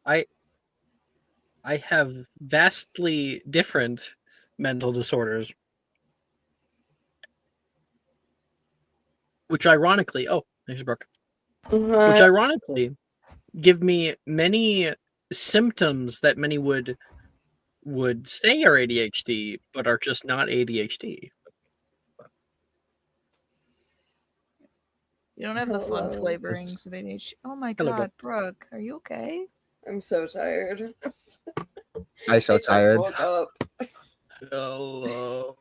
I have vastly different mental disorders, which ironically, there's Brooke. Which ironically give me many symptoms that many would say are ADHD, but are just not ADHD. You don't have the fun flavorings of ADHD. Oh my Hello, god, Brooke, are you okay? I'm so tired. I'm so tired. Just woke up. Hello.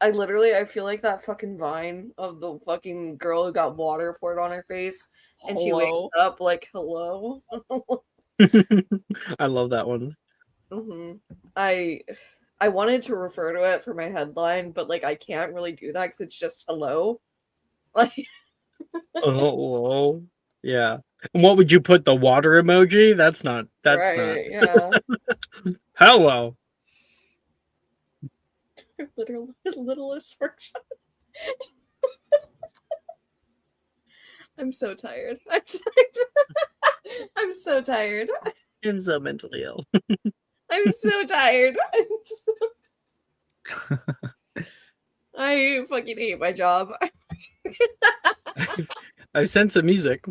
I feel like that fucking vine of the fucking girl who got water poured on her face, and she wakes up like, "Hello." I love that one. Mm-hmm. I wanted to refer to it for my headline, but like I can't really do that because it's just hello. Like, Hello. Yeah. And what would you put? The water emoji? That's not. right? Yeah. Hello. Littlest workshop. I'm so tired. I'm so tired. I'm so mentally ill. I'm so tired. I fucking hate my job. I've sent some music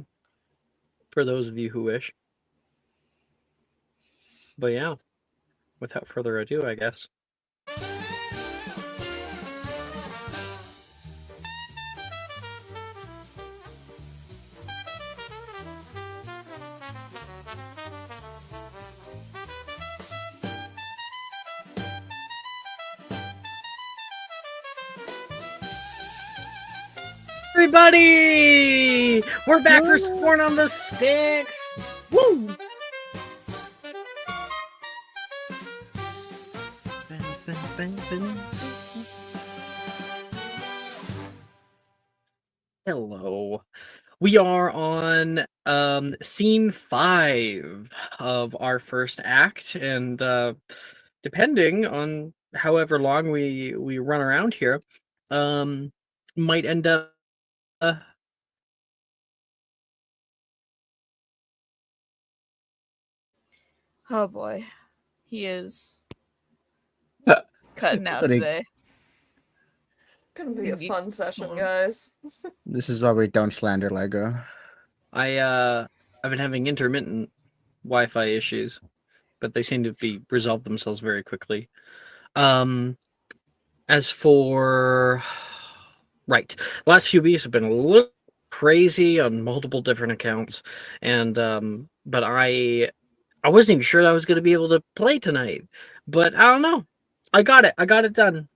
for those of you who wish. But yeah, without further ado, I guess. Everybody! We're back for Scorn on the Styx! Woo! Hello. We are on scene 5 of our first act, and depending on however long we run around here, might end up Oh boy. He is cutting out Sorry. today. Gonna be a fun session, guys. This is why we don't slander Lego. I've been having intermittent Wi-Fi issues, but they seem to be resolved themselves very quickly. As for right, the last few weeks have been a little crazy on multiple different accounts, and but I wasn't even sure that I was going to be able to play tonight, but I don't know. I got it done,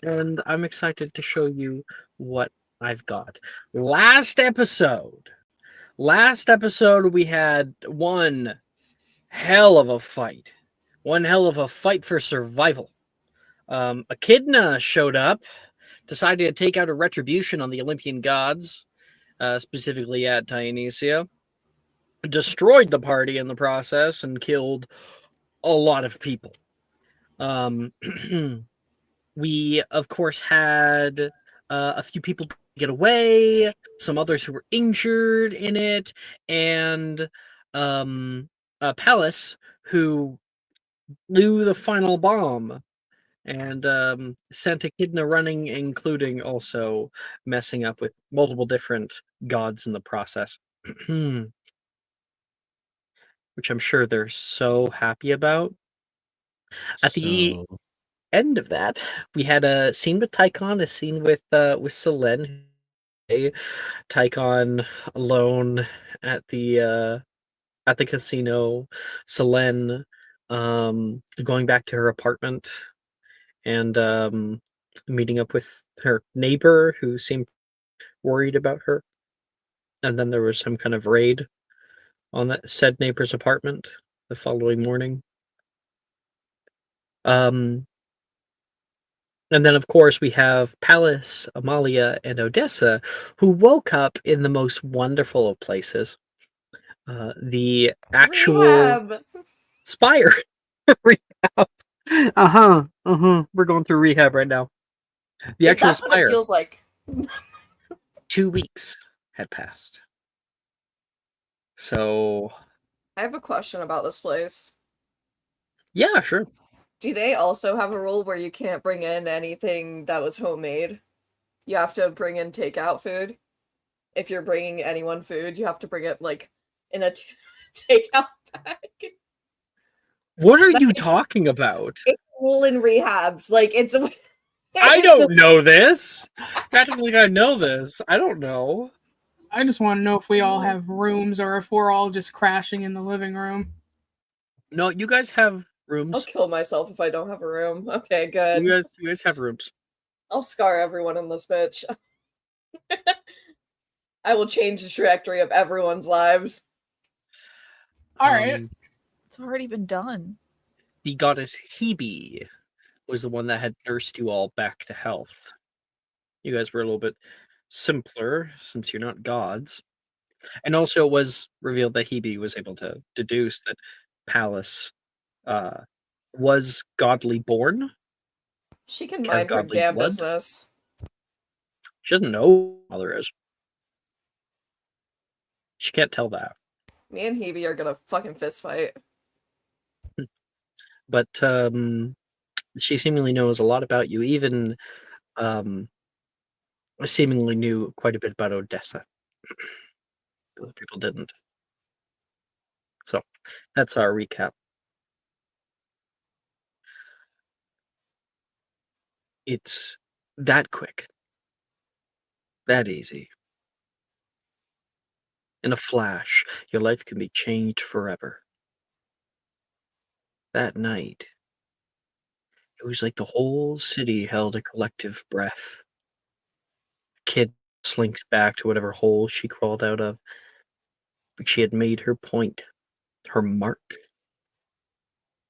and I'm excited to show you what I've got. Last episode, we had one hell of a fight for survival. Echidna showed up, decided to take out a retribution on the Olympian gods, specifically at Dionysia, destroyed the party in the process, and killed a lot of people. We, of course, had a few people get away, some others who were injured in it, and Pallas, who blew the final bomb and sent Echidna running, including also messing up with multiple different gods in the process. Which I'm sure they're so happy about. At the end of that, we had a scene with Tychon, a scene with Selene. Tychon alone at the casino, Selene going back to her apartment and meeting up with her neighbor who seemed worried about her. And then there was some kind of raid on that said neighbor's apartment the following morning. And then, of course, we have Pallas, Amalia, and Odessa, who woke up in the most wonderful of places. The actual Rehab. Spire rehab. We're going through rehab right now. The actual That's Spire. what it feels like. 2 weeks had passed. So I have a question about this place. Yeah, sure. Do they also have a rule where you can't bring in anything that was homemade? You have to bring in takeout food. If you're bringing anyone food, you have to bring it like in a takeout bag. What are you talking about? It's a rule in rehabs. Like it's a. I don't know this. Practically, I know this. I don't know. I just want to know if we all have rooms or if we're all just crashing in the living room. No, you guys have I'll rooms. kill myself if I don't have a room. Okay, good. You guys have rooms. I'll scar everyone in this bitch. I will change the trajectory of everyone's lives. All right. It's already been done. The goddess Hebe was the one that had nursed you all back to health. You guys were a little bit simpler since you're not gods. And also it was revealed that Hebe was able to deduce that Pallas was godly born. She can Has mind her godly damn blood? business. She doesn't know who her mother is. She can't tell that. Me and Hebe are gonna fucking fist fight. But she seemingly knows a lot about you, even seemingly knew quite a bit about Odessa. Other people didn't. So that's our recap. It's that quick, that easy. In a flash, your life can be changed forever. That night, it was like the whole city held a collective breath. The kid slinks back to whatever hole she crawled out of, but she had made her point, her mark.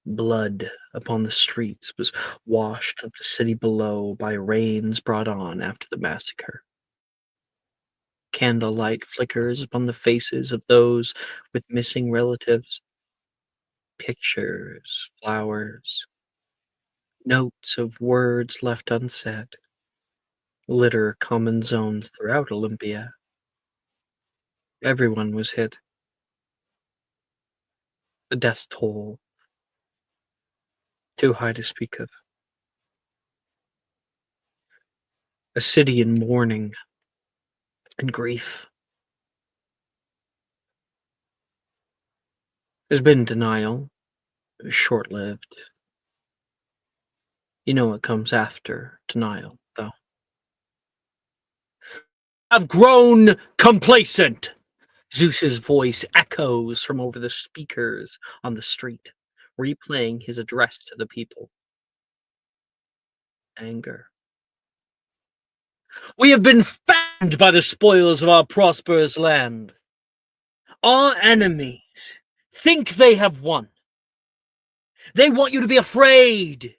Blood upon the streets was washed up the city below by rains brought on after the massacre. Candlelight flickers upon the faces of those with missing relatives. Pictures, flowers, notes of words left unsaid litter common zones throughout Olympia. Everyone was hit. The death toll, too high to speak of. A city in mourning and grief. There's been denial. It was short-lived. You know what comes after denial, though. I've grown complacent. Zeus's voice echoes from over the speakers on the street, replaying his address to the people. Anger. We have been fattened by the spoils of our prosperous land. Our enemies think they have won. They want you to be afraid.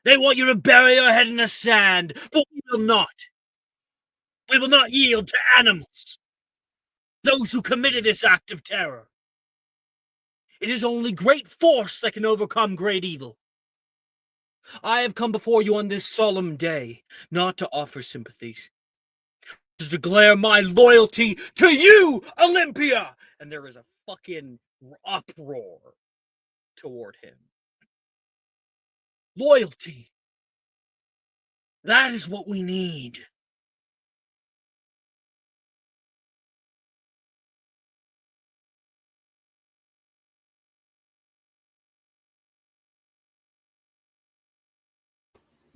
They want you to bury your head in the sand, but we will not. We will not yield to animals. Those who committed this act of terror. It is only great force that can overcome great evil. I have come before you on this solemn day, not to offer sympathies, to declare my loyalty to you, Olympia! And there is a fucking uproar toward him. Loyalty. That is what we need.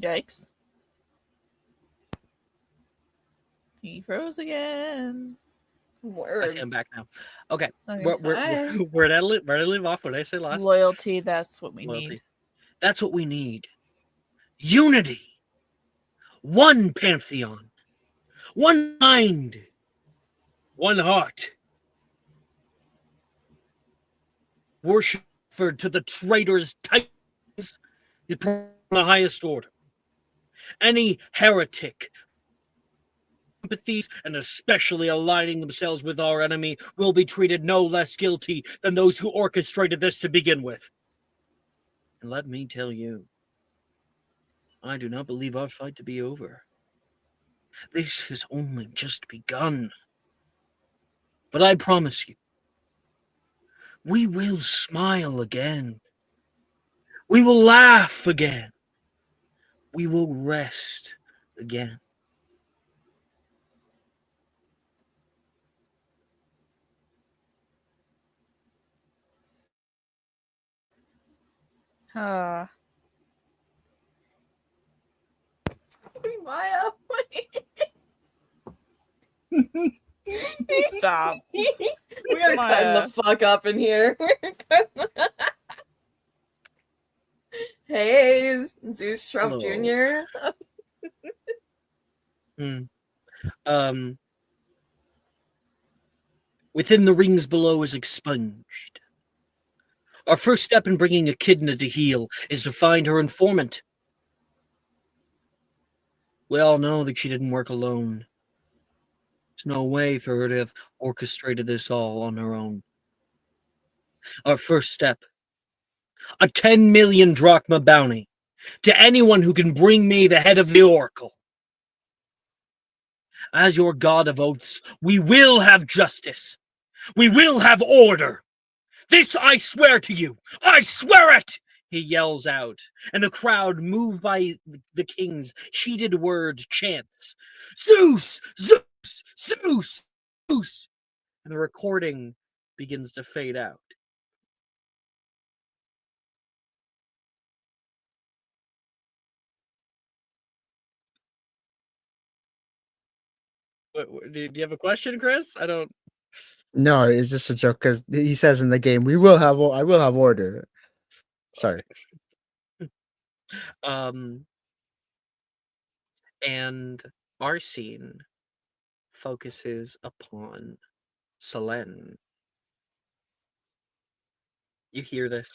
Yikes. He froze again. Word. I see him back now. Okay, Okay. where did I leave off? What did I say last? Loyalty, that's what we Loyalty. need. That's what we need. Unity. One pantheon. One mind. One heart. Worship offered to the traitors' titans is the highest order. Any heretic, sympathies, and especially aligning themselves with our enemy, will be treated no less guilty than those who orchestrated this to begin with. And let me tell you, I do not believe our fight to be over. This has only just begun. But I promise you, We will smile again. We will laugh again. We will rest again. Uh, Maya, stop. we gotta clean the Maya. fuck up in here. Hey, Zeus Trump Hello. Jr. Um, within the rings below is expunged. Our first step in bringing Echidna to heal is to find her informant. We all know that she didn't work alone. There's no way for her to have orchestrated this all on her own. Our first step, a 10 million drachma bounty to anyone who can bring me the head of the oracle. As your god of oaths, we will have justice. We will have order. This I swear to you. I swear it! He yells out, and the crowd, moved by the king's heated words, chants, Zeus! Zeus! Zeus! Zeus! And the recording begins to fade out. Do you have a question, Chris? I don't. No, it's just a joke because he says in the game, "We will have, I will have order." Sorry. And our scene focuses upon Selene. You hear this,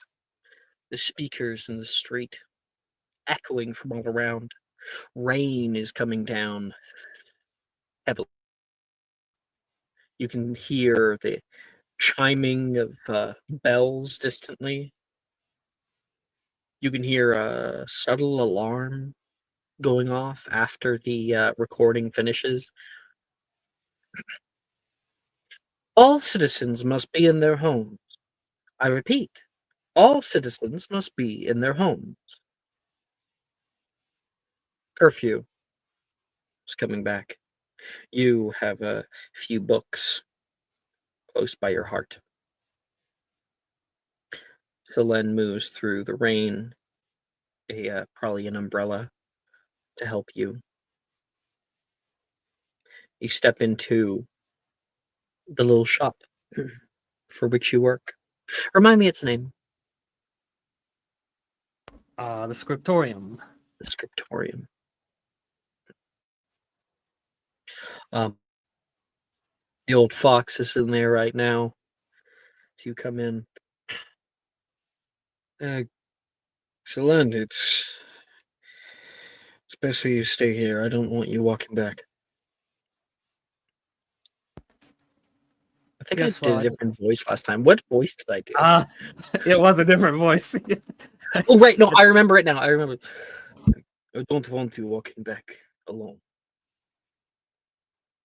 the speakers in the street echoing from all around. Rain is coming down heavily. You can hear the chiming of bells distantly. You can hear a subtle alarm going off after the recording finishes. All citizens must be in their homes. I repeat, all citizens must be in their homes. Curfew is coming back. You have a few books close by your heart. Selene moves through the rain, probably an umbrella to help you. You step into the little shop for which you work. Remind me its name. The scriptorium. The Scriptorium. The old fox is in there right now. As you come in, Selene, it's best for you to stay here. I don't want you walking back. I think Yes, I did well, a different voice last time. What voice did I do? It was a different voice. Oh, right. No, I remember it now. I remember. I don't want you walking back alone.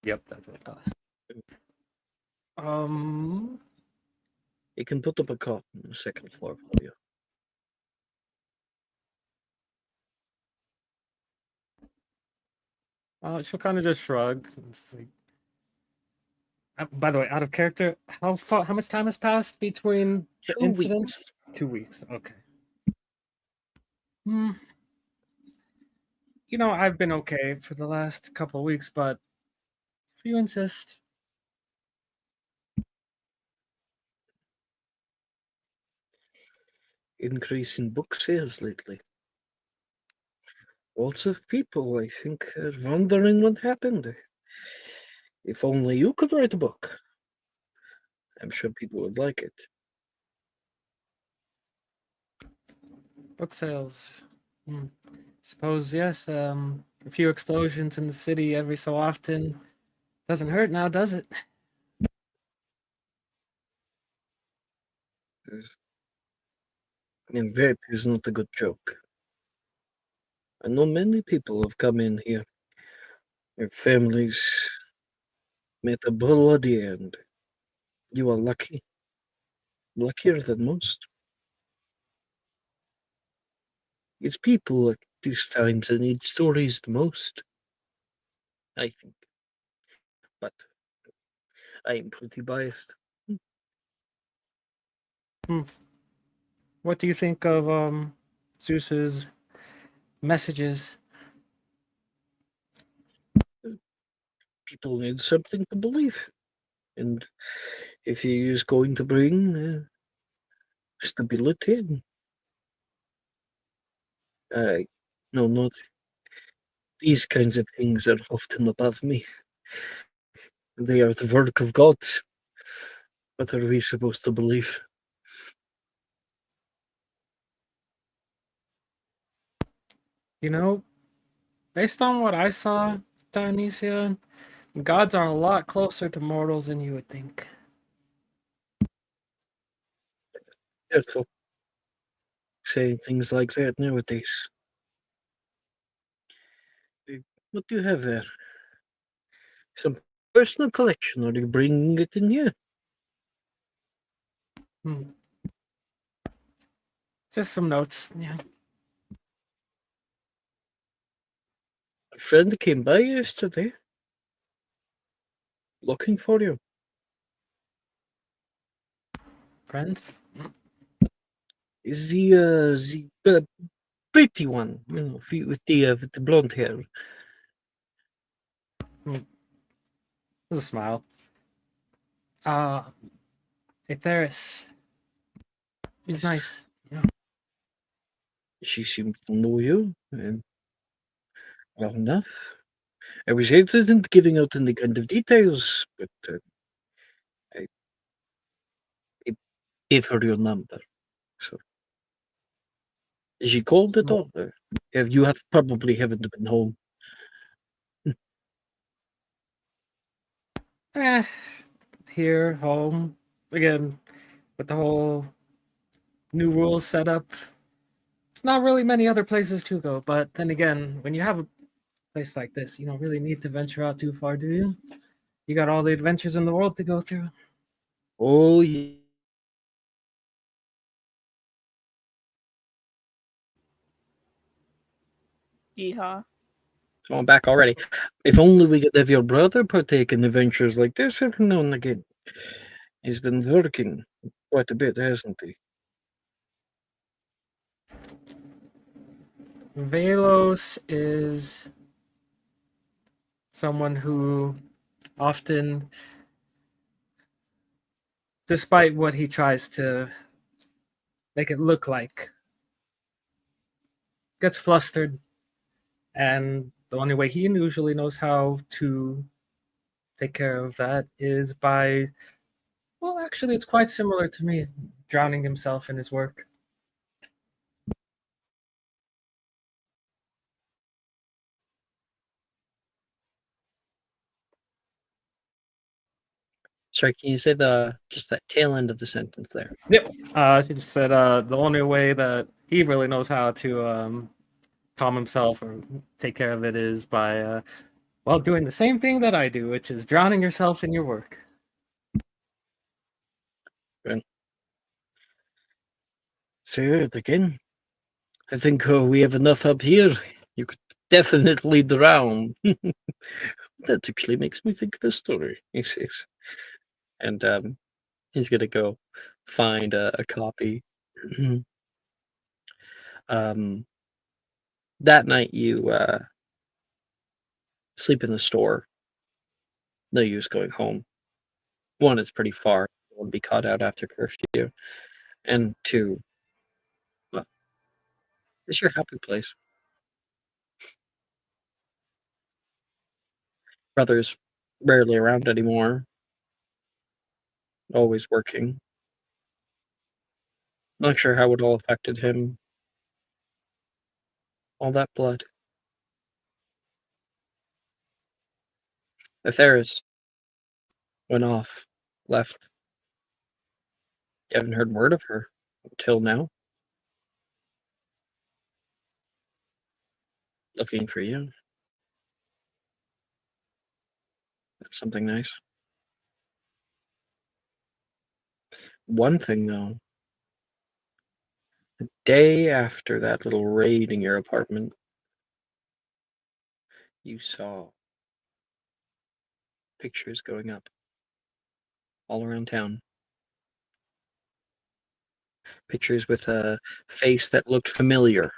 Yep, that's what it was. You can put up a cot on the second floor for you. She'll kind of just shrug. It's like, by the way, out of character, how much time has passed between the 2 incidents? weeks. 2 weeks. Okay. Hmm. I've been okay for the last couple of weeks, but if you insist. Increase in book sales lately. Lots of people, I think, are wondering what happened. If only you could write a book. I'm sure people would like it. Book sales. Suppose yes. A few explosions in the city every so often doesn't hurt now, does it? And that is not a good joke. I know many people have come in here. Their families met a bloody end. You are lucky. luckier than most. It's people at these times that need stories the most, I think. But I am pretty biased. What do you think of Zeus's messages? People need something to believe. And if he is going to bring stability, no, not these kinds of things are often above me. They are the work of God. What are we supposed to believe? You know, based on what I saw, Dionysia, gods are a lot closer to mortals than you would think. Careful saying things like that nowadays. What do you have there? Some personal collection, or are you bringing it in here? Hmm. Just some notes. Yeah. A friend came by yesterday looking for you. Friend? Is the pretty one, with the blonde hair? There's a smile. Uh, Aetheris. He's nice. Yeah. She seems to know you, and well enough. I was hesitant giving out any kind of details, but I, I gave her your number. So, is she called at all? You have probably haven't been home. Eh, here, home. Again, with the whole new rules set up. Not really many other places to go, but then again, when you have a place like this, you don't really need to venture out too far, do you? You got all the adventures in the world to go through. Oh, yeah. Yeehaw. Going back already. If only we could have your brother partake in adventures like this every now and again. He's been working quite a bit, hasn't he? Velos is someone who often, despite what he tries to make it look like, gets flustered. And the only way he usually knows how to take care of that is by, well, actually, it's quite similar to me, drowning himself in his work. Sorry, can you say just that tail end of the sentence there? Yep. She just said the only way that he really knows how to calm himself or take care of it is by, well, doing the same thing that I do, which is drowning yourself in your work. Say that again. I think we have enough up here. You could definitely drown. That actually makes me think of a story. He says, and he's gonna go find a copy. um, that night you sleep in the store. No use going home. One, it's pretty far. You won't be caught out after curfew. And two, well, it's your happy place. Brother's rarely around anymore. Always working. Not sure how it all affected him. All that blood. Aetheris went off, left. You haven't heard word of her until now. Looking for you. That's something nice. One thing, though, the day after that little raid in your apartment, you saw pictures going up all around town. Pictures with a face that looked familiar.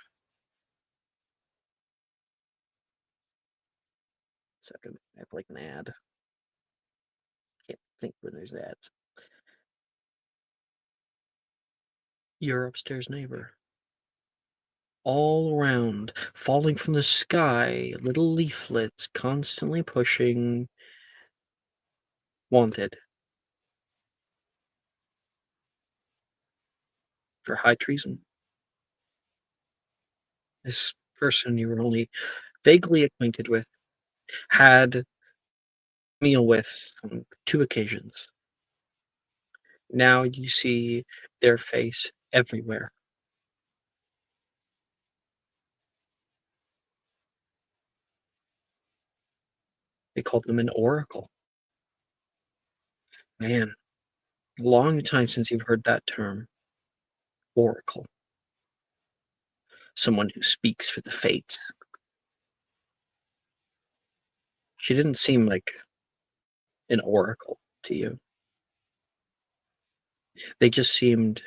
Second, I have like an ad. Can't think when there's ads. Your upstairs neighbor. All around, falling from the sky, little leaflets constantly pushing wanted for high treason. This person you were only vaguely acquainted with had a meal with on 2 occasions. Now you see their face everywhere. They called them an oracle. Man, long time since you've heard that term. Oracle. Someone who speaks for the fates. She didn't seem like an oracle to you. They just seemed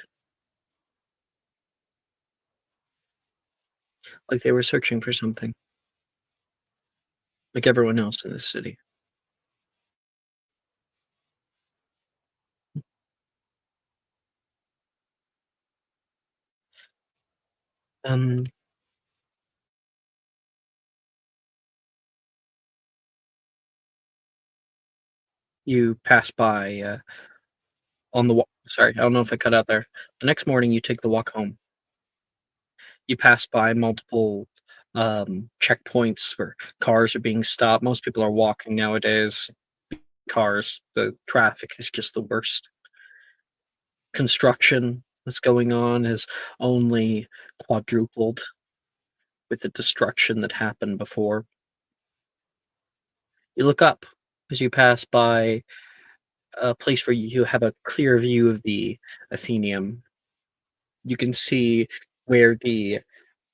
like they were searching for something, like everyone else in this city. Um, you pass by on the walk. Sorry, I don't know if I cut out there. The next morning, you take the walk home. You pass by multiple checkpoints where cars are being stopped. Most people are walking nowadays. Cars, the traffic is just the worst. Construction that's going on has only quadrupled with the destruction that happened before. You look up as you pass by a place where you have a clear view of the Athenaeum. You can see where the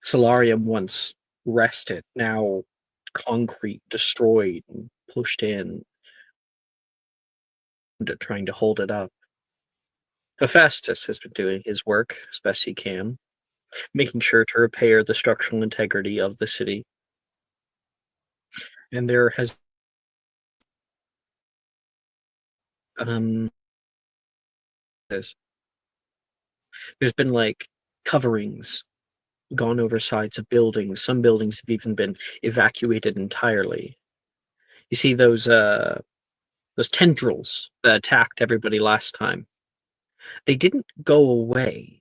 solarium once rested, now concrete destroyed and pushed in, trying to hold it up. Hephaestus has been doing his work as best he can, making sure to repair the structural integrity of the city. And there has um there's been like coverings gone over sides of buildings. Some buildings have even been evacuated entirely. You see those tendrils that attacked everybody last time. They didn't go away.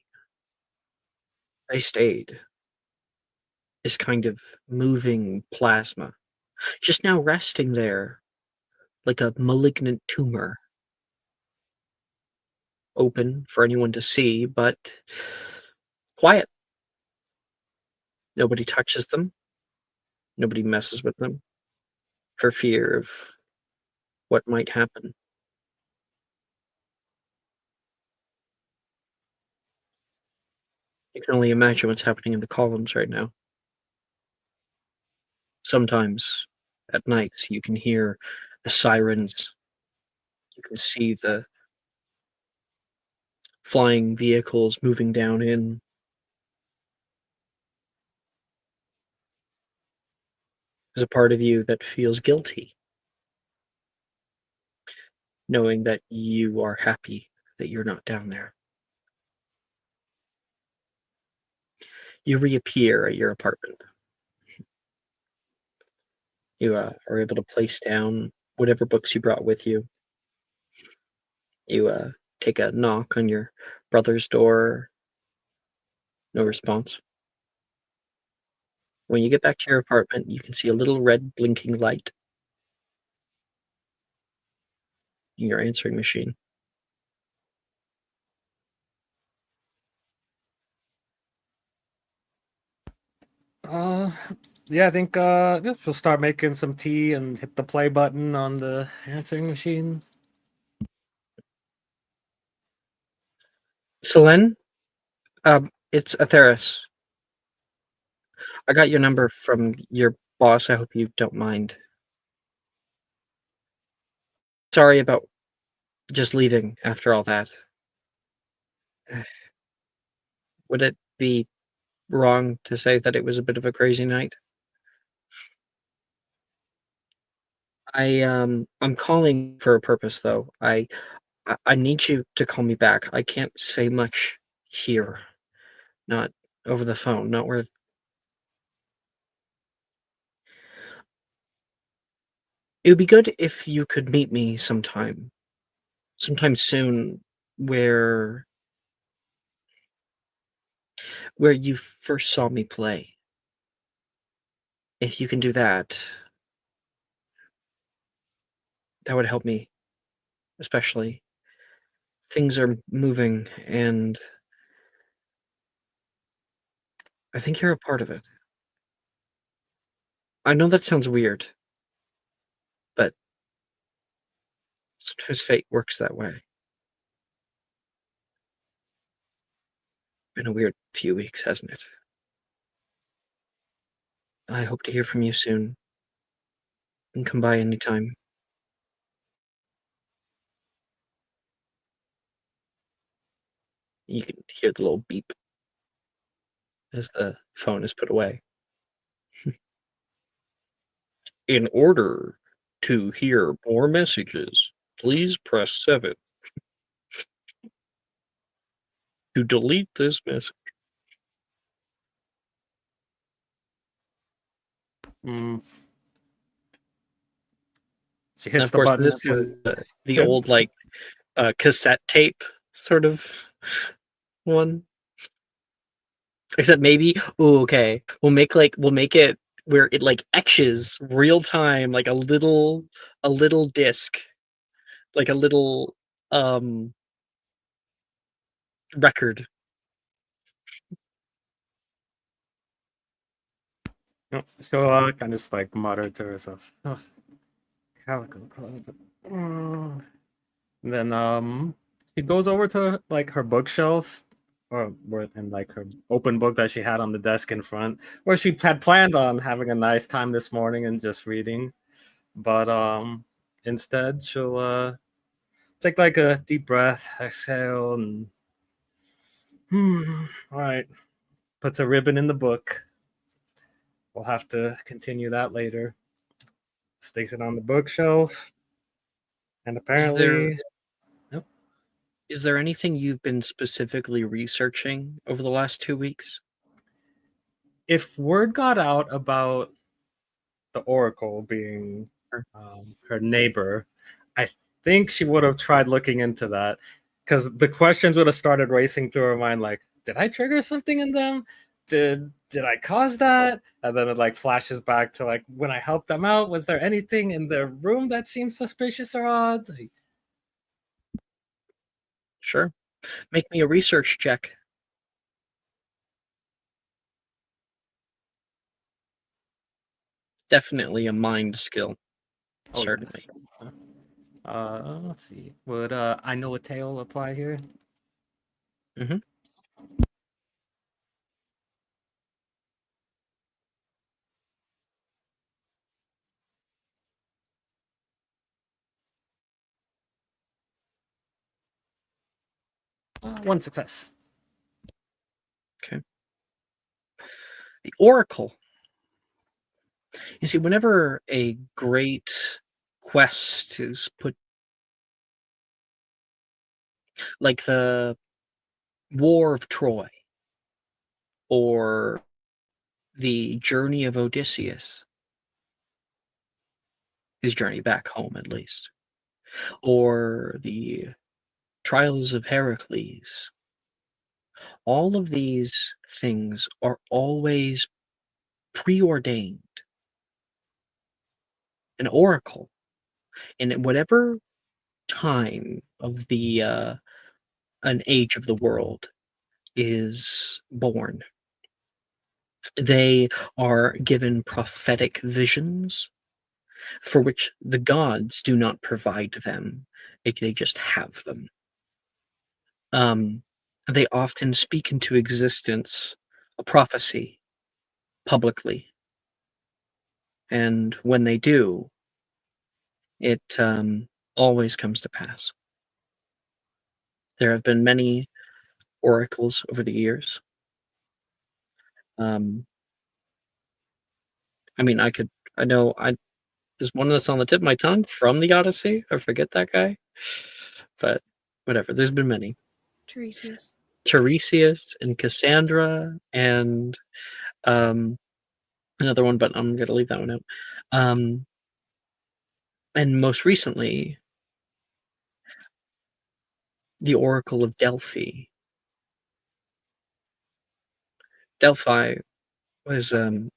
They stayed. This kind of moving plasma, just now resting there like a malignant tumor, open for anyone to see, but quiet. Nobody touches them. Nobody messes with them for fear of what might happen. You can only imagine what's happening in the columns right now. Sometimes at nights you can hear the sirens. You can see the flying vehicles moving down in. There's a part of you that feels guilty, knowing that you are happy that you're not down there. You reappear at your apartment. You are able to place down whatever books you brought with you. You take a knock on your brother's door. No response. When you get back to your apartment, you can see a little red blinking light in your answering machine. Uh, yeah, I think yeah, we'll start making some tea and hit the play button on the answering machine. Selene, it's Atheris. I got your number from your boss. I hope you don't mind. Sorry about just leaving after all that. Would it be wrong to say that it was a bit of a crazy night? I'm calling for a purpose though. I need you to call me back. I can't say much here. Not over the phone, not where it would be good if you could meet me sometime soon where you first saw me play. If you can do that, that would help me, especially. Things are moving, and I think you're a part of it. I know that sounds weird, but sometimes fate works that way. Been a weird few weeks, hasn't it? I hope to hear from you soon and come by anytime. You can hear the little beep as the phone is put away. In order to hear more messages, please press 7 to delete this message. Mm. She And hits of the course, button. this is the Yeah. old cassette tape sort of one. Except maybe, oh, okay, we'll make it where it like etches real time, like a little disc, like a little record. She'll kind of just like mutter to herself, "Oh, Calico Club." And then she goes over to like her bookshelf, and like her open book that she had on the desk in front, where she had planned on having a nice time this morning and just reading, but instead she'll take like a deep breath, exhale, and all right, puts a ribbon in the book. We'll have to continue that later. Sticks it on the bookshelf, and Is there apparently, yep. is there anything you've been specifically researching over the last 2 weeks? If word got out about the Oracle being Or- her neighbor, I think she would have tried looking into that because the questions would have started racing through her mind, like, did I trigger something in them? Did I cause that? And then it like flashes back to like when I helped them out. Was there anything in their room that seemed suspicious or odd? Like, Sure. Make me a research check. Definitely a mind skill. oh, Certainly. let's see. Would I know a tale apply here? Mm-hmm. One success. Okay. The Oracle. You see, whenever a great quest is put, like the War of Troy or the journey of Odysseus, his journey back home at least, or the trials of Heracles, all of these things are always preordained. An oracle in whatever time of the an age of the world is born, they are given prophetic visions for which the gods do not provide them. They just have them. Um, they often speak into existence a prophecy publicly. And when they do, it always comes to pass. There have been many oracles over the years. Um, I mean, there's one that's on the tip of my tongue from the Odyssey. I forget that guy, but whatever. There's been many. Tiresias. Tiresias and Cassandra and another one, but I'm gonna leave that one out. And most recently, the Oracle of Delphi. Delphi was a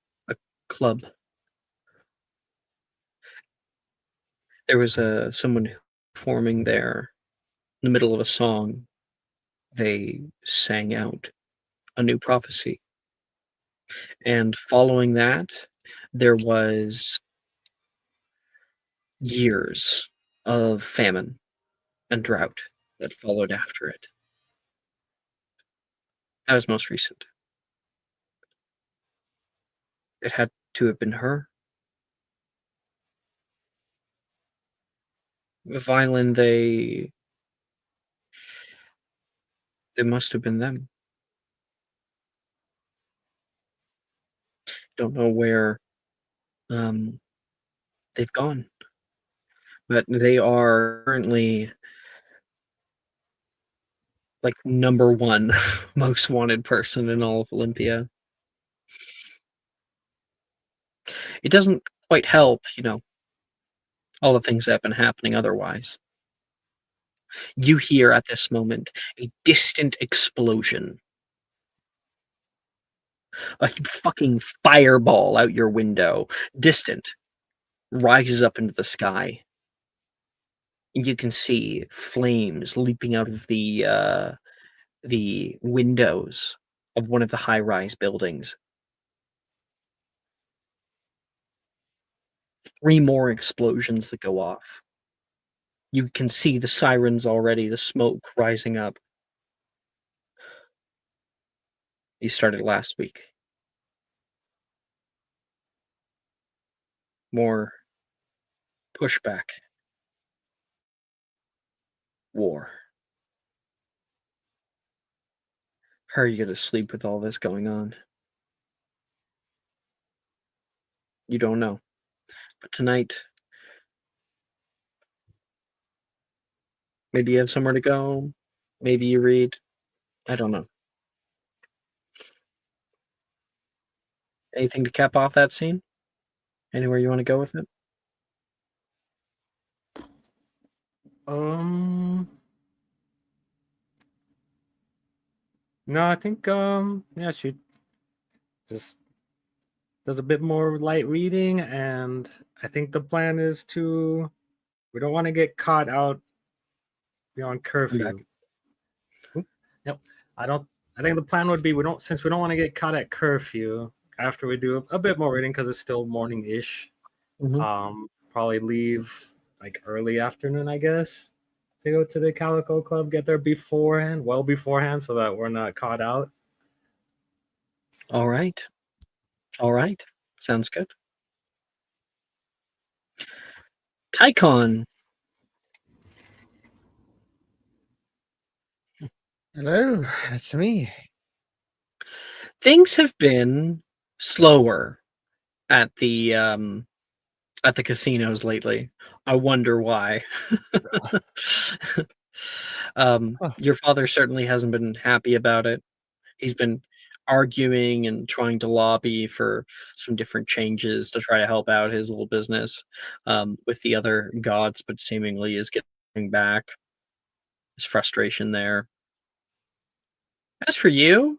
club. There was someone performing there in the middle of a song. They sang out a new prophecy, and following that, there was years of famine and drought that followed after it. That was most recent. It had to have been her. Violin, they must have been them. Don't know where they've gone, but they are currently like number one most wanted person in all of Olympia. It doesn't quite help, all the things that have been happening otherwise. You hear at this moment a distant explosion. A fucking fireball out your window, distant, rises up into the sky. And you can see flames leaping out of the windows of one of the high-rise buildings. 3 more explosions that go off. You can see the sirens already, the smoke rising up. These started last week. More pushback. War. How are you going to sleep with all this going on? You don't know. But tonight, maybe you have somewhere to go. Maybe you read. I don't know. Anything to cap off that scene? Anywhere you want to go with it? No, I think yeah, she just does a bit more light reading, and I think the plan is we don't want to get caught out beyond curfew. Yep. I think the plan would be since we don't want to get caught at curfew after we do a bit more reading because it's still morning-ish. Probably leave like early afternoon, I guess, to go to the Calico Club, get there well beforehand, so that we're not caught out. All right. Sounds good. Tycon. Hello, that's me. Things have been slower at the casinos lately. I wonder why. Your father certainly hasn't been happy about it. He's been arguing and trying to lobby for some different changes to try to help out his little business with the other gods, but seemingly is getting back. His frustration there. As for you,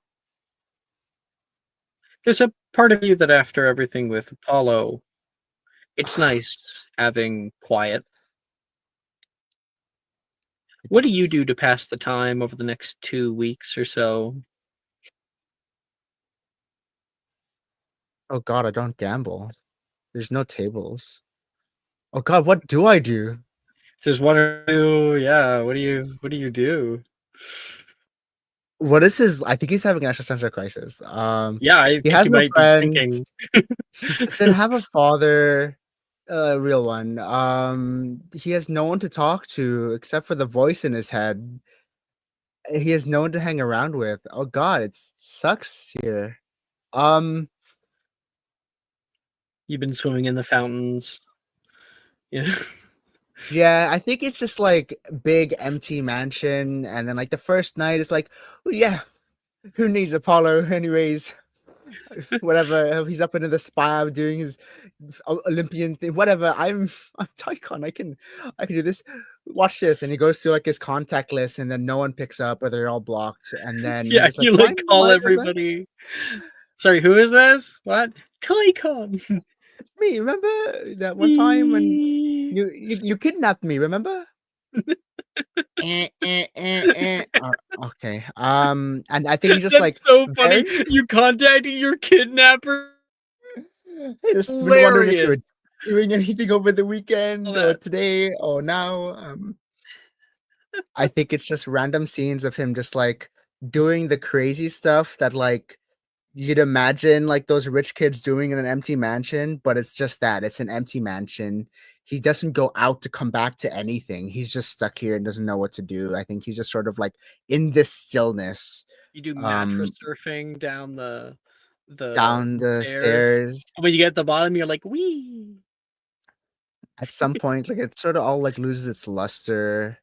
there's a part of you that after everything with Apollo, it's nice having quiet. What do you do to pass the time over the next 2 weeks or so? Oh God, I don't gamble. There's no tables. Oh God, what do I do? If there's one or two, yeah, what do you do? what is his? I think he's having an existential crisis. Yeah, I He think has you no might be friends. thinking. He doesn't have a father, a real one. He has no one to talk to except for the voice in his head. He has no one to hang around with. Oh God, it sucks here. Um, You've been swimming in the fountains. Yeah. yeah, I think it's just like big empty mansion, and then like the first night is like, oh, yeah, who needs Apollo anyways? Whatever, he's up into the spa doing his Olympian thing. Whatever, I'm Tycon. I can do this. Watch this, and he goes through like his contact list, and then no one picks up, or they're all blocked, and then Yeah, he's like, you why? like call Why was I? everybody. Sorry, who is this? What? Tycon. It's me. Remember that one time when you kidnapped me? Remember? Okay. And I think he's just like That's so funny. very. You contacted your kidnapper. I just been wondering if you Hilarious. were doing anything over the weekend or That. today or now. I think it's just random scenes of him just like doing the crazy stuff that like you'd imagine like those rich kids doing in an empty mansion, but it's just that it's an empty mansion. He doesn't go out to come back to anything. He's just stuck here and doesn't know what to do. I think he's just sort of like in this stillness. You do mattress Um, surfing down the down the stairs. stairs. And when you get at the bottom, you're like, wee. At some point, like it sort of all like loses its luster.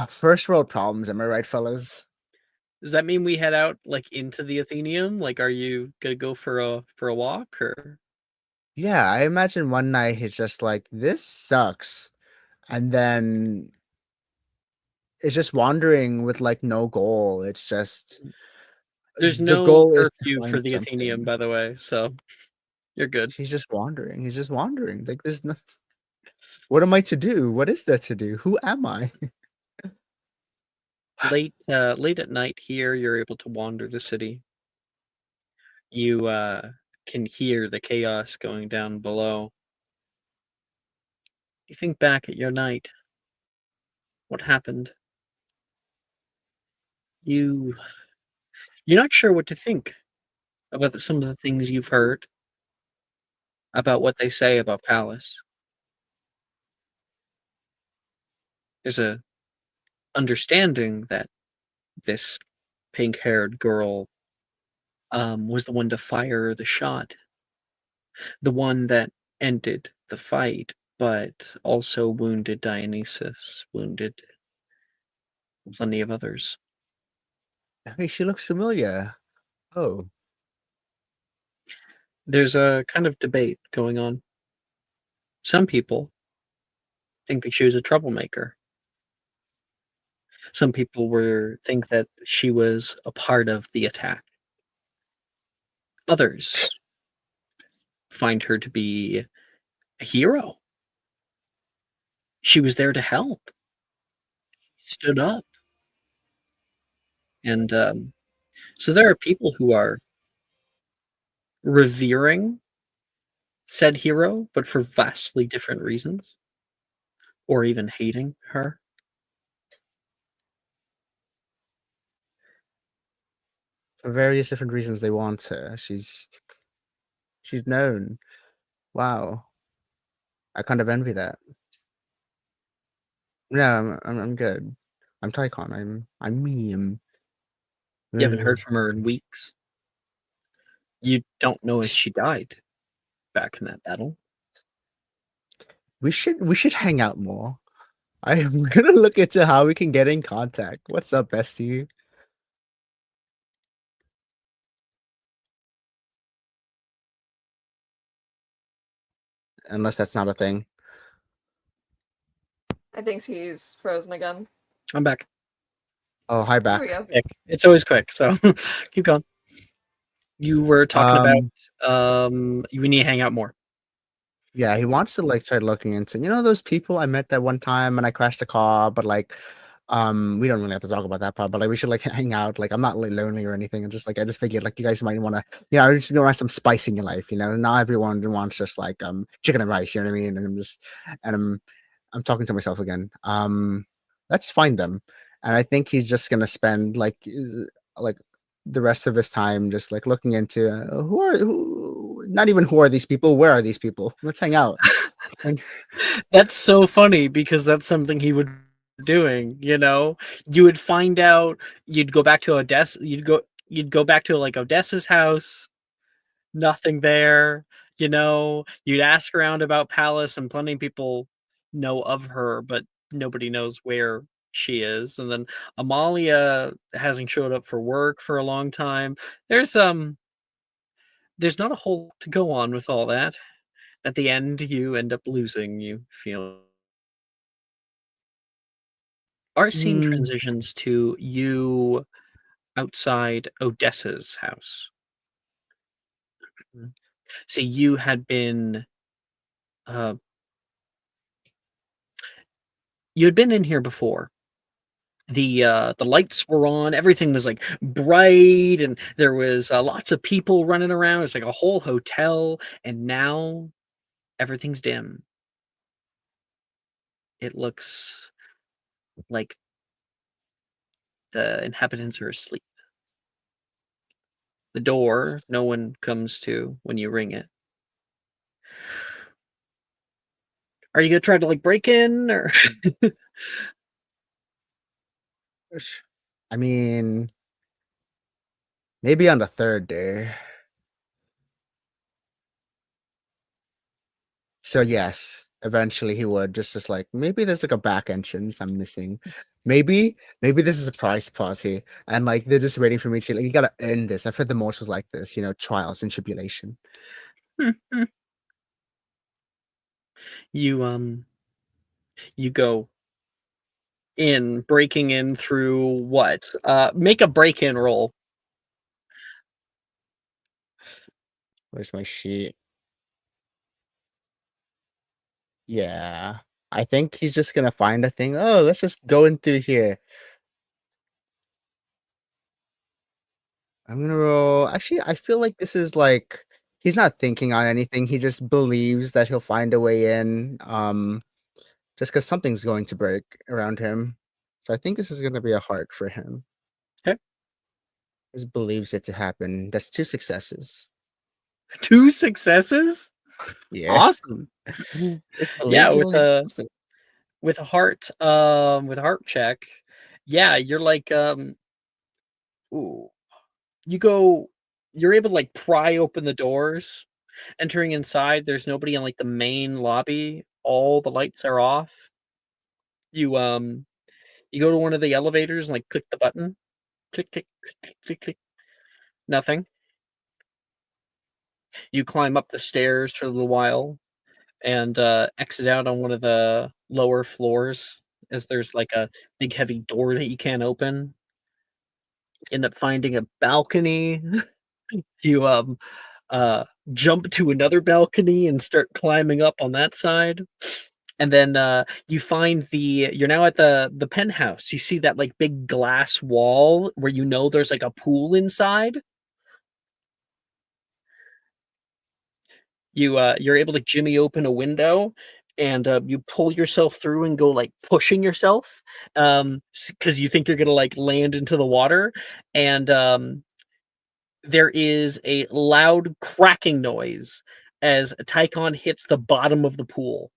First world problems, am I right, fellas? Does that mean we head out like into the Athenaeum? Like, are you gonna go for a walk or? Yeah, I imagine one night he's just like, this sucks. And then it's just wandering with like no goal. It's just There's the no goal is to curfew for find the Athenaeum, something. by the way, so you're good. He's just wandering. He's just wandering. Like there's nothing. What am I to do? What is there to do? Who am I? Late at night here, you're able to wander the city. You can hear the chaos going down below. You think back at your night. What happened? You're not sure what to think about some of the things you've heard, about what they say about Palace. There's a understanding that this pink-haired girl was the one to fire the shot, the one that ended the fight, but also wounded Dionysus, wounded plenty of others. Hey, she looks familiar. Oh, There's a kind of debate going on. Some people think that she was a troublemaker. Some people think that she was a part of the attack. Others find her to be a hero. She was there to help. Stood up. And so there are people who are revering said hero, but for vastly different reasons, or even hating her. for various different reasons they want her. She's known. Wow, I kind of envy that. No, I'm good. I'm Tycon. I'm me. You haven't heard from her in weeks. You don't know if she died back in that battle. We should hang out more. I'm gonna look into how we can get in contact. What's up, bestie? Unless that's not a thing. I think he's frozen again. I'm back. Oh, hi There we back. go. Quick. It's always quick, so keep going. You were talking about we need to hang out more. Yeah, he wants to like start looking into those people I met that one time and I crashed a car, but like we don't really have to talk about that part, but like we should like hang out. Like I'm not like lonely or anything. And just like I just figured like you guys might want to, just want some spice in your life, Not everyone wants just like chicken and rice, you know what I mean? And I'm talking to myself again. Let's find them. and I think he's just gonna spend like the rest of his time just like looking into not even who are these people, where are these people? Let's hang out. And That's so funny because that's something he would be doing, you know? You would find out, you'd go back to Odessa, you'd go back to like Odessa's house, nothing there, you know? You'd ask around about Palace and plenty of people know of her, but nobody knows where she is. And then Amalia hasn't showed up for work for a long time. There's not a whole lot to go on with all that. At the end, you end up losing, you feel. Our scene mm, transitions to you outside Odessa's house. See, uh, you had been in here before. The lights were on, everything was like bright, and there was lots of people running around. It's like a whole hotel, and now everything's dim. It looks like the inhabitants are asleep. The door, no one comes to when you ring it. Are you gonna try to like break in, or I mean, maybe on the third day. So yes, eventually he would just like maybe there's like a back entrance I'm missing. Maybe this is a prize party and like they're just waiting for me to like you gotta earn this. I've heard the morsels like this, trials and tribulation. you you go in, breaking in through what? Make a break-in roll. Where's my sheet? Yeah. I think he's just gonna find a thing. Oh, let's just go in through here. I'm gonna roll. Actually, I feel like this is like he's not thinking on anything. He just believes that he'll find a way in. Just because something's going to break around him. So I think this is gonna be a heart for him. Okay. Just believes it to happen. That's 2 successes. 2 successes? Yeah. Awesome. Just Yeah, believes it'll happen. with a heart check. Yeah, you're like ooh, you're able to like pry open the doors. Entering inside, there's nobody in like the main lobby. All the lights are off. You go to one of the elevators and like click the button. Click click click click click click. Nothing. You climb up the stairs for a little while and exit out on one of the lower floors as there's like a big heavy door that you can't open. End up finding a balcony. You jump to another balcony and start climbing up on that side. And then you find you're now at the penthouse. You see that like big glass wall where there's like a pool inside. You're able to jimmy open a window and you pull yourself through and go like pushing yourself because you think you're gonna like land into the water, and there is a loud cracking noise as Tychon hits the bottom of the pool.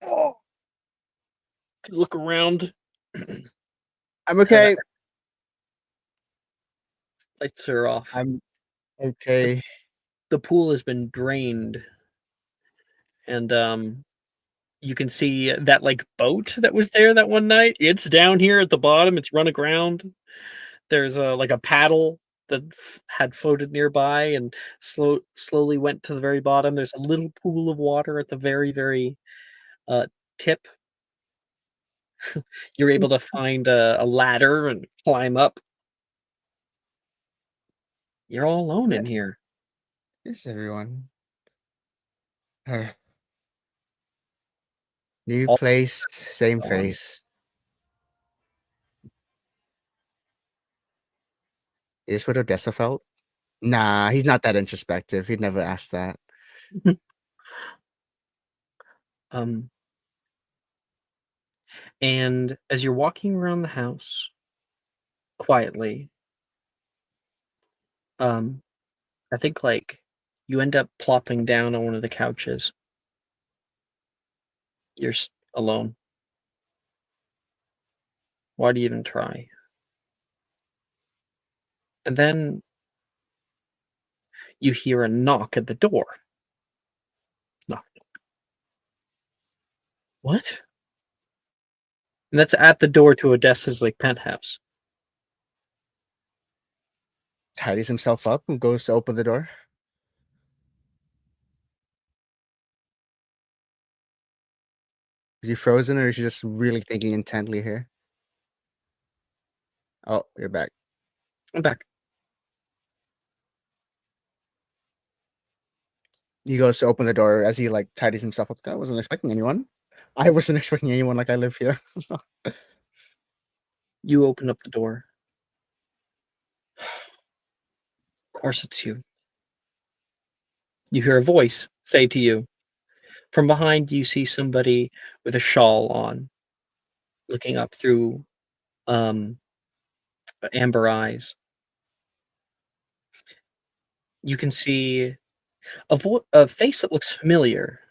Oh. Look around. I'm okay. Lights are off. I'm okay. The pool has been drained, and you can see that like boat that was there that one night. It's down here at the bottom. It's run aground. There's like a paddle that had floated nearby and slowly went to the very bottom. There's a little pool of water at the very, very tip. You're able to find a ladder and climb up. You're all alone in here. Yes, everyone. New All place, same gone. face. Is this what Odessa felt? Nah, he's not that introspective. He'd never ask that. Um, And as you're walking around the house quietly, um, I think like you end up plopping down on one of the couches. You're alone. Why do you even try? And then you hear a knock at the door. Knock. What? And that's at the door to Odessa's like penthouse. Tidies himself up and goes to open the door. Is he frozen or is he just really thinking intently here? Oh, you're back. I'm back. He goes to open the door as he like tidies himself up. I wasn't expecting anyone. I wasn't expecting anyone, like I live here. You open up the door. Of course it's you. You hear a voice say to you. From behind you see somebody with a shawl on, looking up through amber eyes. You can see a face that looks familiar.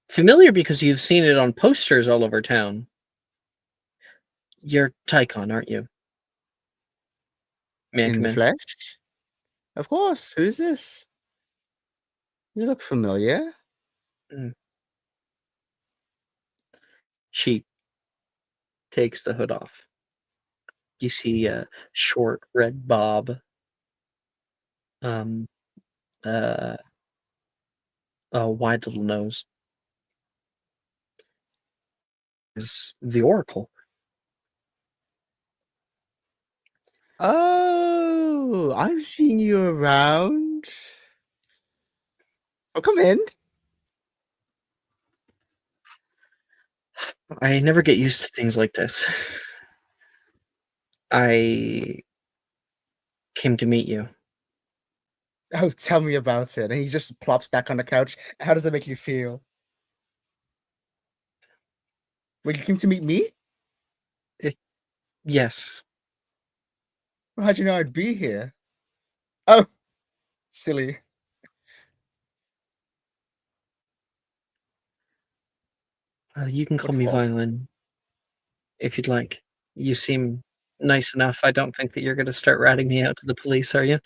Familiar because you've seen it on posters all over town. You're Tycon, aren't you? May I In come the in? flesh? Of course. Who's this? You look familiar. She takes the hood off. You see a short red bob. A wide little nose. Is the Oracle. Oh, I've seen you around. Oh, come in. I never get used to things like this. I came to meet you. Oh, tell me about it. And he just plops back on the couch. How does that make you feel? Wait, you came to meet me? Yes. Well, how'd you know I'd be here? Oh, silly. You can call What me for? Violin if you'd like. You seem nice enough. I don't think that you're going to start ratting me out to the police, are you?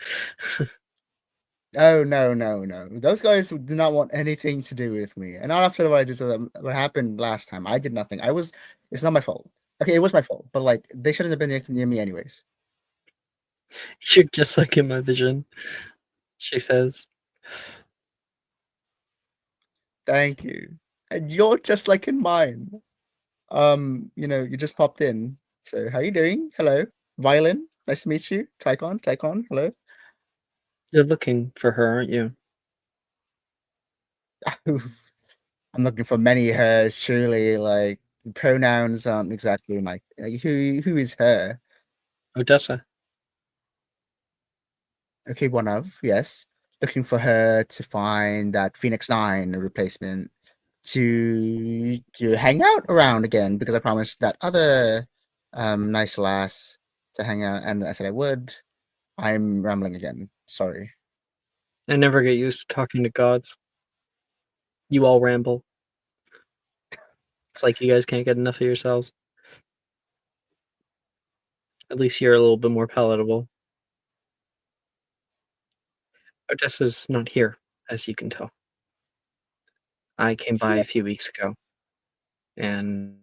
Oh, no, no, no. Those guys do not want anything to do with me. And not after what happened last time. I did nothing. It's not my fault. Okay, it was my fault, but like they shouldn't have been near me anyways. You're just like in my vision, she says. Thank you. And you're just like in mine. You just popped in. So how you doing? Hello. Violin. Nice to meet you. Tycon, hello. You're looking for her, aren't you? I'm looking for many hers, surely. Like pronouns aren't exactly like who is her? Odessa. Okay, one of, yes. Looking for her to find that Phoenix 9 replacement to hang out around again because I promised that other nice lass to hang out and I said I would. I'm rambling again. Sorry. I never get used to talking to gods. You all ramble. It's like you guys can't get enough of yourselves. At least you're a little bit more palatable. Odessa's not here, as you can tell. I came by a few weeks ago, and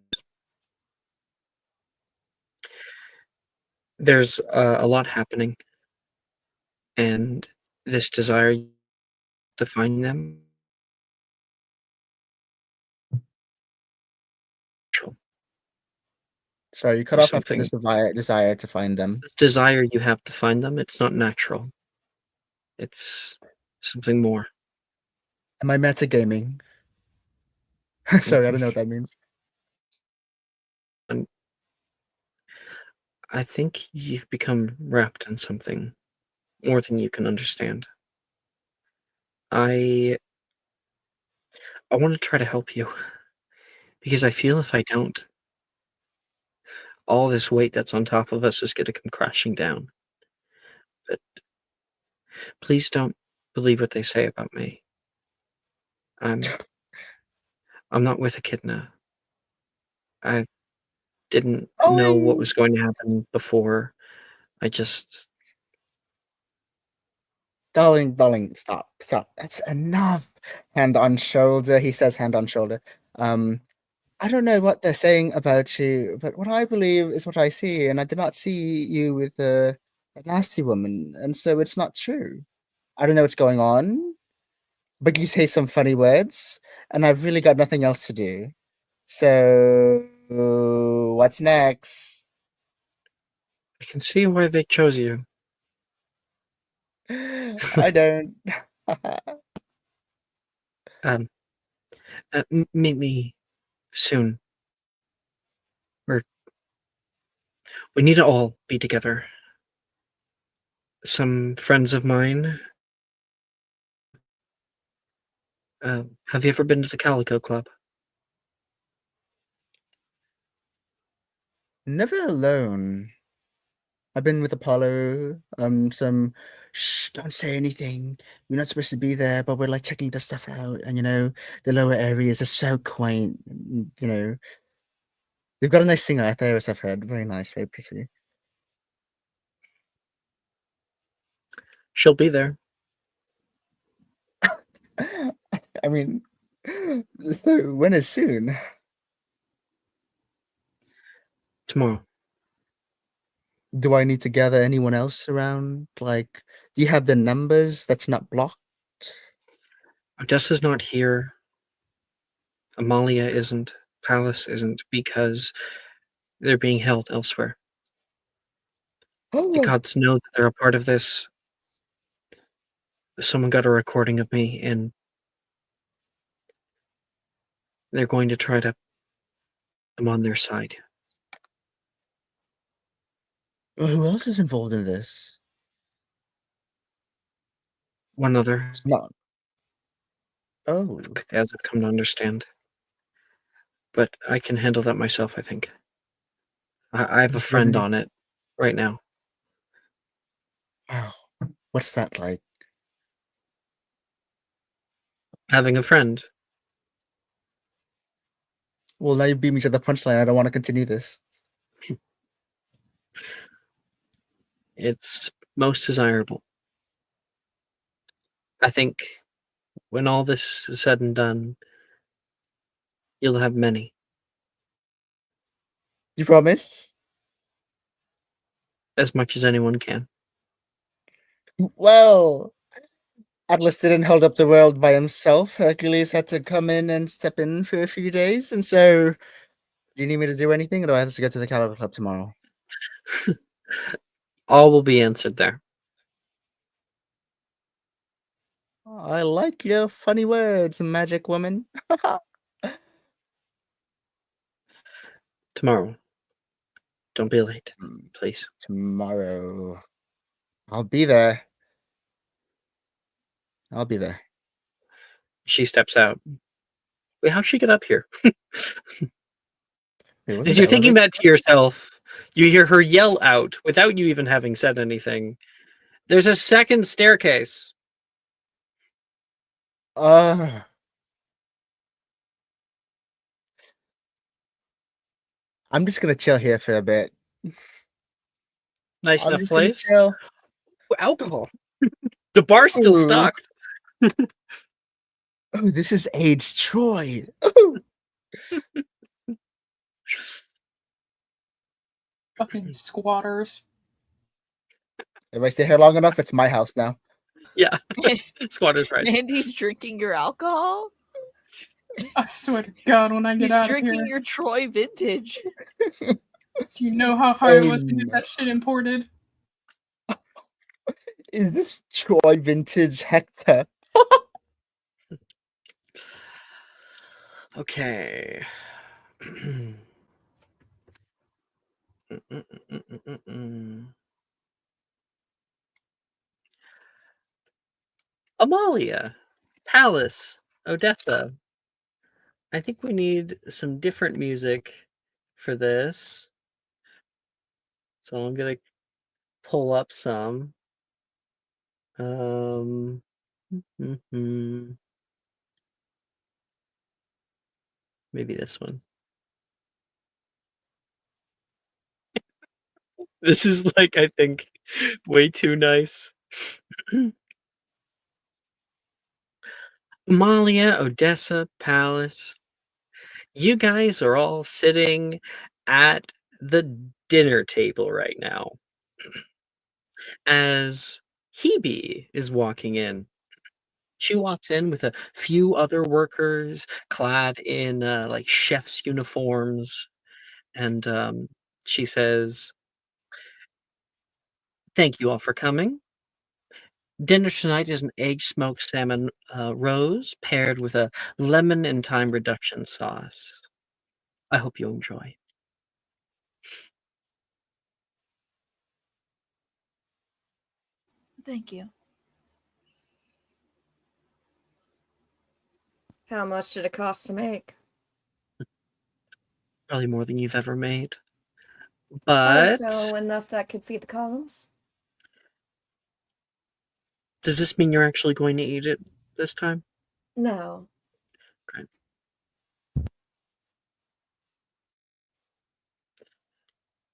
there's a lot happening, and this desire to find them. So you cut There's off after something. this desire to find them. This desire you have to find them. It's not natural. It's something more. Am I metagaming? Sorry, I don't know what that means. And I think you've become wrapped in something more than you can understand. I want to try to help you. Because I feel if I don't, all this weight that's on top of us is going to come crashing down. But please don't believe what they say about me. I'm not with Echidna. I didn't know what was going to happen before. I just Darling, stop. That's enough. Hand on shoulder. He says hand on shoulder. I don't know what they're saying about you, but what I believe is what I see, and I did not see you with a nasty woman, and so it's not true. I don't know what's going on, but you say some funny words, and I've really got nothing else to do. So, what's next? I can see why they chose you. I don't. Um, Meet me soon. We need to all be together. Some friends of mine. Have you ever been to the Calico Club? Never alone. I've been with Apollo. Some. Shh! Don't say anything. You're not supposed to be there, but we're like checking the stuff out, and the lower areas are so quaint. They've got a nice singer out there, as I've heard. Very nice, very pretty. She'll be there. I mean, so when is soon? Tomorrow. Do I need to gather anyone else around? Like, do you have the numbers that's not blocked? Odessa's not here. Amalia isn't. Palace isn't because they're being held elsewhere. The gods know that they're a part of this. Someone got a recording of me, and they're going to try to put them on their side. Well, who else is involved in this? One other, It's not. Oh, as I've come to understand. But I can handle that myself, I think. I have a friend on it right now. wow. What's that like? Having a friend. Well, now you beat me to the punchline. I don't want to continue this. It's most desirable. I think when all this is said and done, you'll have many. You promise? As much as anyone can. Well, Atlas didn't hold up the world by himself. Hercules had to come in and step in for a few days. And so, do you need me to do anything, or do I have to go to the Caliber Club tomorrow? All will be answered there. I like your funny words, magic woman. Tomorrow. Don't be late, please. Tomorrow. I'll be there. I'll be there. She steps out. Wait, how'd she get up here? Wait, wasn't As the you're thinking elevator- that to yourself, you hear her yell out without you even having said anything. There's a second staircase. I'm just gonna chill here for a bit. Nice I'm enough just gonna place. chill. Alcohol. The bar's still Ooh. stocked. Oh, this is aged Troy. Ooh. Fucking squatters. If I stay here long enough, it's my house now. Yeah. Squatter's right. Mandy's drinking your alcohol. I swear to God, when I get He's out of drinking here, your Troy vintage. do you know how hard it was to get that shit imported? Is this Troy vintage Hector? Okay. Amalia, Palace, Odessa. I think we need some different music for this. So I'm gonna pull up some. Mhm. Maybe this one. This is like, I think, way too nice. Amalia, Odessa, Palace. You guys are all sitting at the dinner table right now as Hebe is walking in. She walks in with a few other workers clad in like chef's uniforms, and she says, "Thank you all for coming. Dinner tonight is an egg smoked salmon rose paired with a lemon and thyme reduction sauce. I hope you enjoy." Thank you. How much did it cost to make? Probably more than you've ever made. Oh, But so enough that could feed the columns? does this mean you're actually going to eat it this time? No. Great.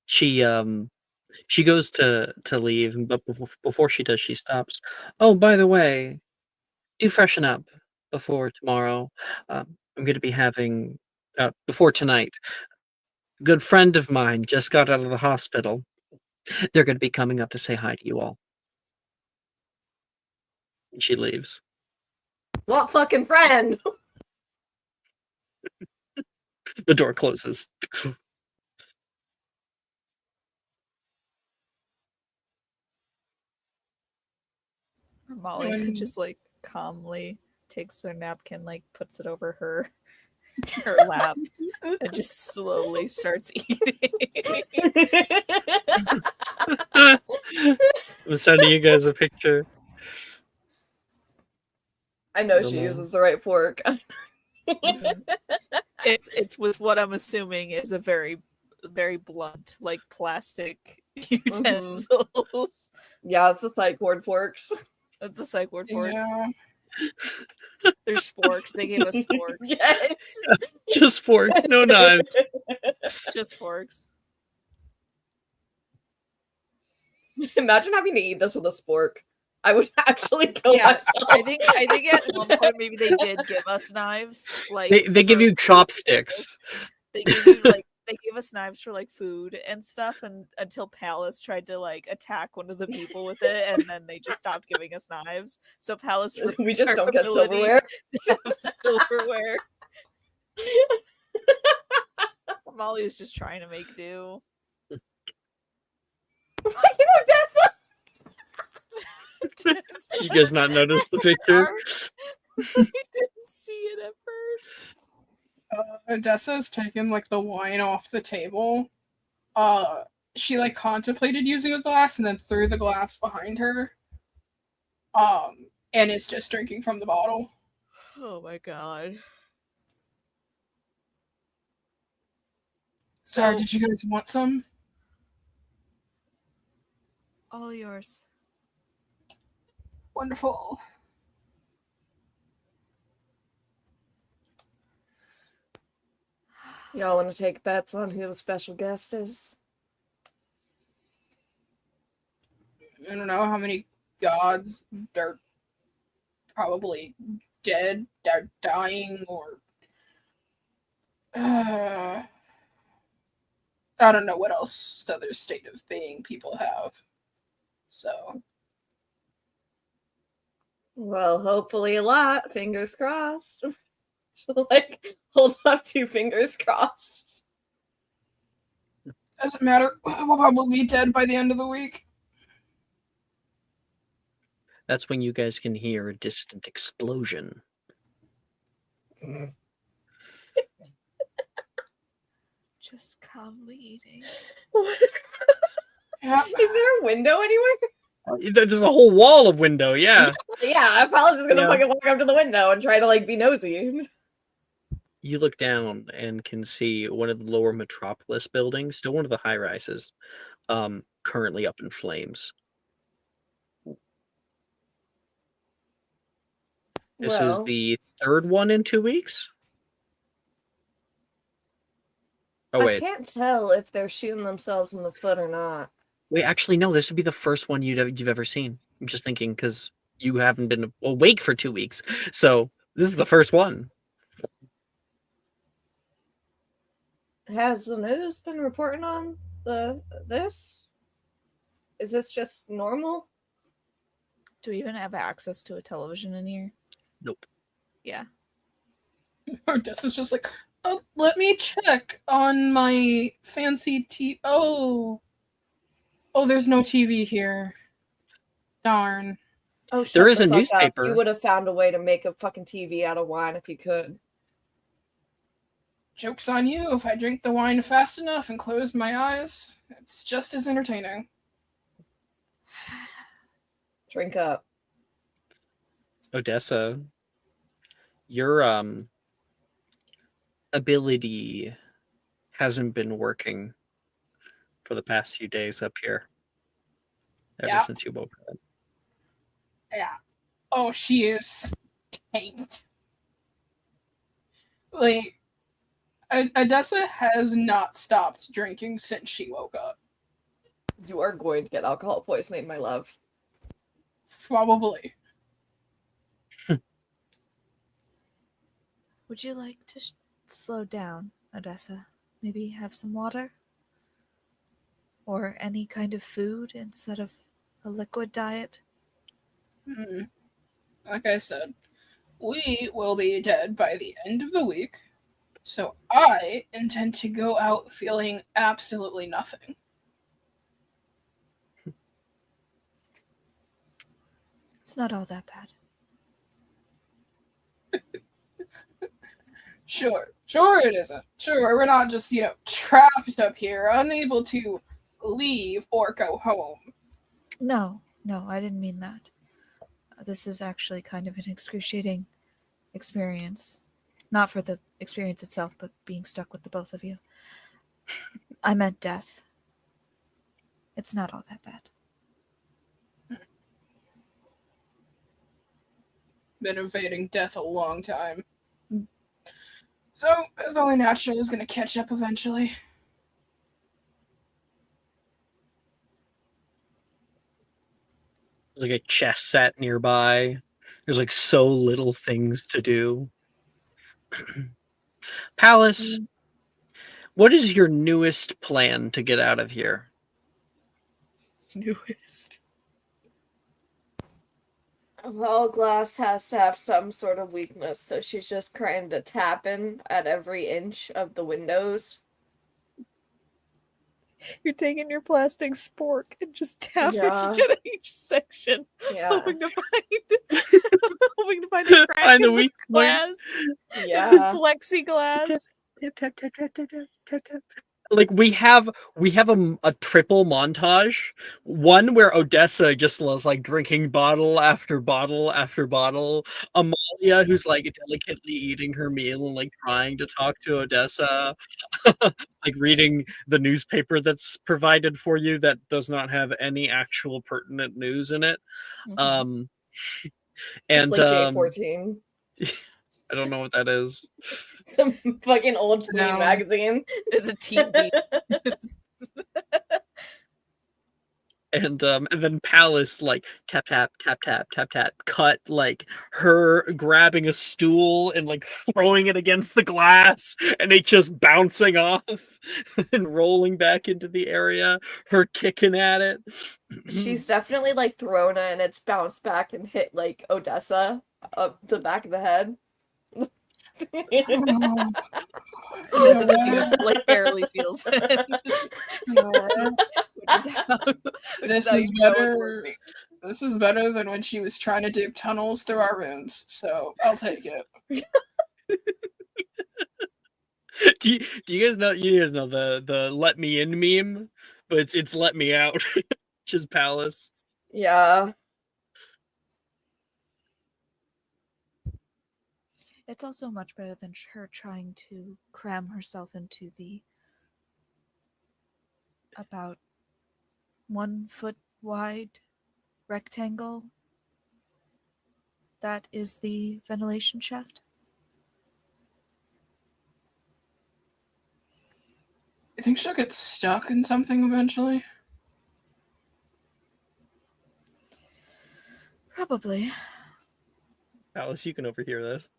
She goes to leave, but before she does, she stops. Oh, by the way, do freshen up before tomorrow. I'm going to be having before tonight. A good friend of mine just got out of the hospital. They're going to be coming up to say hi to you all. And she leaves. What fucking friend? The door closes. Molly just like calmly takes her napkin, like puts it over her lap, and just slowly starts eating. I'm sending you guys a picture. I know Don't she know. uses the right fork. It's with what I'm assuming is a very, very blunt, like plastic utensils. Yeah, it's the psych ward forks. That's the psych ward forks. Yeah. They're sporks. They gave us sporks. Yes. Just forks, no knives. Just forks. Imagine having to eat this with a spork. I would actually kill Yeah, myself. I think at one point maybe they did give us knives. Like They give for you food. chopsticks. They give you like they gave us knives for like food and stuff, and until Palace tried to like attack one of the people with it, and then they just stopped giving us knives. So Palace, We just don't get ability silverware. to have silverware. Molly is just trying to make do. You guys not notice the picture? I didn't see it at first. Odessa's taken like the wine off the table. She like contemplated using a glass and then threw the glass behind her. And is just drinking from the bottle. Oh my god. Sorry, did you guys want some? All yours. Wonderful. Y'all want to take bets on who the special guest is? I don't know how many gods are probably dead, they're dying, or I don't know what else other state of being people have. So Well, hopefully a lot. Fingers crossed. Like, hold up 2 fingers crossed. doesn't matter. We'll probably be dead by the end of the week. That's when you guys can hear a distant explosion. Just calmly eating. Yeah. Is there a window anywhere? There's a whole wall of window, yeah. Yeah, Palace is gonna Yeah. fucking walk up to the window and try to like be nosy. you look down and can see one of the lower Metropolis buildings, still one of the high rises, currently up in flames. This is Well, the third one in 2 weeks. Oh I wait, can't tell if they're shooting themselves in the foot or not. wait. Actually, no. This would be the first one you've ever seen. I'm just thinking because you haven't been awake for 2 weeks, so this is the first one. Has the news been reporting on this? Is this just normal? Do we even have access to a television in here? Nope. Yeah. Odessa's just like, oh, let me check on my fancy TV. Oh, there's no TV here. Darn. Oh, shut There is the a fuck up. newspaper. You would have found a way to make a fucking TV out of wine if you could. Joke's on you. If I drink the wine fast enough and close my eyes, it's just as entertaining. Drink up. Odessa, your ability hasn't been working for the past few days up here. Ever Yeah. since you woke up. Yeah. Oh, she is tanked. Like, Odessa has not stopped drinking since she woke up. You are going to get alcohol poisoning, my love. Probably. Would you like to slow down, Odessa? Maybe have some water? Or any kind of food instead of a liquid diet? Like I said, we will be dead by the end of the week, so I intend to go out feeling absolutely nothing. It's not all that bad. Sure it isn't. Sure, we're not just, trapped up here, unable to leave or go home. No, I didn't mean that. This is actually kind of an excruciating experience. Not for the experience itself, but being stuck with the both of you. I meant death. It's not all that bad. Been evading death a long time. So, it's only natural is gonna catch up eventually. There's like a chess set nearby. There's like so little things to do. Palace, what is your newest plan to get out of here? Newest. Well, Glass has to have some sort of weakness, so she's just trying to tap in at every inch of the windows. You're taking your plastic spork and just tapping Yeah. at each section, Yeah. hoping to find a crack Find the in weak the point. glass, Yeah. plexiglass. Tap, tap, tap, tap, tap, tap, tap. Like we have a triple montage. One where Odessa just loves like drinking bottle after bottle after bottle. Amalia, who's like delicately eating her meal and like trying to talk to Odessa, like reading the newspaper that's provided for you that does not have any actual pertinent news in it. And It's like J14. I don't know what that is. Some fucking old teen No. magazine. It's a teen beat. And then Palace like tap tap tap tap tap tap cut like her grabbing a stool and like throwing it against the glass and it just bouncing off and rolling back into the area, her kicking at it. She's definitely like thrown it and it's bounced back and hit like Odessa up the back of the head. Odessa just like barely feels it. This is better. This is better than when she was trying to dig tunnels through our rooms. So I'll take it. do you guys know the let me in meme? But it's let me out, which is Palace. Yeah. It's also much better than her trying to cram herself into the about 1 foot wide rectangle that is the ventilation shaft. I think she'll get stuck in something eventually. Probably. Alice, you can overhear this.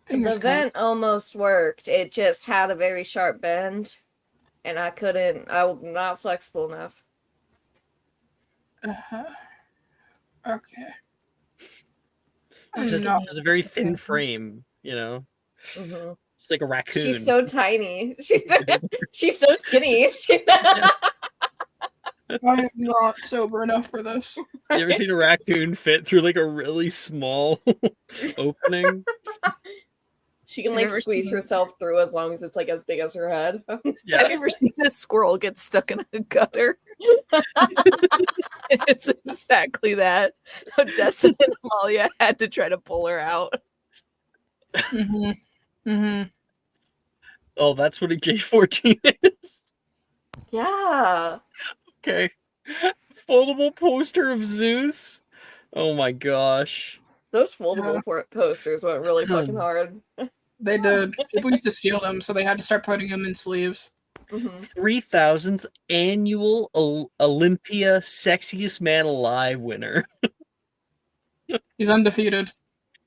Fingers The vent crossed. almost worked. It just had a very sharp bend, and I'm not flexible enough. Uh-huh. Okay. I'm It's not. just a very thin Apparently. frame, you know? Hmm It's like a raccoon. She's so tiny. She's so skinny. I am not sober enough for this. You ever seen a raccoon fit through like a really small opening? She can Have like you ever squeeze seen- herself through as long as it's like as big as her head. Yeah. Have you ever seen a squirrel get stuck in a gutter? It's exactly that. Odessa and Amalia had to try to pull her out. Mm-hmm. Mm-hmm. Oh, that's what a J14 is. Yeah. Okay. Foldable poster of Zeus. Oh my gosh. Those foldable posters went really fucking hard. They did. People used to steal them, so they had to start putting them in sleeves. Hmm 3000th annual Olympia Sexiest Man Alive winner. He's undefeated.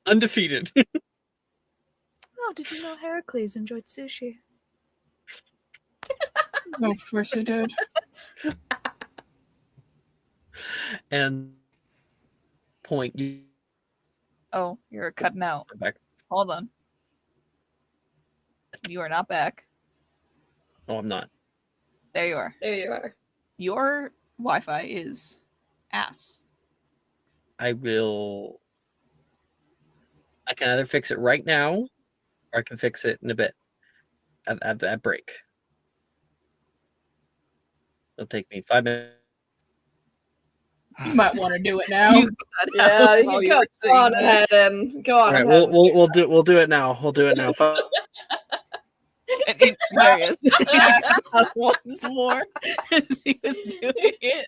Undefeated. Oh, did you know Heracles enjoyed sushi? No, of course he did. And point you Oh, you're cutting out. back. Hold on. You are not back. Oh, I'm not. There you are. There you are. Your Wi-Fi is ass. I can either fix it right now or I can fix it in a bit. At break. It'll take me 5 minutes. You might want to do it now. You cut Yeah, out you while can were go saying on that. ahead and go on All right, ahead. we'll do it now. We'll do it now. And there he is. He cut out once more as he was doing it.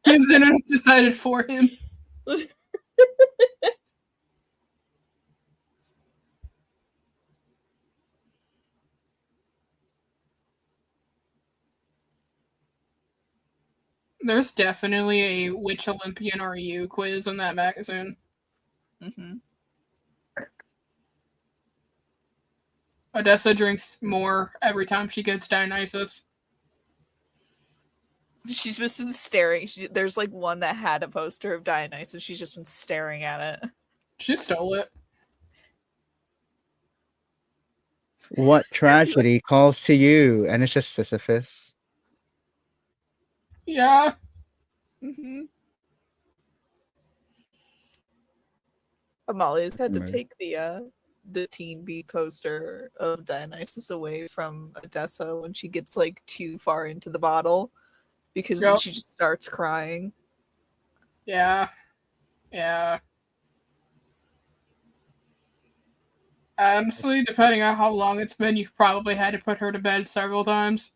His dinner decided for him. There's definitely a Which Olympian Are You quiz in that magazine. Mm-hmm. Odessa drinks more every time she gets Dionysus. She's just been staring. There's like one that had a poster of Dionysus. She's just been staring at it. She stole it. What tragedy calls to you? And it's just Sisyphus. Yeah. Mm-hmm. Amalia's had to Smart. take the Teen Bee poster of Dionysus away from Odessa when she gets like too far into the bottle because then Yep. she just starts crying. Yeah. Yeah. Honestly, depending on how long it's been, you've probably had to put her to bed several times.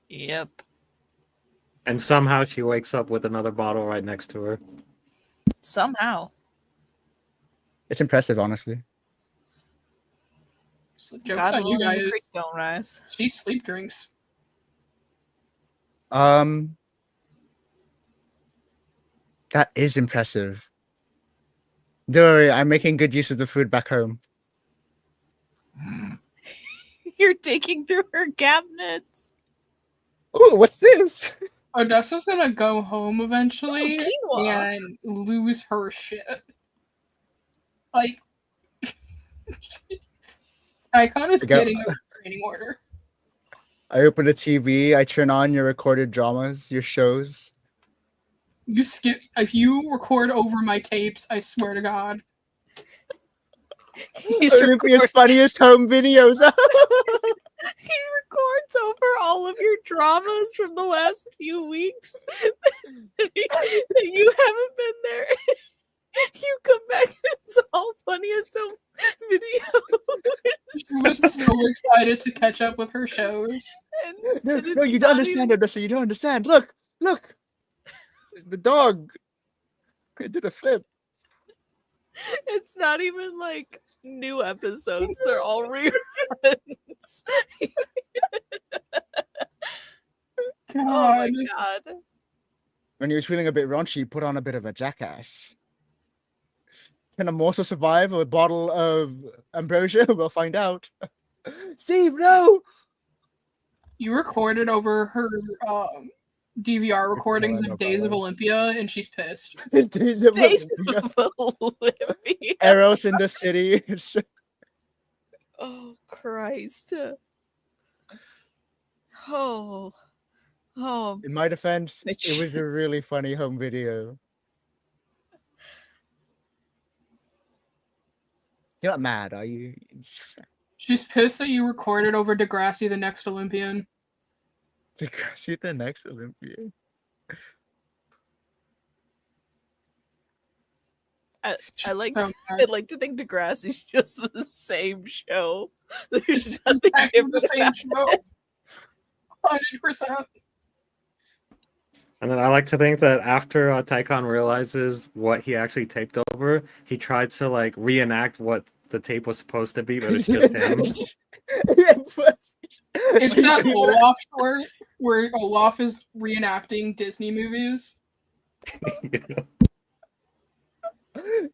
Yep. And somehow she wakes up with another bottle right next to her. Somehow. It's impressive, honestly. So joke's God on you willing, the guys. creek don't rise. She sleep drinks. That is impressive. Don't worry, I'm making good use of the food back home. You're digging through her cabinets. Ooh, what's this? Odessa's gonna go home eventually Oh, quinoa. and lose her shit. Like, Icon is I got- getting a restraining order. I open the TV, I turn on your recorded dramas, your shows. You skip if you record over my tapes. I swear to God. He's Olympia's funniest home videos. He records over all of your dramas from the last few weeks that you haven't been there. You come back, it's all funniest home She videos. was so excited to catch up with her shows. No, and no, it's you don't not understand, even- Odessa. You don't understand. Look, look. The dog. It did a flip. It's not even like new episodes. They're all reruns. Oh my God. god. When he was feeling a bit raunchy, he put on a bit of a jackass. Can a morsel survive a bottle of ambrosia? We'll find out. Steve, no! You recorded over her DVR recordings I know of Days of about Olympia, and she's pissed. Days of Days Olympia. of Olympia. Eros in the city. Oh Christ. Oh. Oh. In my defense, Mitch. it was a really funny home video. You're not mad, are you? She's pissed that you recorded over Degrassi, the next Olympian. To see the next Olympian. I like So I'd like to think Degrassi's just the same show. There's nothing exactly the different. same show. 100%. And then I like to think that after Taikon realizes what he actually taped over, he tried to like reenact what the tape was supposed to be, but it's just him. It's that Olaf story where Olaf is reenacting Disney movies.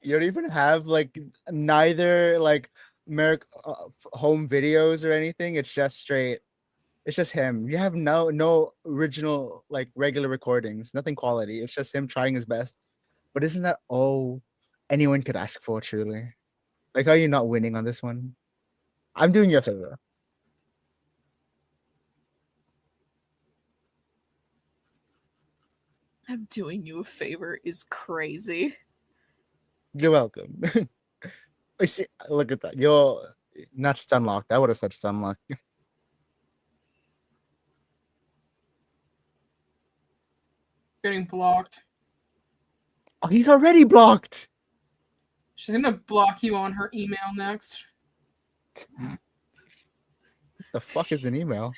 You don't even have like neither like home videos or anything. It's just straight. It's just him. You have no original like regular recordings. Nothing quality. It's just him trying his best. But isn't that all anyone could ask for? Truly, like, are you not winning on this one? I'm doing you a favor. I'm doing you a favor is crazy. You're welcome. I see. Look at that. You're not stun locked. I would have said stun locked. Getting blocked. Oh, he's already blocked. She's gonna block you on her email next. The fuck is an email?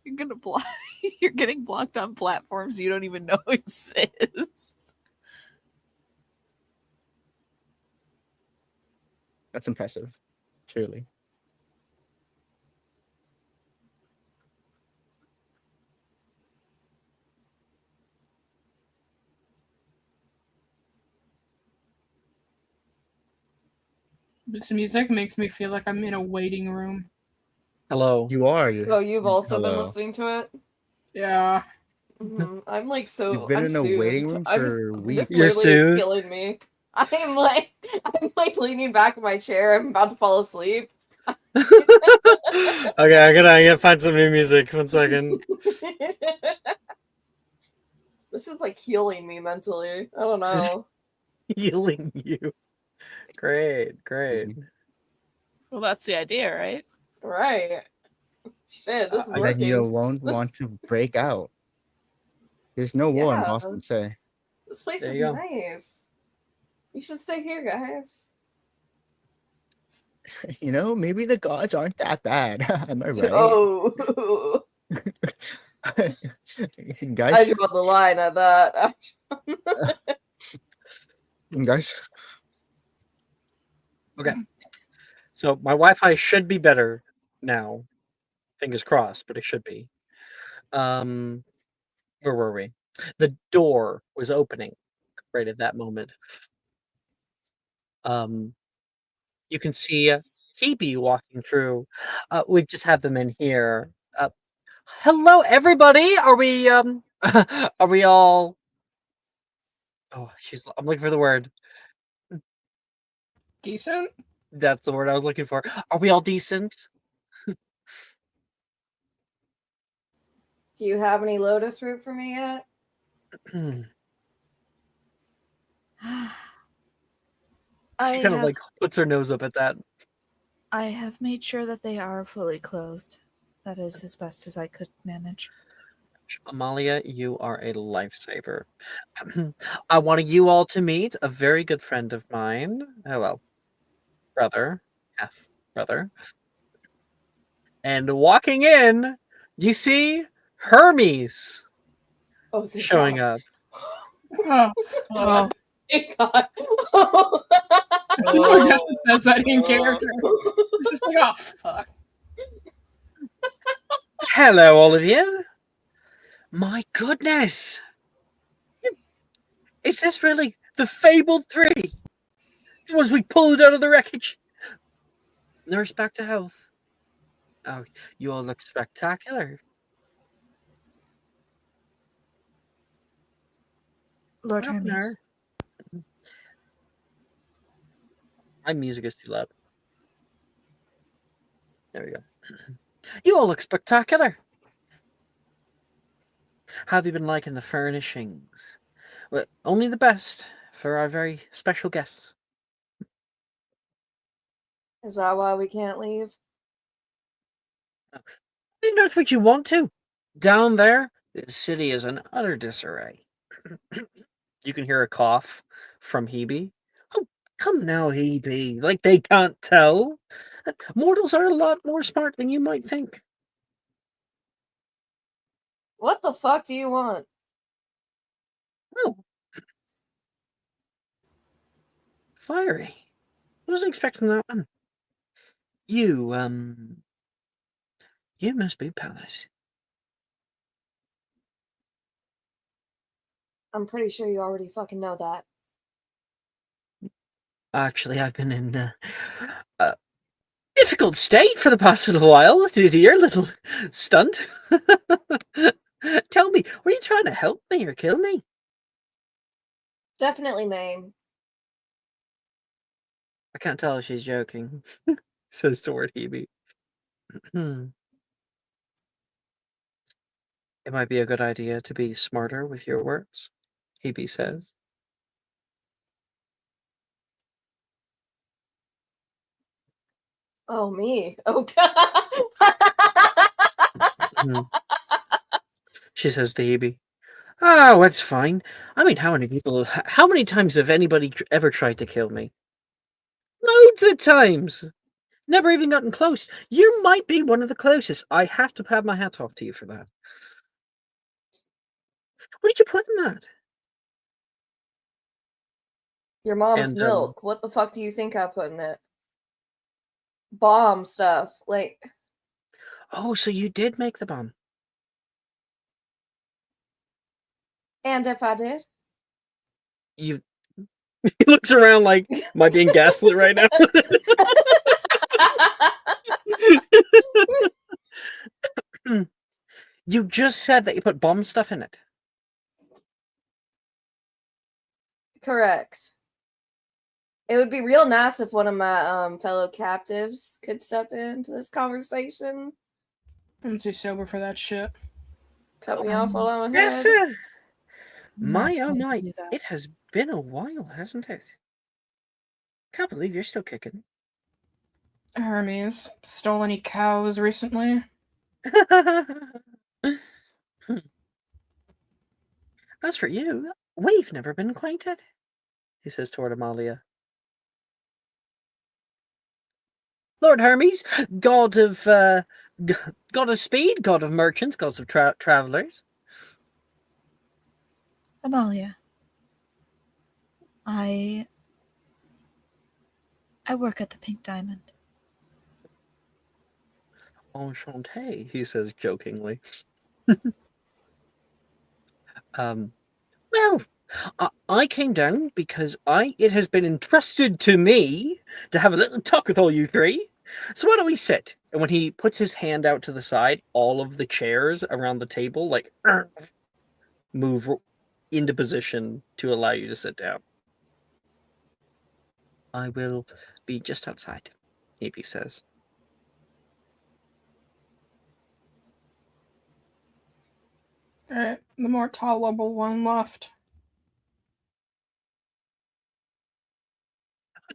You're gonna block. You're getting blocked on platforms you don't even know exist. That's impressive. Truly. This music makes me feel like I'm in a waiting room. Hello. You are. Oh, you've also been Hello. listening to it? Yeah. I'm like so. You've been I'm in a waiting soothed. room I'm for just, weeks. This You're literally is soothed? killing me. I'm like leaning back in my chair. I'm about to fall asleep. Okay, I gotta find some new music. 1 second. This is like healing me mentally. I don't know. Healing you. Great, great. Well, that's the idea, right? Right. Shit, this is Then working. you won't want to break out. There's no war in Yeah. Boston, say. This place There is you go. nice. You should stay here, guys. You know, maybe the gods aren't that bad. Am I right? Oh, I Guys, draw the line at that. guys. Okay. So my Wi-Fi should be better now. Fingers crossed, but it should be. Where were we? The door was opening right at that moment. You can see Hebe walking through. We just have them in here. Hello, everybody. Are we are we all? Oh, I'm looking for the word. Decent? That's the word I was looking for. Are we all decent? Do you have any lotus root for me yet? I She kind of have, like puts her nose up at that. I have made sure that they are fully clothed. That is as best as I could manage. Amalia, you are a lifesaver. I wanted you all to meet a very good friend of mine. Oh, well, brother, half brother. And walking in, you see Hermes Oh, thank showing God. up. Oh, Thank God. Lord Justice says that in character. It's just like, oh, fuck. Hello, all of you. My goodness. Is this really the fabled three? The ones we pulled out of the wreckage? Nurse back to health. Oh, you all look spectacular. Lord What happened Hermes. there? My music is too loud. There we go. You all look spectacular. How have you been liking the furnishings? Well, only the best for our very special guests. Is that why we can't leave? On earth would you want to? Down there, the city is in utter disarray. You can hear a cough from Hebe. Oh, come now, Hebe. Like they can't tell. Mortals are a lot more smart than you might think. What the fuck do you want? Oh. Fiery. Wasn't expecting that one. You, you must be Palace. I'm pretty sure you already fucking know that. Actually, I've been in a difficult state for the past little while due to your little stunt. Tell me, were you trying to help me or kill me? Definitely maim. I can't tell if she's joking, says toward Hebe. It might be a good idea to be smarter with your words, Hebe says. Oh, me. Oh, God. She says to Hebe, "Oh, it's fine. I mean, how many times have anybody ever tried to kill me? Loads of times. Never even gotten close. You might be one of the closest. I have to have my hat off to you for that. What did you put in that?" Your mom's And milk. What the fuck do you think I put in it? Bomb stuff. Like, oh, so you did make the bomb. and if I did? You he looks around like, am I being gaslit right now? You just said that you put bomb stuff in it. Correct. It would be real nice if one of my fellow captives could step into this conversation. I'm too sober for that shit. Cut me off while I'm ahead. Yes, sir. Not My oh going to my, do that. it has been a while, hasn't it? Can't believe you're still kicking. Hermes, stole any cows recently? As for you, we've never been acquainted, he says toward Amalia. Lord Hermes, god of god of speed, god of merchants, gods of travelers. Amalia. I work at the Pink Diamond. Enchanté, he says jokingly. Well, I came down because it has been entrusted to me to have a little talk with all you three. So why don't we sit? And when he puts his hand out to the side, all of the chairs around the table like move into position to allow you to sit down. I will be just outside, Hebe says. Alright, the more tolerable one left.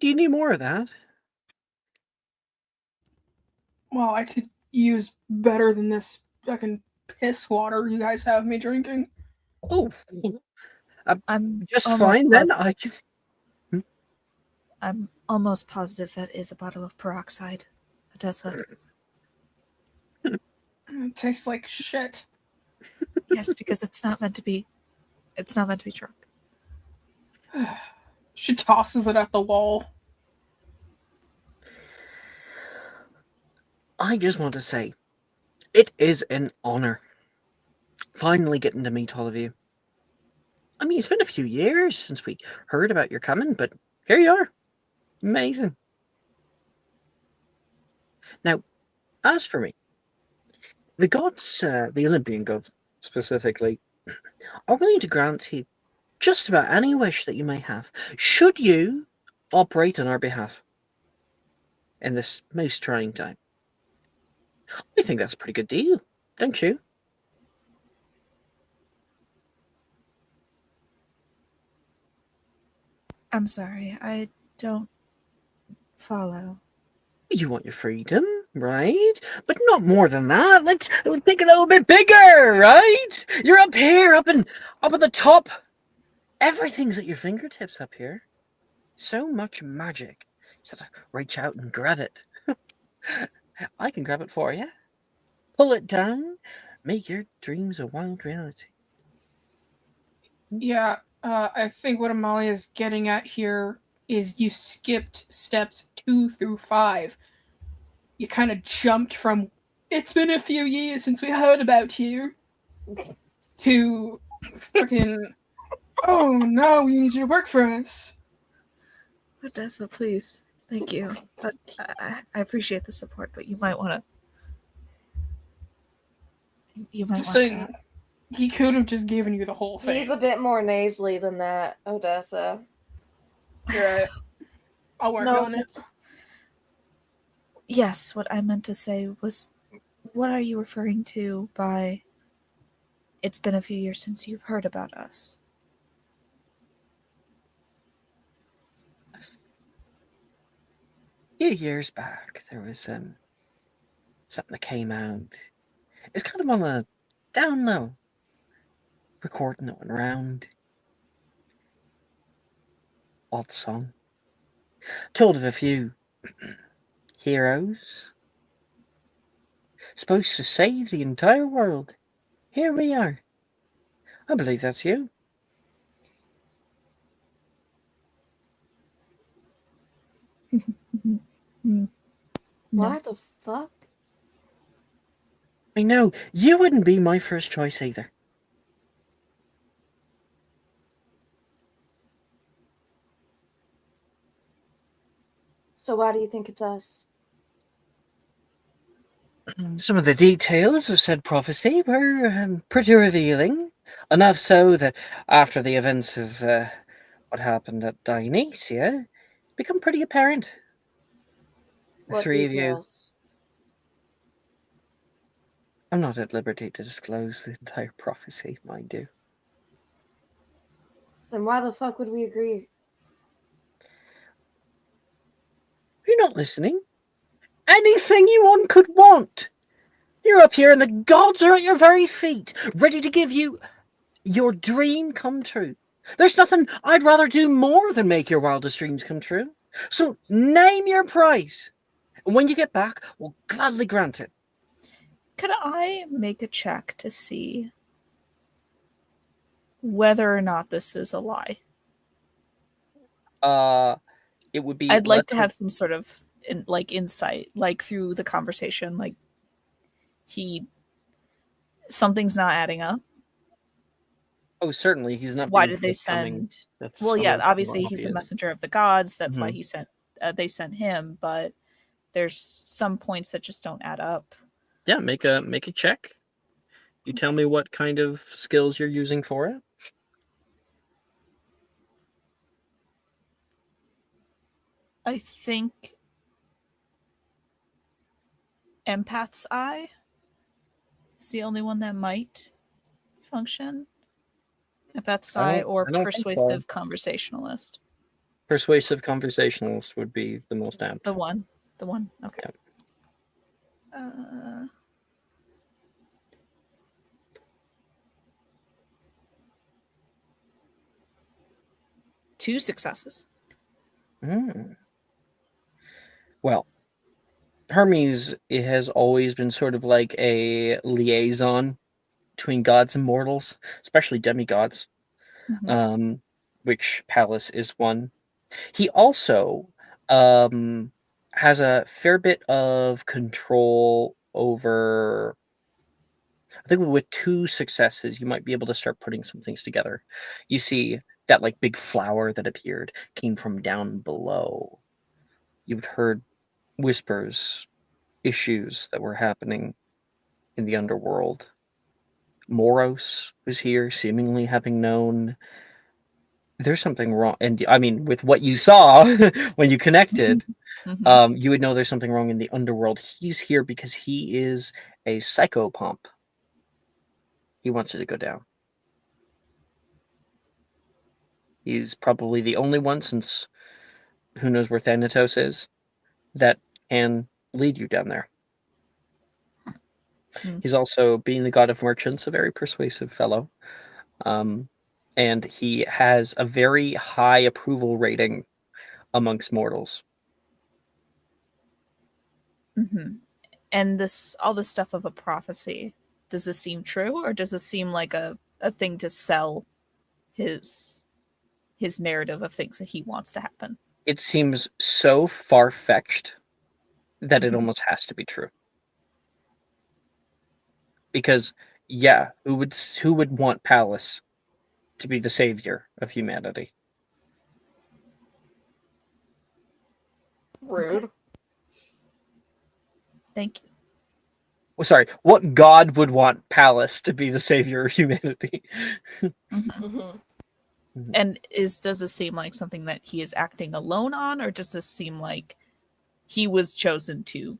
Do you need more of that? Well, I could use better than this fucking piss water you guys have me drinking? Oh, I'm just almost fine then. positive- I just I'm almost positive that is a bottle of peroxide, Odessa. It tastes like shit. Yes, because it's not meant to be. It's not meant to be drunk. She tosses it at the wall. I just want to say, it is an honor finally getting to meet all of you. I mean, it's been a few years since we heard about your coming, but here you are. Amazing. Now, as for me, the gods, the Olympian gods specifically, are willing to grant you just about any wish that you may have, should you operate on our behalf in this most trying time. I think that's a pretty good deal, don't you? I'm sorry, I don't follow. You want your freedom, right? But not more than that. Let's think a little bit bigger, right? You're up here, up at the top. Everything's at your fingertips up here. So much magic. You just have to reach out and grab it. I can grab it for you. Pull it down. Make your dreams a wild reality. Yeah, I think what Amalia is getting at here is you skipped steps 2 through 5. You kind of jumped from, it's been a few years since we heard about you, to freaking, oh no, we need you to work for us. Odessa, please. Thank you. But I appreciate the support, but you might want to. You might Just want saying, to. he could have just given you the whole thing. He's a bit more nasally than that, Odessa. You're right. I'll work on it. that's- Yes, what I meant to say was, what are you referring to by it's been a few years since you've heard about us? A few years back, there was something that came out. It's kind of on the down low. Recording it went around. Odd song. Told of a few heroes. Supposed to save the entire world. Here we are. I believe that's you. No. Why the fuck? I know, you wouldn't be my first choice either. So why do you think it's us? Some of the details of said prophecy were pretty revealing. Enough so that after the events of what happened at Dionysia, become pretty apparent. The What three of you, details? I'm not at liberty to disclose the entire prophecy, mind you. Then why the fuck would we agree? You're not listening. Anything you want could want. You're up here and the gods are at your very feet, ready to give you your dream come true. There's nothing I'd rather do more than make your wildest dreams come true. So name your price. And when you get back, we'll gladly grant it. Could I make a check to see whether or not this is a lie? It would be I'd like less to have some sort of insight, like through the conversation, like something's not adding up. Oh, certainly he's not. Why being did they forthcoming. send? That's Well, a yeah, little obviously more he's the obvious. messenger of the gods. That's why Mhm. he sent. They sent him, but there's some points that just don't add up. Yeah, make a check. You tell me what kind of skills you're using for it. I think empath's eye is the only one that might function. Empath's eye or I don't think so. persuasive conversationalist. Persuasive conversationalist would be the most apt. The one. Okay. Yep. 2 successes. Mm. Well, Hermes has always been sort of like a liaison between gods and mortals, especially demigods, Mhm. which Pallas is one. He also has a fair bit of control over. I think with 2 successes, you might be able to start putting some things together. You see that like big flower that appeared came from down below. You'd heard whispers, issues that were happening in the underworld. Moros was here, seemingly having known there's something wrong. And I mean, with what you saw when you connected, Mhm. you would know there's something wrong in the underworld. He's here because he is a psychopomp. He wants it to go down. He's probably the only one, since who knows where Thanatos is, that can lead you down there. Hmm. He's also, being the god of merchants, a very persuasive fellow. And he has a very high approval rating amongst mortals. Mhm. And all this stuff of a prophecy, does this seem true, or does this seem like a thing to sell his narrative of things that he wants to happen? It seems so far-fetched that it Mhm. almost has to be true. Because, yeah, who would want Pallas to be the savior of humanity? Rude. Thank you. Well, sorry, what god would want Pallas to be the savior of humanity? Mhm. Mhm. And does this seem like something that he is acting alone on, or does this seem like he was chosen to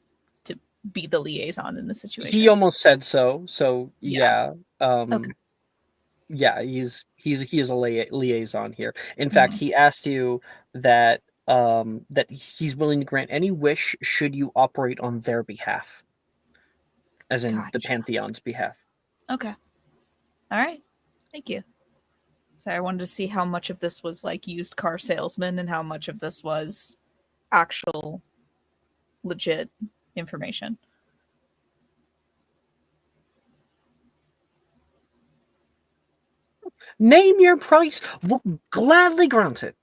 be the liaison in the situation? He almost said so. So Yeah. yeah, Okay. yeah, he is a liaison here. In fact, Mhm. he asked you that that he's willing to grant any wish should you operate on their behalf, as in the Gotcha. Pantheon's behalf. Okay. All right. Thank you. So I wanted to see how much of this was like used car salesman and how much of this was actual legit information. Name your price. We'll gladly grant it.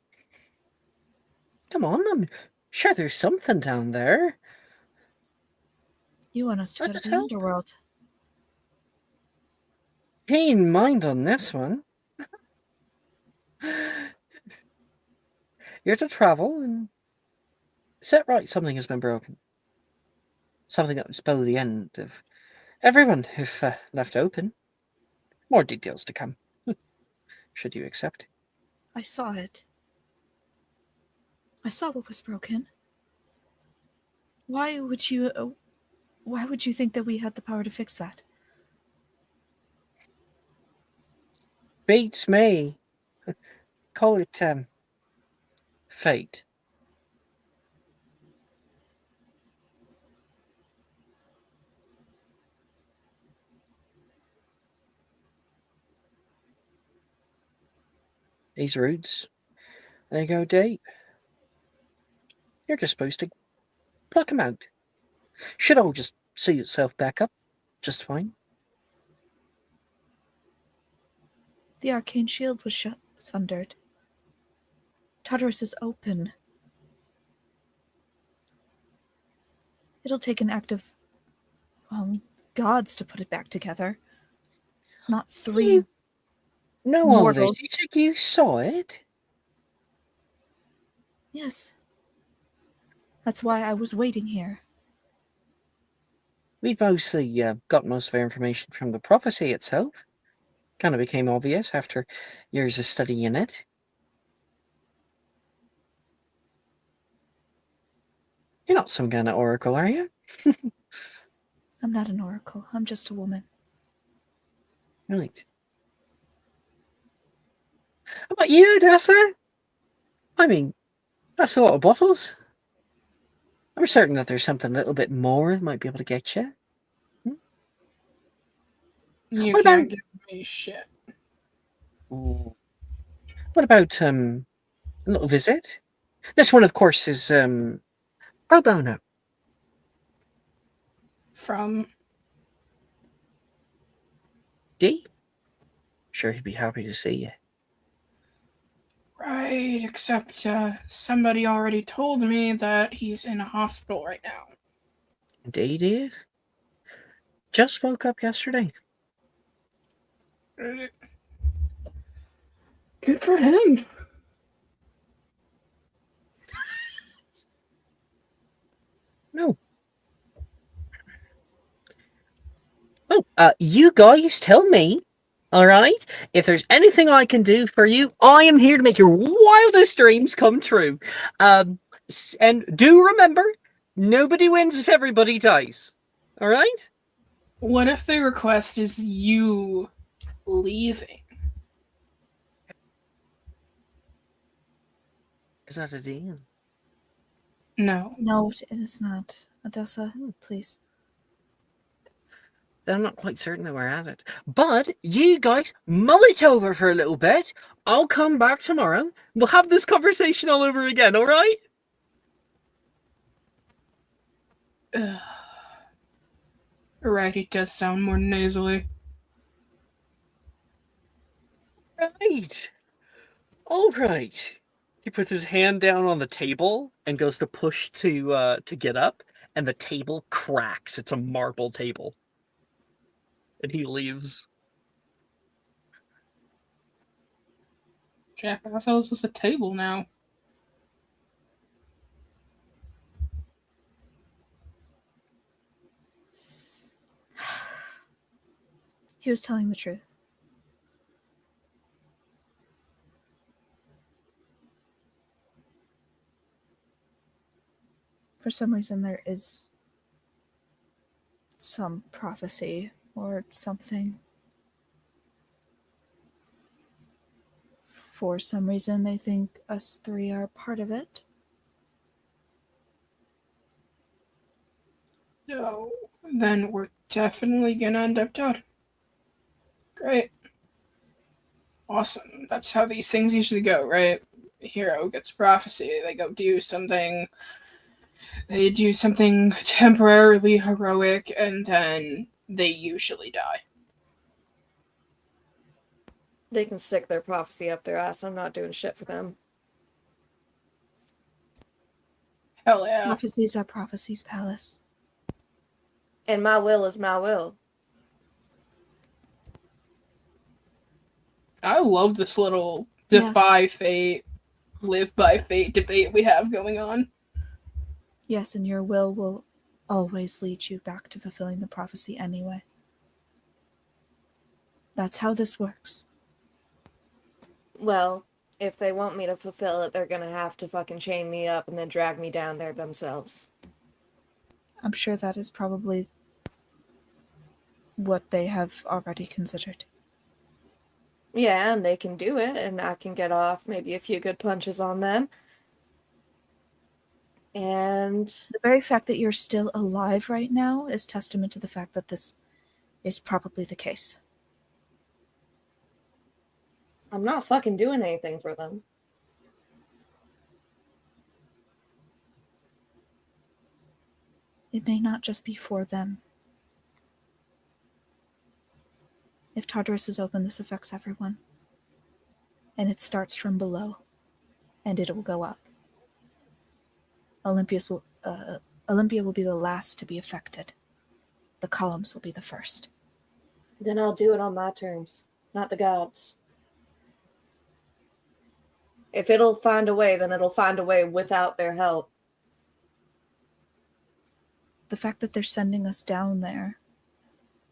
Come on, I'm sure there's something down there. You want us to Let go to us the help. underworld? Keen mind on this one. You're to travel and set right something has been broken. Something that would spell the end of everyone if left open. More details to come. Should you accept? I saw it. I saw what was broken. Why would you? Why would you think that we had the power to fix that? Beats me. Call it fate. These roots, they go deep. You're just supposed to pluck 'em out. Should all just see itself back up just fine. The arcane shield was sundered. Tartarus is open. It'll take an act of, well, gods to put it back together. Not 3 You know all this. mortals. You said you saw it. Yes. That's why I was waiting here. We've mostly got most of our information from the prophecy itself. Kind of became obvious after years of studying it. You're not some kind of oracle, are you? I'm not an oracle. I'm just a woman. Right. How about you, Dessa? I mean, that's a lot of bottles. I'm certain that there's something a little bit more that might be able to get you. You What can't about give me shit. what about little visit. This one, of course, is pro bono. From D? Sure, he'd be happy to see you. right, except somebody already told me that he's in a hospital right now. Indeed, he is. Just woke up yesterday. Good for him. No. Oh, you guys tell me, all right? If there's anything I can do for you, I am here to make your wildest dreams come true. And do remember, nobody wins if everybody dies. All right? What if the request is you leaving? Is that a deal? No. No, it is not. Odessa, please. Then I'm not quite certain that we're at it. But you guys mull it over for a little bit. I'll come back tomorrow. We'll have this conversation all over again, all right? Right, he does sound more nasally. Right. All right. He puts his hand down on the table and goes to push to get up, and the table cracks. It's a marble table. And he leaves. Jack, how the is this a table now? He was telling the truth. For some reason, there is some prophecy or something. For some reason, they think us three are part of it. No. Then we're definitely gonna end up dead. Great. Awesome. That's how these things usually go, right? The hero gets prophecy, they go do something. They do something temporarily heroic, and then they usually die. They can stick their prophecy up their ass. I'm not doing shit for them. Hell yeah. Prophecies are prophecies, Palace. And my will is my will. I love this little Yes. defy fate, live by fate debate we have going on. Yes, and your will always lead you back to fulfilling the prophecy anyway. That's how this works. Well, if they want me to fulfill it, they're gonna have to fucking chain me up and then drag me down there themselves. I'm sure that is probably what they have already considered. Yeah, and they can do it, and I can get off maybe a few good punches on them. And The very fact that you're still alive right now is testament to the fact that this is probably the case. I'm not fucking doing anything for them. It may not just be for them. If Tartarus is open, this affects everyone. And it starts from below. And it will go up. Olympia will be the last to be affected. The columns will be the first. Then I'll do it on my terms, not the gods. If it'll find a way, then it'll find a way without their help. The fact that they're sending us down there,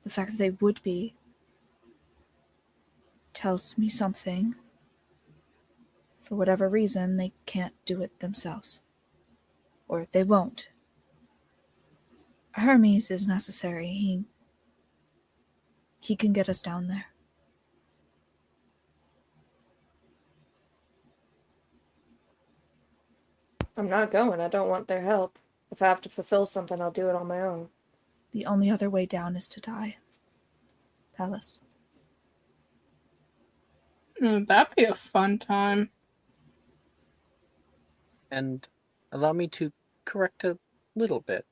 the fact that they would be, tells me something. For whatever reason, they can't do it themselves. Or they won't. Hermes is necessary. He can get us down there. I'm not going. I don't want their help. If I have to fulfill something, I'll do it on my own. The only other way down is to die. Palace. That'd be a fun time. And allow me to correct a little bit.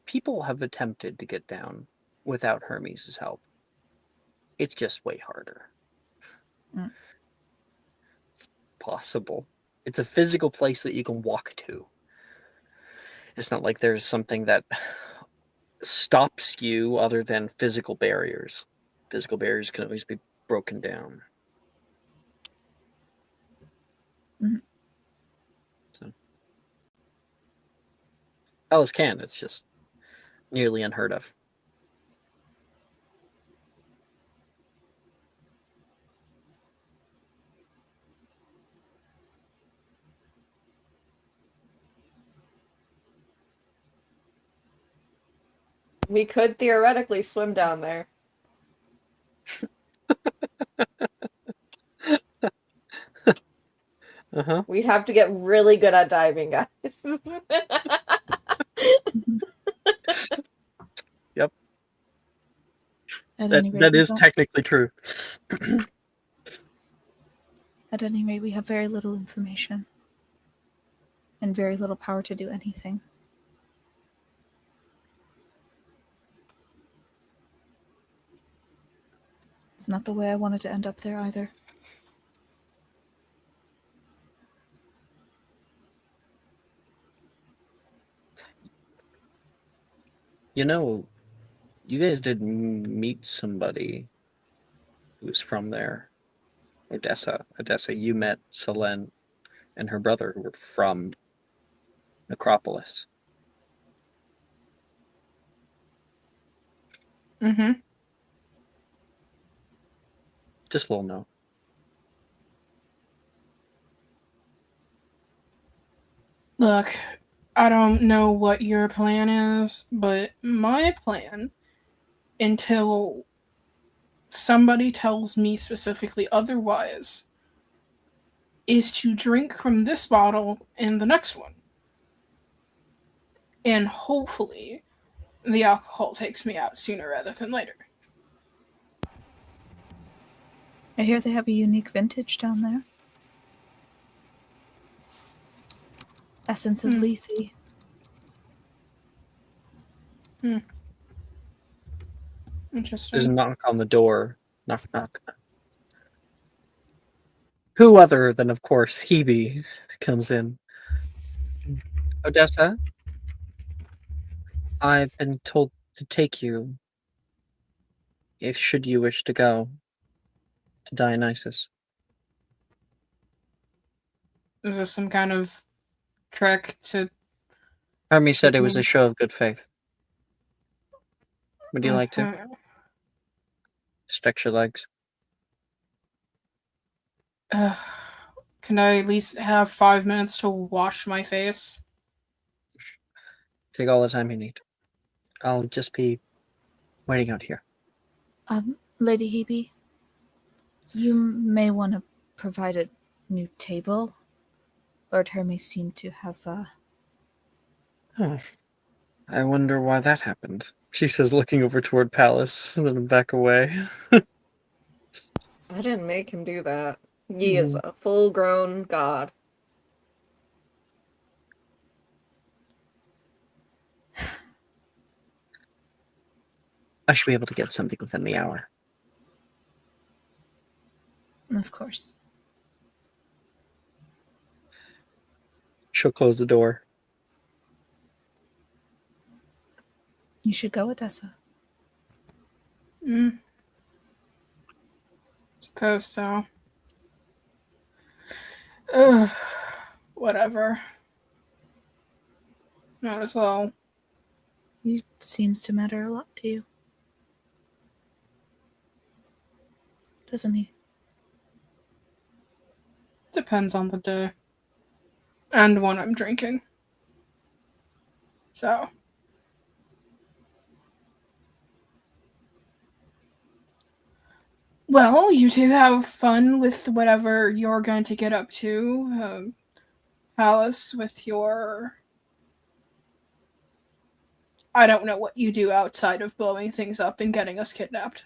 People have attempted to get down without Hermes' help. It's just way harder. Mm. It's possible. It's a physical place that you can walk to. It's not like there's something that stops you other than physical barriers. Physical barriers can always be broken down. Mhm. So, Alice can. It's just nearly unheard of. We could theoretically swim down there. Uh-huh. We'd have to get really good at diving, guys. Yep. At That any rate, that we is don't- technically true. At any rate, we have very little information and very little power to do anything. It's not the way I wanted to end up there either. You know, you guys did meet somebody who's from there. Odessa. Odessa, you met Selene and her brother who were from Necropolis. Mm-hmm. Just a little note. Look, I don't know what your plan is, but my plan, until somebody tells me specifically otherwise, is to drink from this bottle and the next one. And hopefully, the alcohol takes me out sooner rather than later. I hear they have a unique vintage down there. Essence of Lethe. Interesting. There's a knock on the door. Knock, knock. Who other than, of course, Hebe comes in. Odessa, I've been told to take you, if should you wish to go, to Dionysus. Is this some kind of trick to... Hermes said it was a show of good faith. Would you like to Mhm. stretch your legs? Can I at least have 5 minutes to wash my face? Take all the time you need. I'll just be waiting out here. Lady Hebe, you may want to provide a new table. Lord Hermes seemed to have, Oh, I wonder why that happened. She says, looking over toward Palace, and then back away. I didn't make him do that. He is a full-grown god. I should be able to get something within the hour. of course. She'll close the door. You should go, Odessa. Suppose so. Ugh. Whatever. Might as well. He seems to matter a lot to you. Doesn't he? Depends on the day. And when I'm drinking. So. Well, you two have fun with whatever you're going to get up to. Alice, with your... I don't know what you do outside of blowing things up and getting us kidnapped.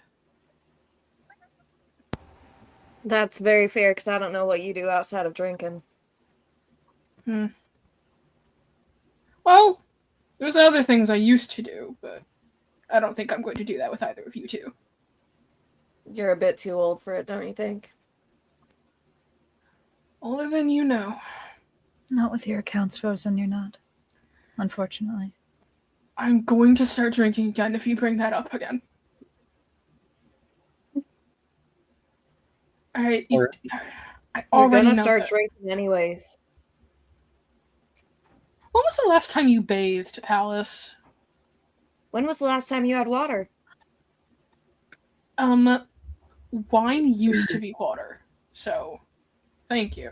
That's very fair because I don't know what you do outside of drinking. Well, there's other things I used to do, but I don't think I'm going to do that with either of you two. You're a bit too old for it, don't you think? Older than you know. Not with your accounts frozen, you're not. Unfortunately. I'm going to start drinking again if you bring that up again. Alright, I You're already gonna know start that. drinking anyways. When was the last time you bathed, Alice? When was the last time you had water? Wine used to be water, so thank you.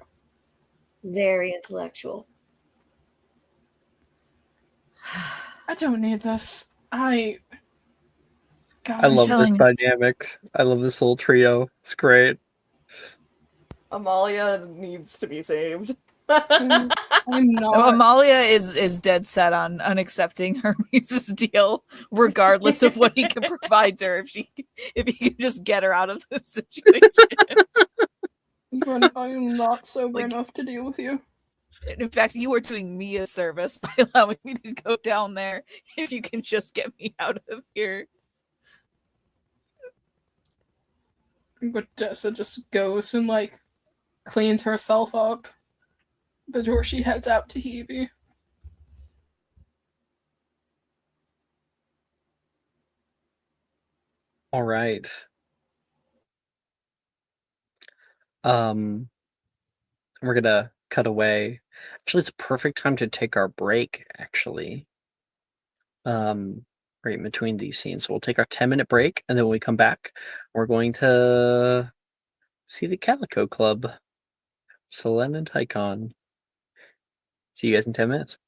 Very intellectual. I don't need this. God, I love this telling- dynamic. I love this little trio. It's great. Amalia needs to be saved. I'm not. Amalia is dead set on accepting Hermes' deal, regardless of what he can provide her. If he can just get her out of this situation. But I am not sober Like- enough to deal with you. In fact, you are doing me a service by allowing me to go down there. If you can just get me out of here. But Tessa just goes and cleans herself up before she heads out to Hebe. All right. We're gonna cut away. Actually, it's a perfect time to take our break, actually. Right in between these scenes. So we'll take our 10-minute break, and then when we come back, we're going to see the Calico Club. Selene and Tychon. See you guys in 10 minutes.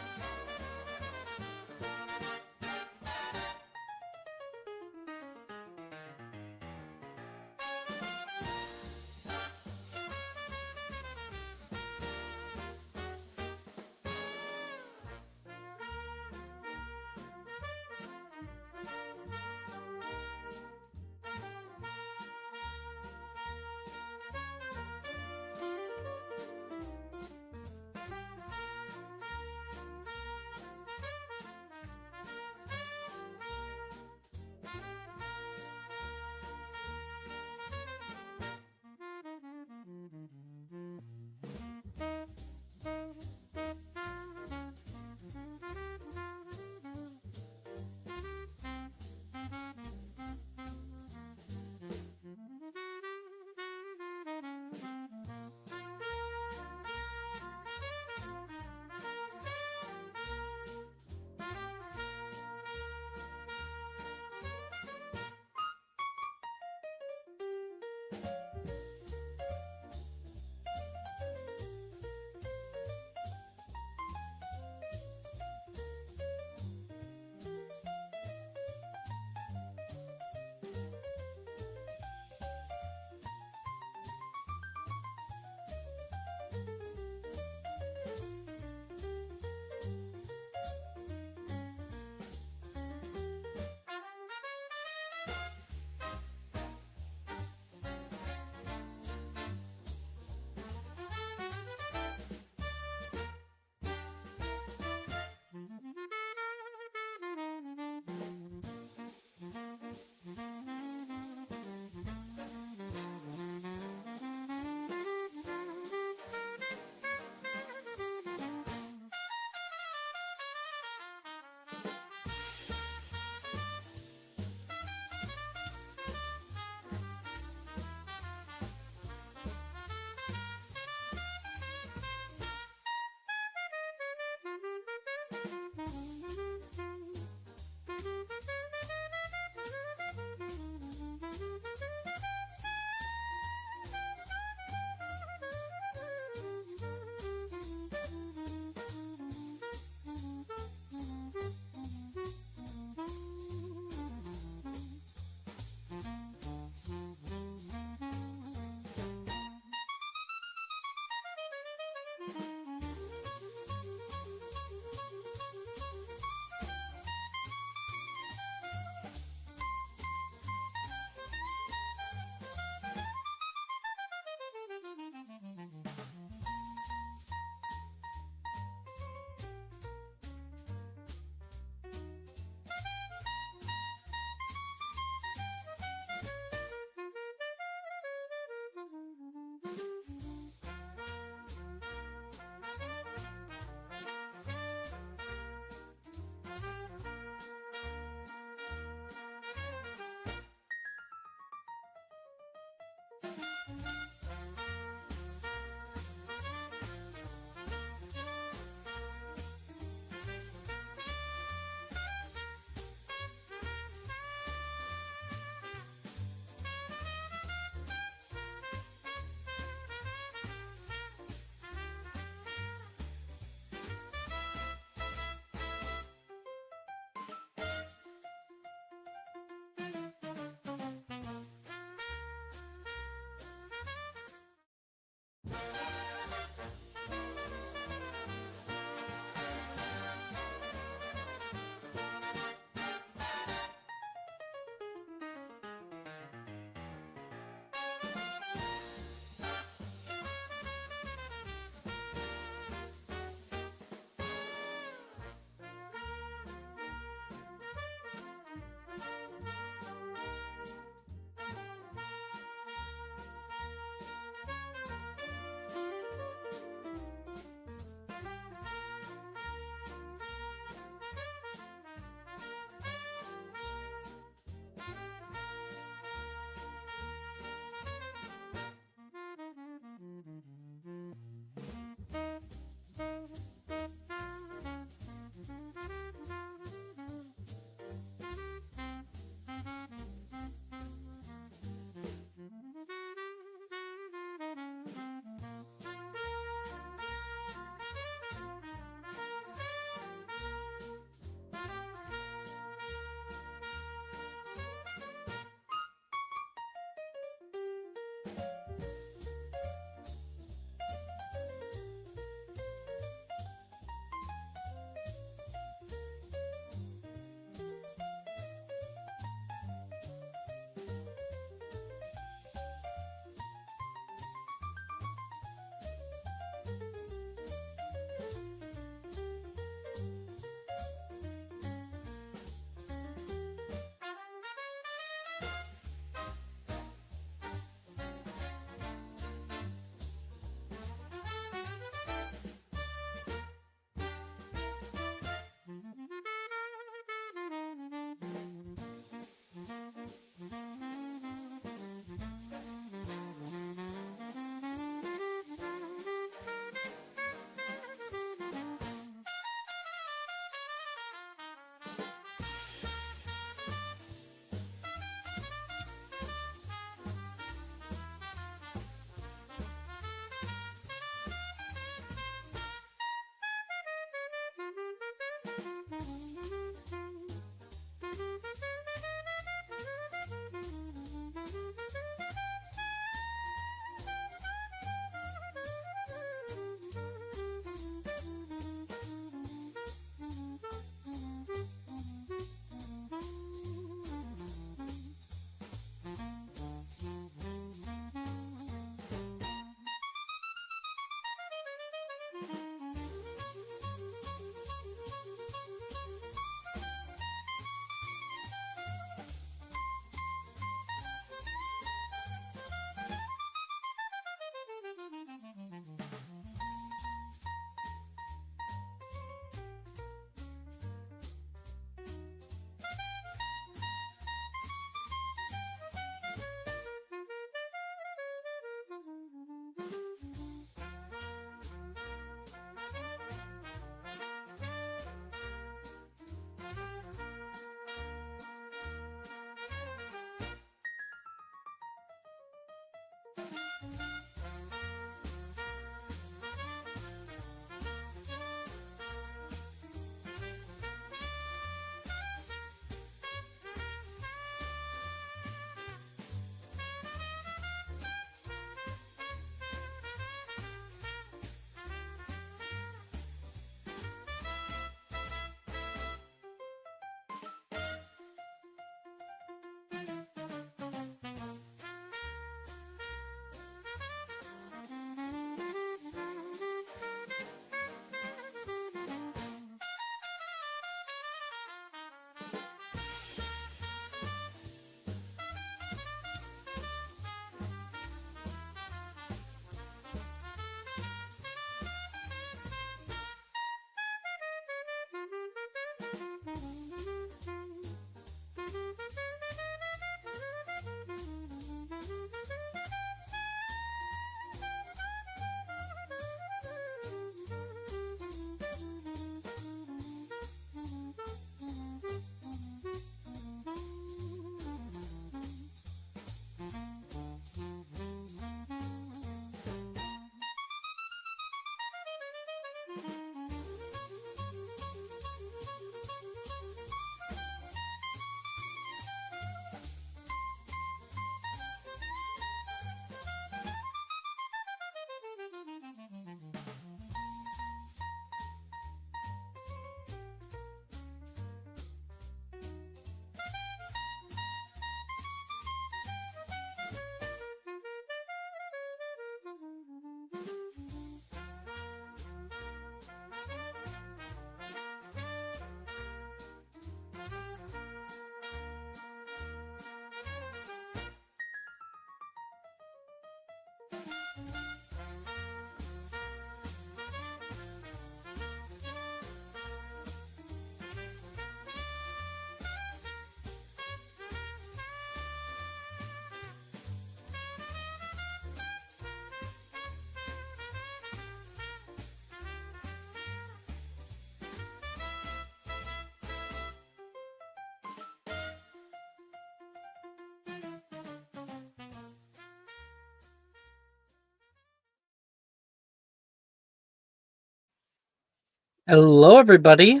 Hello, everybody.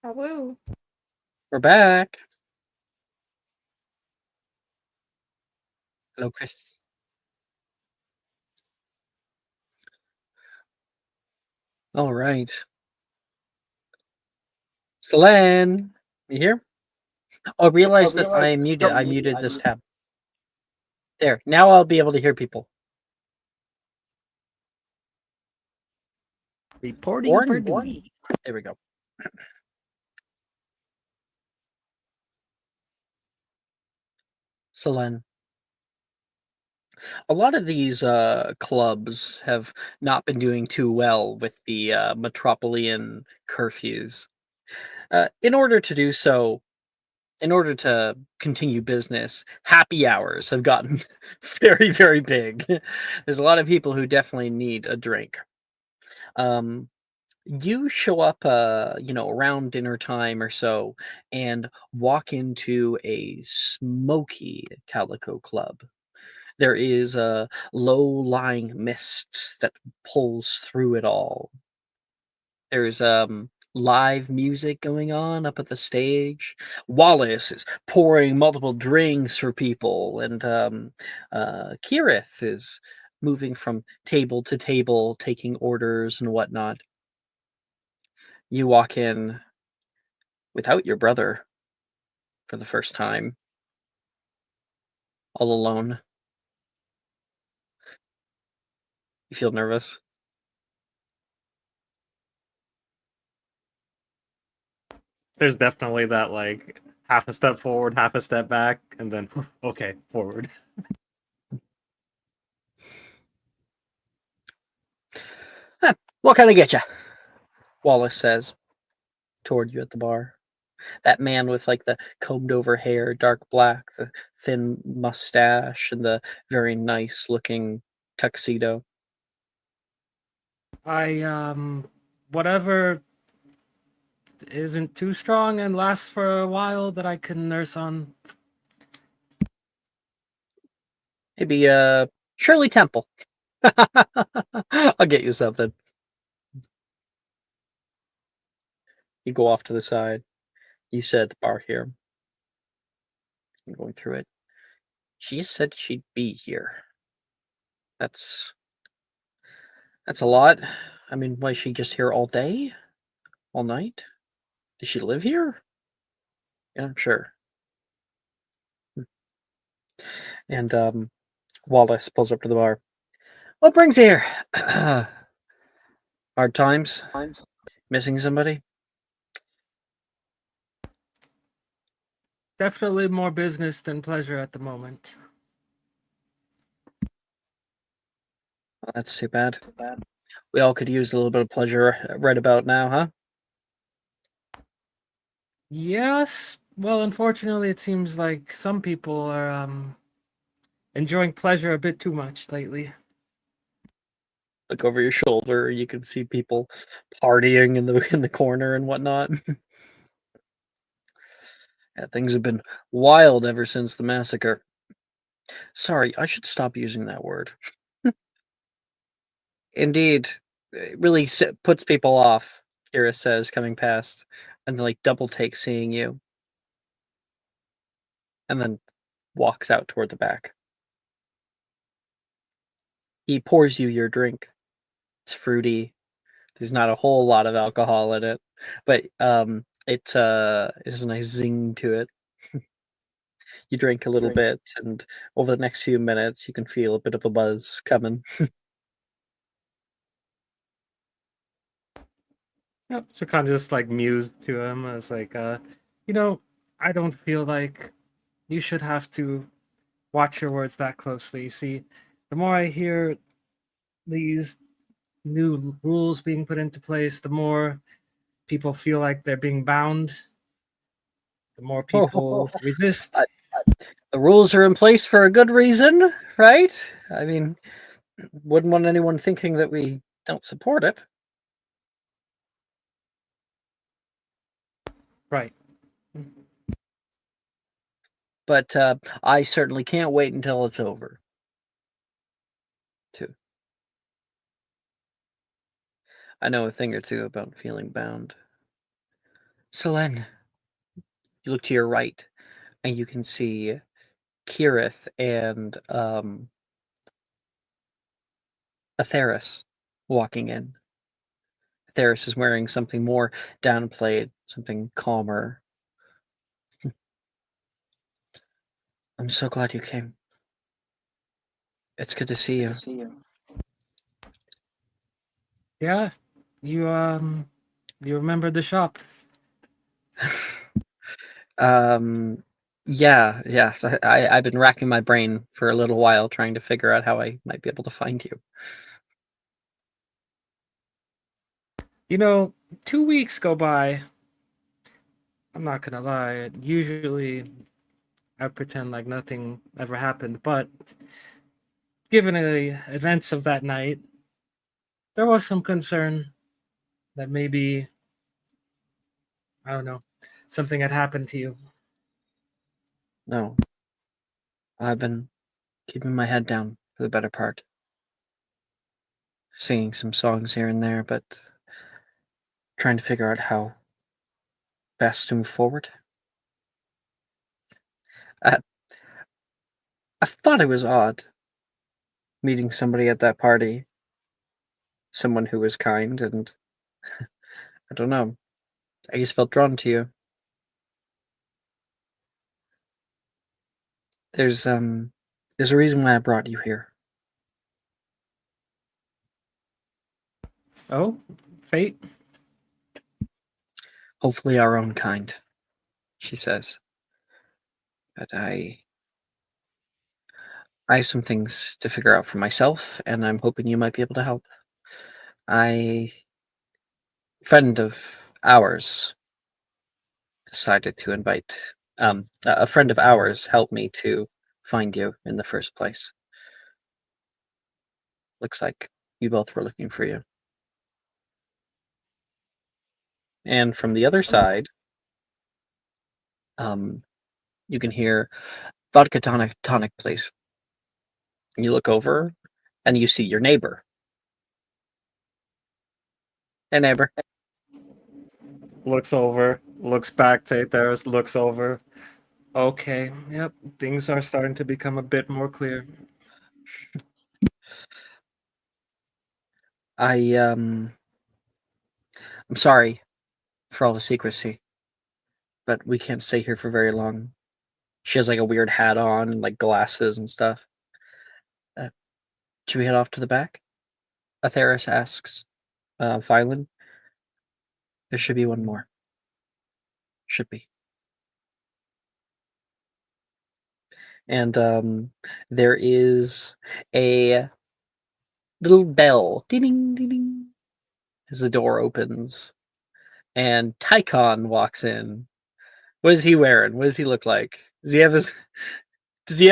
Woo. We're back. Hello, Chris. All right. Selene, you here? Oh, I realized that I muted. I muted this tab. There. Now I'll be able to hear people. Reporting for duty. There we go. Selene. A lot of these clubs have not been doing too well with the metropolitan curfews. In order to do so, in order to continue business, happy hours have gotten very, very big. There's a lot of people who definitely need a drink. You show up, around dinner time or so, and walk into a smoky Calico club. There is a low-lying mist that pulls through it all. There's live music going on up at the stage. Wallace is pouring multiple drinks for people, and Kirith is moving from table to table, taking orders and whatnot. You walk in without your brother for the first time, all alone. You feel nervous. There's definitely that like half a step forward, half a step back, and then okay, forward. What can I get you? Wallace says toward you at the bar. That man with like the combed over hair, dark black, the thin mustache, and the very nice looking tuxedo. I whatever isn't too strong and lasts for a while that I can nurse on. Maybe Shirley Temple. I'll get you something. You go off to the side. You said at the bar here. I'm going through it. She said she'd be here. That's a lot. I mean, was she just here all day? All night? Does she live here? Yeah, I'm sure. And Wallace pulls up to the bar. What brings you here? Hard times? Missing somebody? Definitely more business than pleasure at the moment. Well, that's too bad. We all could use a little bit of pleasure right about now, huh? Yes. Well, unfortunately, it seems like some people are enjoying pleasure a bit too much lately. Look over your shoulder, you can see people partying in the corner and whatnot. Yeah, things have been wild ever since the massacre. Sorry, I should stop using that word. Indeed, it really puts people off, Kira says, coming past, and then like double takes seeing you, and then walks out toward the back. He pours you your drink. It's fruity. There's not a whole lot of alcohol in it, but it has a nice zing to it. You drink a little bit, and over the next few minutes, you can feel a bit of a buzz coming. Yep. So kind of just like mused to him. I was like, you know, I don't feel like you should have to watch your words that closely. You see, the more I hear these new rules being put into place, the more people feel like they're being bound, the more people resist. The rules are in place for a good reason, right? I mean, wouldn't want anyone thinking that we don't support it. Right. But I certainly can't wait until it's over. Too. I know a thing or two about feeling bound. Selene, you look to your right, and you can see Kirith and Atheris walking in. Atheris is wearing something more downplayed, something calmer. I'm so glad you came. It's good to see you. Yeah. You remember the shop. Yeah. I've been racking my brain for a little while trying to figure out how I might be able to find you. 2 weeks go by. I'm not gonna lie. Usually I pretend like nothing ever happened, but given the events of that night, there was some concern that maybe, I don't know, something had happened to you. No, I've been keeping my head down for the better part. Singing some songs here and there, but trying to figure out how best to move forward. I, I thought it was odd meeting somebody at that party, someone who was kind, and I don't know. I just felt drawn to you. There's a reason why I brought you here. Oh, fate. Hopefully our own kind, she says. But I have some things to figure out for myself, and I'm hoping you might be able to help. A friend of ours decided to invite a friend of ours helped me to find you in the first place. Looks like you both were looking for you. And from the other side, you can hear vodka tonic, please. You look over and you see your neighbor. Hey, neighbor. Looks over, looks back to Aetheris, looks over. Okay, yep, things are starting to become a bit more clear. I'm sorry for all the secrecy, but we can't stay here for very long. She has like a weird hat on and like glasses and stuff. Should we head off to the back? Atheris asks Phylan. There should be one more. Should be. And there is a little bell. Ding ding ding ding. As the door opens. And Tychon walks in. What is he wearing? What does he look like? Does he have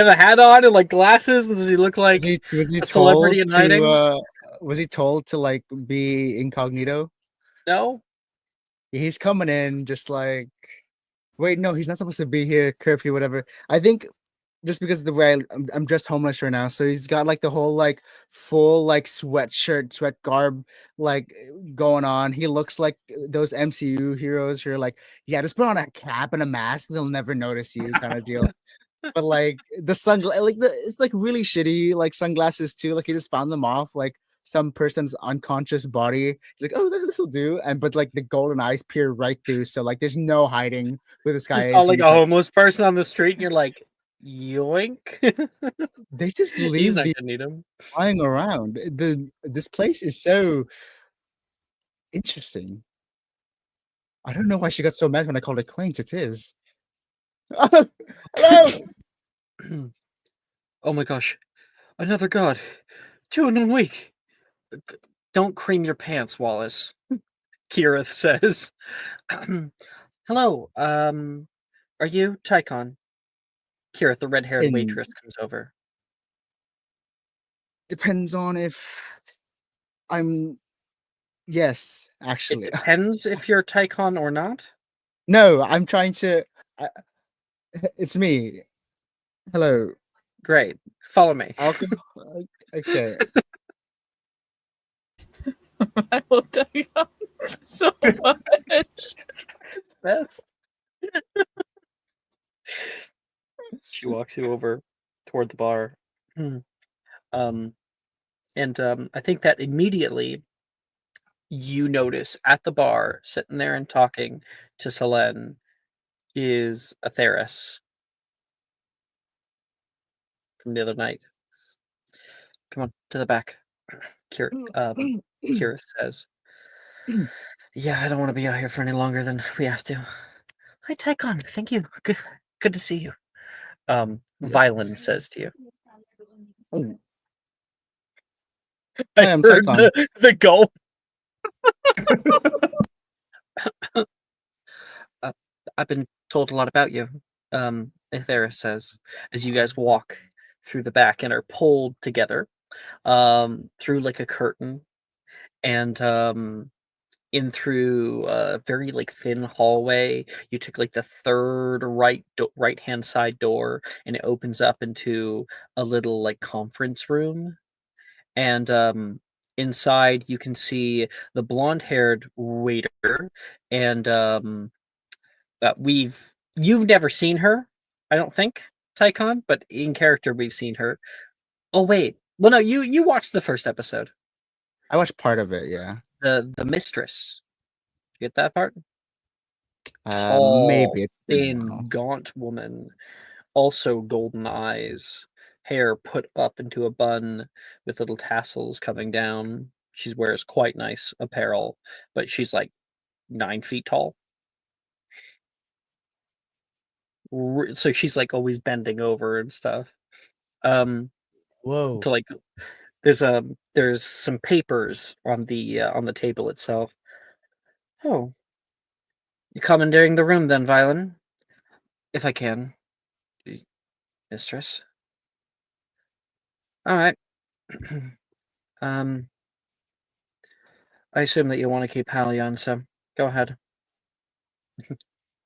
a hat on and like glasses? Does he look like Was he a told celebrity in to hiding? was he told to like be incognito? No? He's coming in just like, wait, no, he's not supposed to be here, curfew, whatever. I think just because of the way I'm dressed homeless right now, so he's got like the whole like full like sweatshirt, sweat garb like going on. He looks like those MCU heroes who are like, yeah, just put on a cap and a mask, they'll never notice you, kind of deal. But like the it's like really shitty like sunglasses too. Like he just found them off like some person's unconscious body. He's like, oh, this will do. And but like the golden eyes peer right through, so like there's no hiding who this guy Just saw is. And like he's a like, homeless person on the street and you're like, yoink. they just He's leave not the gonna need him. flying around. This place is so interesting. I don't know why she got so mad when I called it quaint. It is. Hello. Oh my gosh. Another god. 2 in 1 week. Don't cream your pants, Wallace. Kirith says. Hello, are you Tychon? Kirith, the red-haired And waitress, comes over. depends on if I'm. Yes, It actually. depends if you're Tychon or not. No, I'm trying to. It's me. Hello. Great. Follow me. Alcohol. Okay. I will tell you so much. Best. She walks you over toward the bar. And I think that immediately you notice at the bar, sitting there and talking to Selene, is Atheris from the other night. Come on, to the back. Kira says. Yeah, I don't want to be out here for any longer than we have to. Hi, Tychon. Thank you. Good to see you. Violen says to you. Oh, I hi, I'm heard Tychon. the gulp. I've been told a lot about you, Atheris says, as you guys walk through the back and are pulled together through like a curtain and in through a very like thin hallway. You took like the third right hand side door and it opens up into a little like conference room. And inside you can see the blonde-haired waiter, and that you've never seen her, I don't think, Tycon, but in character we've seen her. Oh wait, well no, you watched the first episode. I watched part of it. Yeah. The mistress. You get that part? Maybe Tall, it's been a while. thin, gaunt woman, also golden eyes, hair put up into a bun with little tassels coming down. She wears quite nice apparel, but she's like 9 feet tall. So she's like always bending over and stuff. Whoa. To like there's some papers on the table itself. Oh, you commandeering the room then, Violen? If I can, mistress. All right. um, I assume that you want to keep Halion, so go ahead.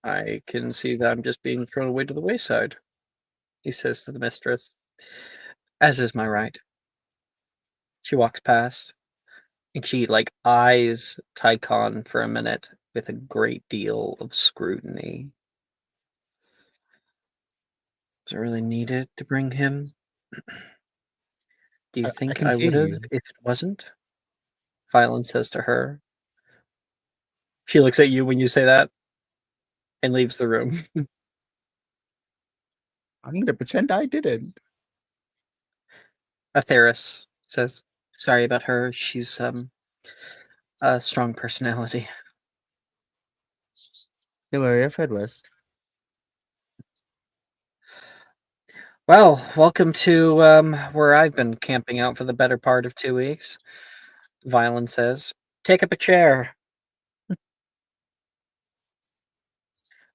I can see that I'm just being thrown away to the wayside, he says to the mistress. As is my right. She walks past, and she like eyes Tycon for a minute with a great deal of scrutiny. Was it really needed to bring him? Do you I think can I hear would have you. if it wasn't? Violen says to her. She looks at you when you say that and leaves the room. I'm gonna pretend I didn't. Atheris says, sorry about her. She's a strong personality. Don't worry, I've heard worse. Well, welcome to where I've been camping out for the better part of 2 weeks. Violen says, take up a chair.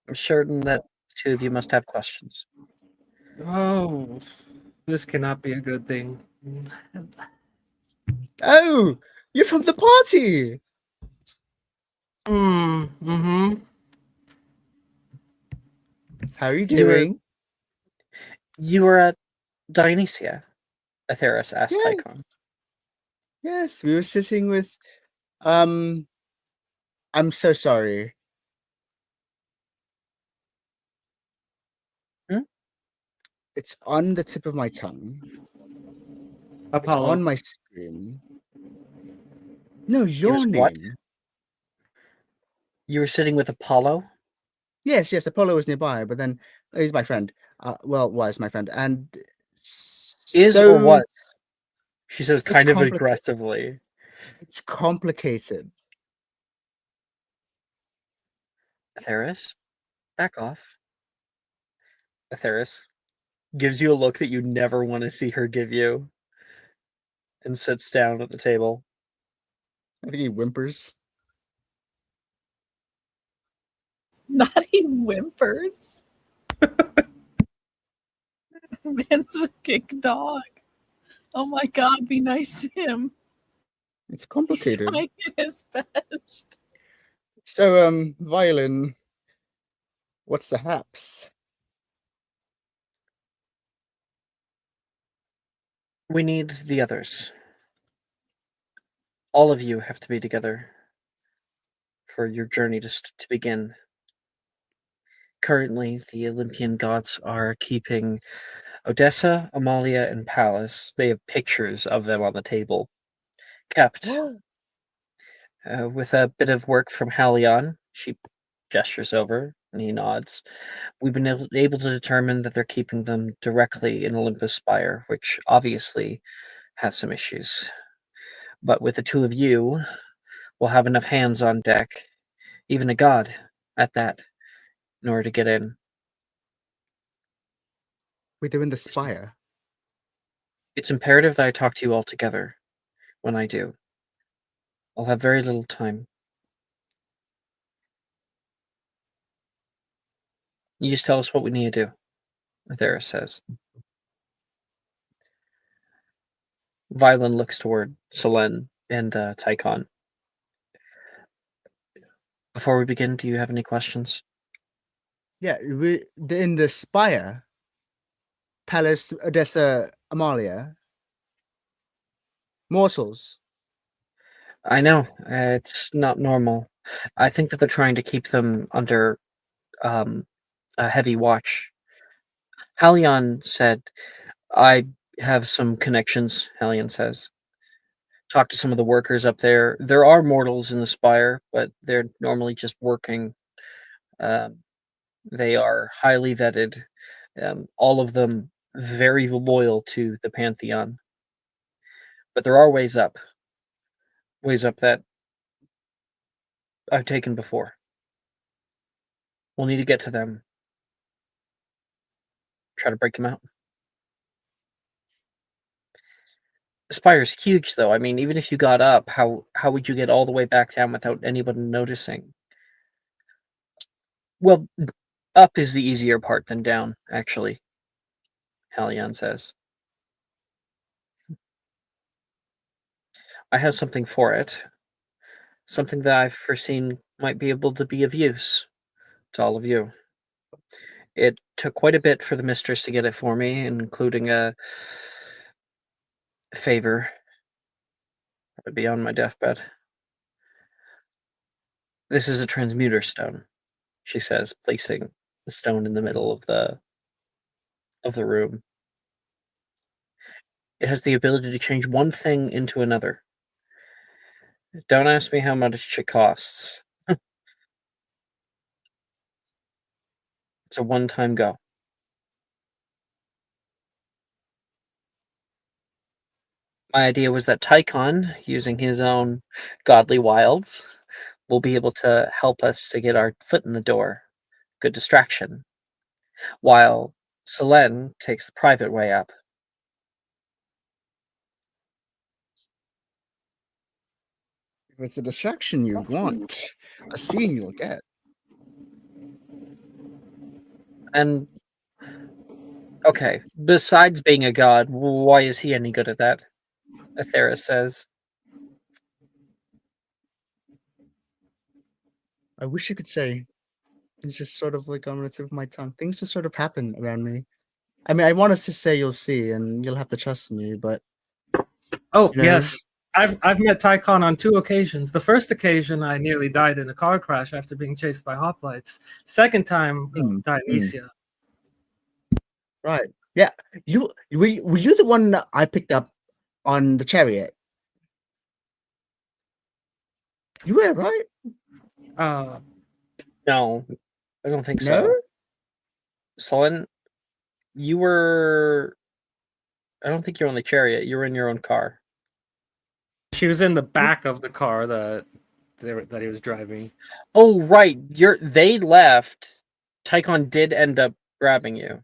I'm certain that the two of you must have questions. Oh, this cannot be a good thing. Oh, you're from the party. Mm-hmm. How are you You were doing? you were at Dionysia, Atheris asked Yes. Tycon. Yes, we were sitting with. I'm so sorry. Hmm? It's on the tip of my tongue. It's Apollo. on my screen. No, your Here's what? name. You were sitting with Apollo? Yes, Apollo was nearby, but then he's my friend. Was my friend, and Is so or was? She says it's kind of complicated. aggressively. It's complicated. Atheris, back off. Atheris gives you a look that you never want to see her give you and sits down at the table. I think he whimpers. Naughty whimpers. Man's a kick dog. Oh my god, be nice to him. It's He's complicated. trying his best. So, Violin, what's the haps? We need the others. All of you have to be together for your journey to begin. Currently, the Olympian gods are keeping Odessa, Amalia, and Pallas. They have pictures of them on the table, kept. With a bit of work from Halion, she gestures over and he nods. We've been able to determine that they're keeping them directly in Olympus Spire, which obviously has some issues. But with the two of you, we'll have enough hands on deck, even a god at that, in order to get in. Wait, they're in the spire. It's imperative that I talk to you all together. When I do, I'll have very little time. You just tell us what we need to do, Athera says. Violen looks toward Selene and Tycon. Before we begin, do you have any questions? Yeah, they're in the spire. Palace, Odessa, Amalia. Morsels. I know it's not normal. I think that they're trying to keep them under um, a heavy watch. Halion said, "I have some connections." Halion says, "Talk to some of the workers up there. There are mortals in the spire, but they're normally just working. Um, they are highly vetted. All of them very loyal to the Pantheon. But there are ways up that I've taken before. We'll need to get to them. Try to break them out." The spire's huge, though. I mean, even if you got up, how would you get all the way back down without anyone noticing? Well, up is the easier part than down, actually, Halion says. I have something for it. Something that I've foreseen might be able to be of use to all of you. It took quite a bit for the mistress to get it for me, including a favor beyond my deathbed. This is a transmuter stone, she says, placing the stone in the middle of the room. It has the ability to change one thing into another. Don't ask me how much it costs. It's a one-time go. My idea was that Tychon, using his own godly wilds, will be able to help us to get our foot in the door. Good distraction. While Selene takes the private way up. If it's a distraction you want, a scene you'll get. And okay, besides being a god, why is he any good at that? Athera says. I wish you could say. It's just sort of like on the tip of my tongue. Things just sort of happen around me. I mean, I want us to say you'll see, and you'll have to trust me, but Oh, you know, yes. I've met Tychon on 2 occasions. The first occasion, I nearly died in a car crash after being chased by hoplites. Second time, Dionysia. Right. Yeah. Were you the one that I picked up on the chariot? You were, right? No, I don't think No? so. Selene, you were. I don't think you're on the chariot. You were in your own car. She was in the back of the car that he was driving. Oh, right. They left. Tychon did end up grabbing you.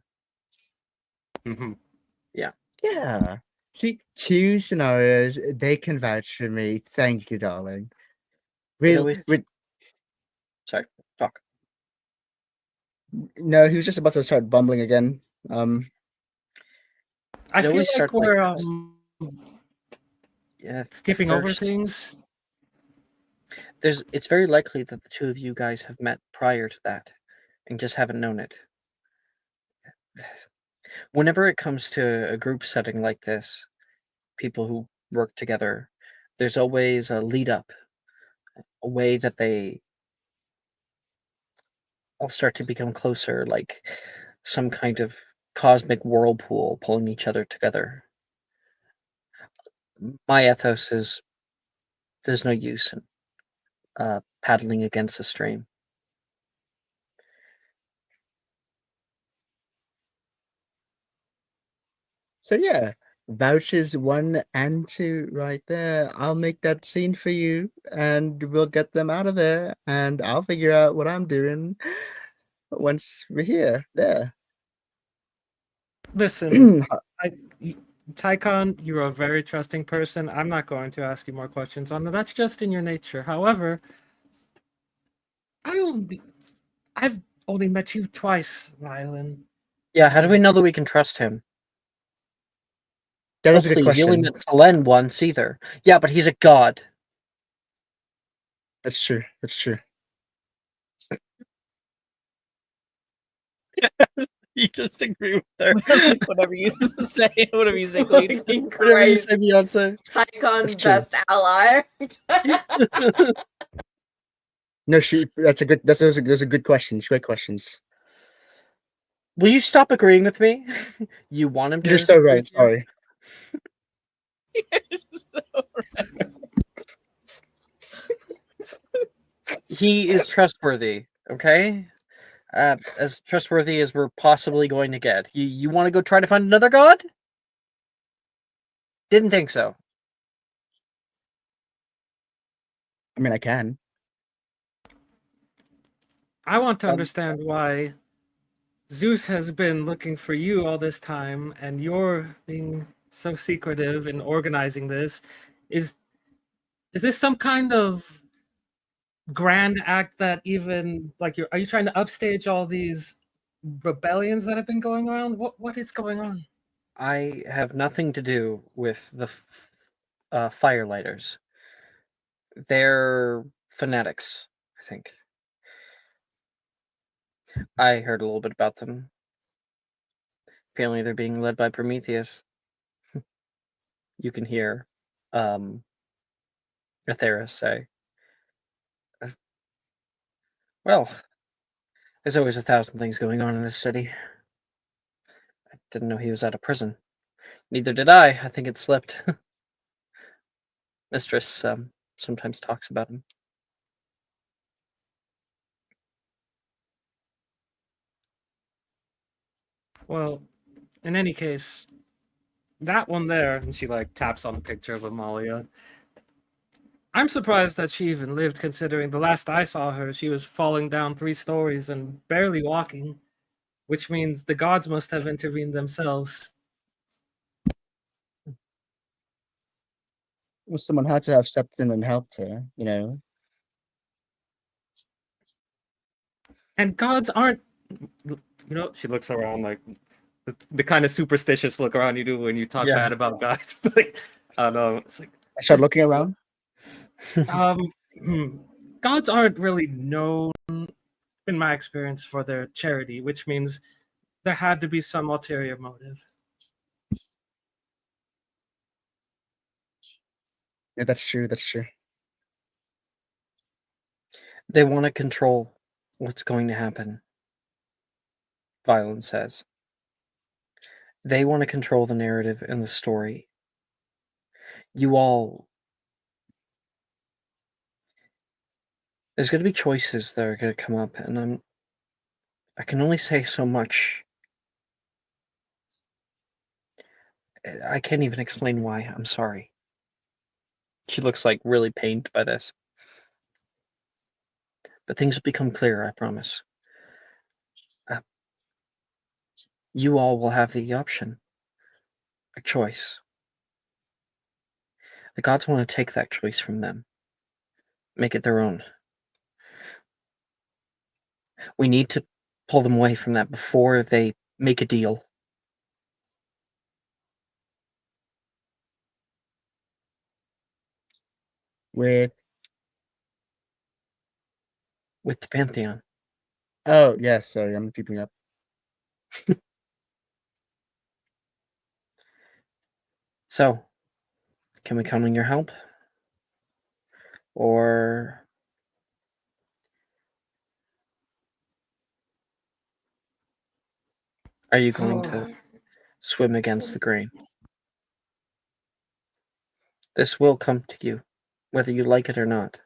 Mm-hmm. Yeah. See, 2 scenarios, they can vouch for me. Thank you, darling. Real, always- Sorry, talk. no, he was just about to start bumbling again. I feel always like start like we're this. Yeah, skipping over first. things. It's very likely that the two of you guys have met prior to that and just haven't known it. Whenever it comes to a group setting like this, people who work together, there's always a lead up, a way that they all start to become closer, like some kind of cosmic whirlpool pulling each other together. My ethos is there's no use in paddling against the stream. So yeah, vouchers 1 and 2 right there. I'll make that scene for you, and we'll get them out of there, and I'll figure out what I'm doing once we're here. There. Listen, Tychon, you're a very trusting person. I'm not going to ask you more questions on that. That's just in your nature. However, I've only met you twice, Rylan. Yeah, how do we know that we can trust him? That is a good Please, you only question. met Selene once either. Yeah, but he's a god. That's true. That's true. just agree with her. Whatever you say, whatever you say, Queen. Whatever you say, Beyonce. Icon That's true. best ally. No, that's a good. Those are good questions. Great questions. Will you stop agreeing with me? You want him to You're so disagree right. with you? Sorry. He is trustworthy, okay? As trustworthy as we're possibly going to get. You want to go try to find another god? Didn't think so. I mean, I can. I want to understand why Zeus has been looking for you all this time, and you're being so secretive in organizing this. Is this some kind of grand act that even like are you trying to upstage all these rebellions that have been going around? What is going on? I have nothing to do with the firelighters. They're fanatics, I think. I heard a little bit about them. Apparently, they're being led by Prometheus. You can hear Atheris say, "Well, there's always 1,000 things going on in this city. I didn't know he was out of prison. Neither did I. I think it slipped." Mistress sometimes talks about him. Well, in any case, that one there, and she like taps on a picture of Amalia. I'm surprised that she even lived, considering the last I saw her, she was falling down 3 stories and barely walking, which means the gods must have intervened themselves. Well, someone had to have stepped in and helped her. You know. And gods aren't, she looks around like the kind of superstitious look around you do when you talk Yeah. bad about gods. Like, I don't know. It's like, I start looking around. gods aren't really known, in my experience, for their charity, which means there had to be some ulterior motive. Yeah, that's true. That's true. They want to control what's going to happen, Violet says. They want to control the narrative and the story. You all... There's going to be choices that are going to come up, and I can only say so much. I can't even explain why. I'm sorry. She looks like really pained by this. But things will become clearer, I promise. You all will have the option. A choice. The gods want to take that choice from them. Make it their own. We need to pull them away from that before they make a deal. With The Pantheon. oh yes, sorry, I'm keeping up. So, can we count on your help? Or are you going to swim against the grain? This will come to you, whether you like it or not.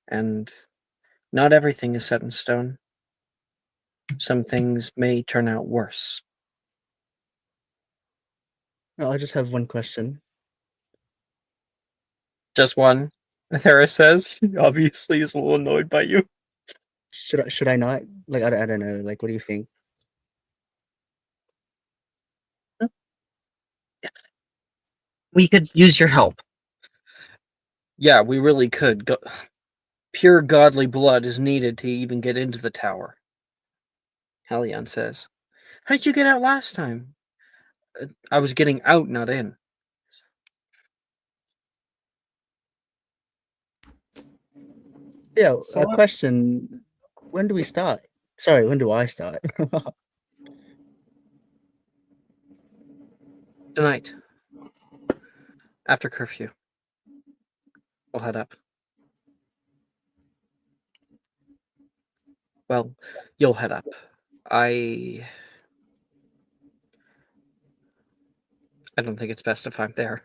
And not everything is set in stone. Some things may turn out worse. No, I just have one question. Just one, Athera says. She obviously is a little annoyed by you. Should I not? Like I don't know. Like, what do you think? We could use your help. Yeah, we really could. Pure godly blood is needed to even get into the tower. Helion says. How did you get out last time? I was getting out, not in. Yeah, So a question. When do we start? Sorry, when do I start? Tonight, after curfew, we'll head up. Well, you'll head up. I don't think it's best if I'm there.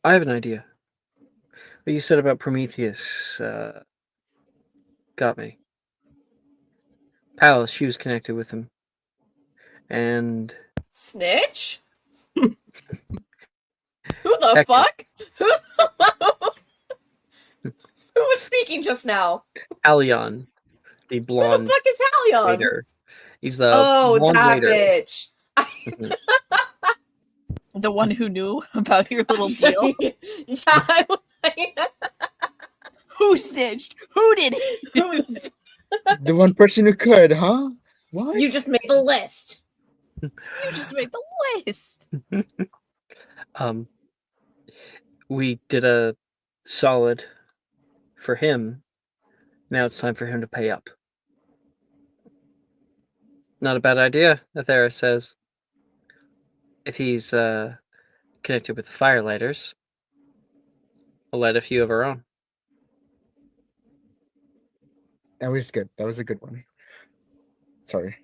I have an idea. What you said about Prometheus got me. Palace, she was connected with him. And Snitch? Who the Heck- fuck? Who was speaking just now? Halion, the Who the blonde fuck is Halion? waiter. He's the Oh, blonde that waiter. bitch. The one who knew about your little deal. Yeah. Who snitched? Who did it? Who- The one person who could, huh? What? you just made the list. You just made the list. We did a solid for him. Now it's time for him to pay up. Not a bad idea, Athera says. If he's connected with the firelighters, we'll light a few of our own. That was good. That was a good one. Sorry.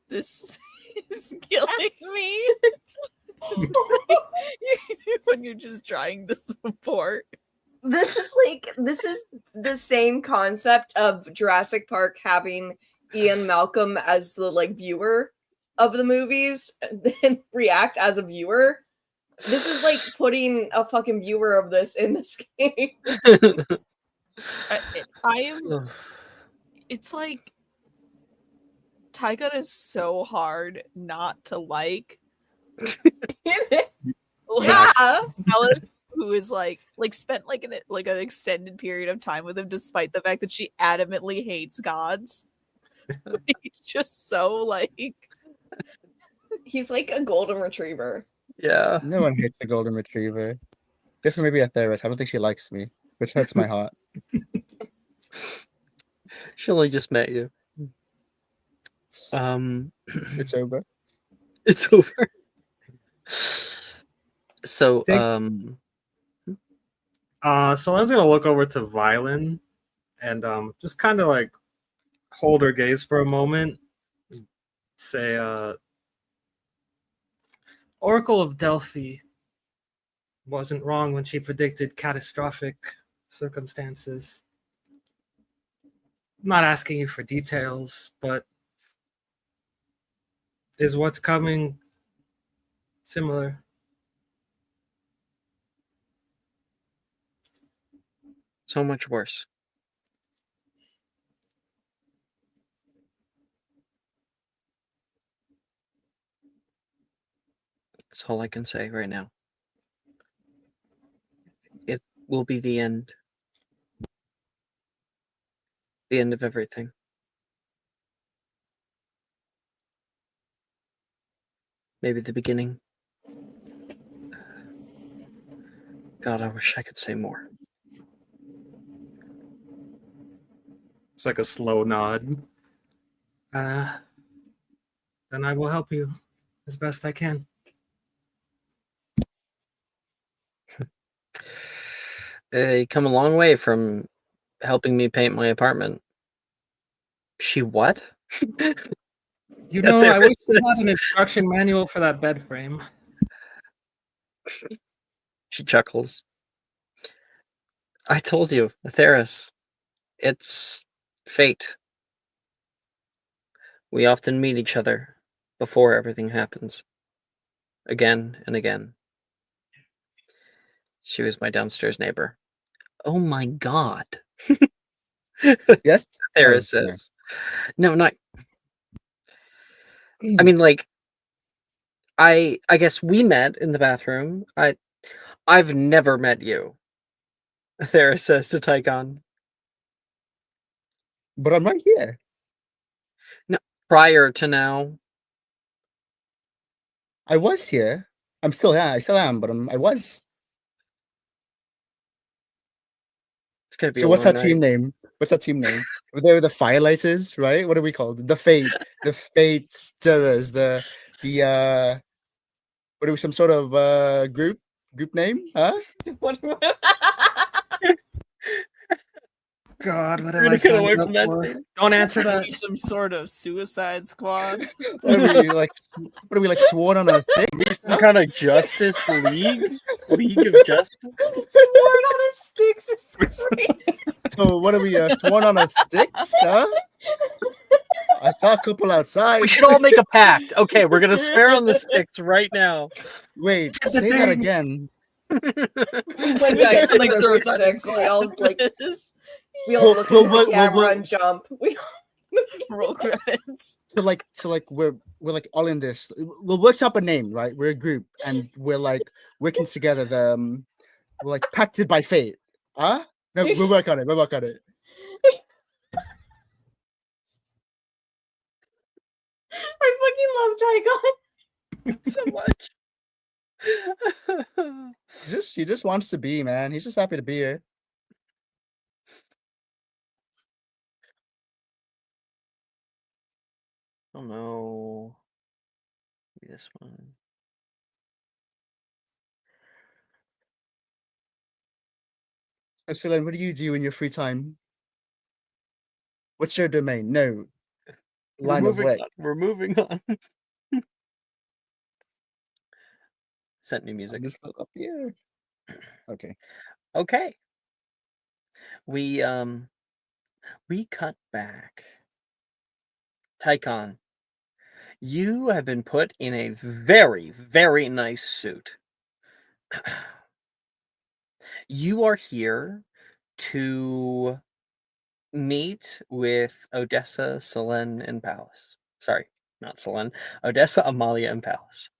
This is killing me. When you're just trying to support. This is the same concept of Jurassic Park having Ian Malcolm as the viewer of the movies and react as a viewer. This is like putting a fucking viewer of this in this game. I am. It's like Tygon is so hard not to like. Yeah. Alan, who is like spent an extended period of time with him, despite the fact that she adamantly hates gods. He's just so like. He's like a golden retriever. Yeah. No one hates the golden retriever. Except for maybe Atheris. I don't think she likes me, which hurts my heart. She only just met you. It's over. It's over. So, So I was gonna look over to Violen and just kind of like hold her gaze for a moment. Say, Oracle of Delphi wasn't wrong when she predicted catastrophic circumstances. I'm not asking you for details, but is what's coming similar? so much worse. That's all I can say right now. It will be the end. The end of everything. Maybe the beginning. God, I wish I could say more. It's like a slow nod. Then I will help you as best I can. They come a long way from helping me paint my apartment. She what? You Yeah, know, there I wish it you had is. an instruction manual for that bed frame. She chuckles. I told you, Atheris. It's fate. We often meet each other before everything happens. Again and again. She was my downstairs neighbor. Oh my god. Yes? Atheris Oh, no. says. No, not. I mean, like, I guess we met in the bathroom. I've never met you. Atheris says to Tychon. But I'm right here. Prior to now. I was here. I'm still, yeah, I still am, but I was. It's gonna be So a what's long our team night. name? What's our team name? They're the Firelighters, right? What are we called? The Fate Stirrers, the what are we, some sort of group name? Huh? What? God, what have We're I gonna get signed away up from that for? scene. Don't answer Are that. we some sort of suicide squad? What are we like? What are we like, sworn on a stick? Be some kind of Justice League? League of Justice? Sworn on a Styx is great. So what are we, sworn on a sticks? Huh? I saw a couple outside. We should all make a pact. Okay, we're gonna swear on the sticks right now. Wait, It's a say that thing. again. When we Tyke get to like the throws out his sticks, we all like glasses. we all look into the camera well, and jump. We Roll credits. so like we're like all in this. We'll work up a name, right? We're a group, and we're like working together. We're like pacted by fate. Huh? No, we'll work on it. We'll work on it. I fucking love Tygon So much. He just wants to be, man. He's just happy to be here. Oh no. Maybe this one. So, Celine, what do you do in your free time? What's your domain? No, We're line of moving work. on. We're moving on. Set new I'm music. just up here. Okay. Okay. We cut back. Tycon, you have been put in a very, very nice suit. You are here to meet with Odessa, Selene, and Pallas. Sorry, not Selene. Odessa, Amalia, and Pallas.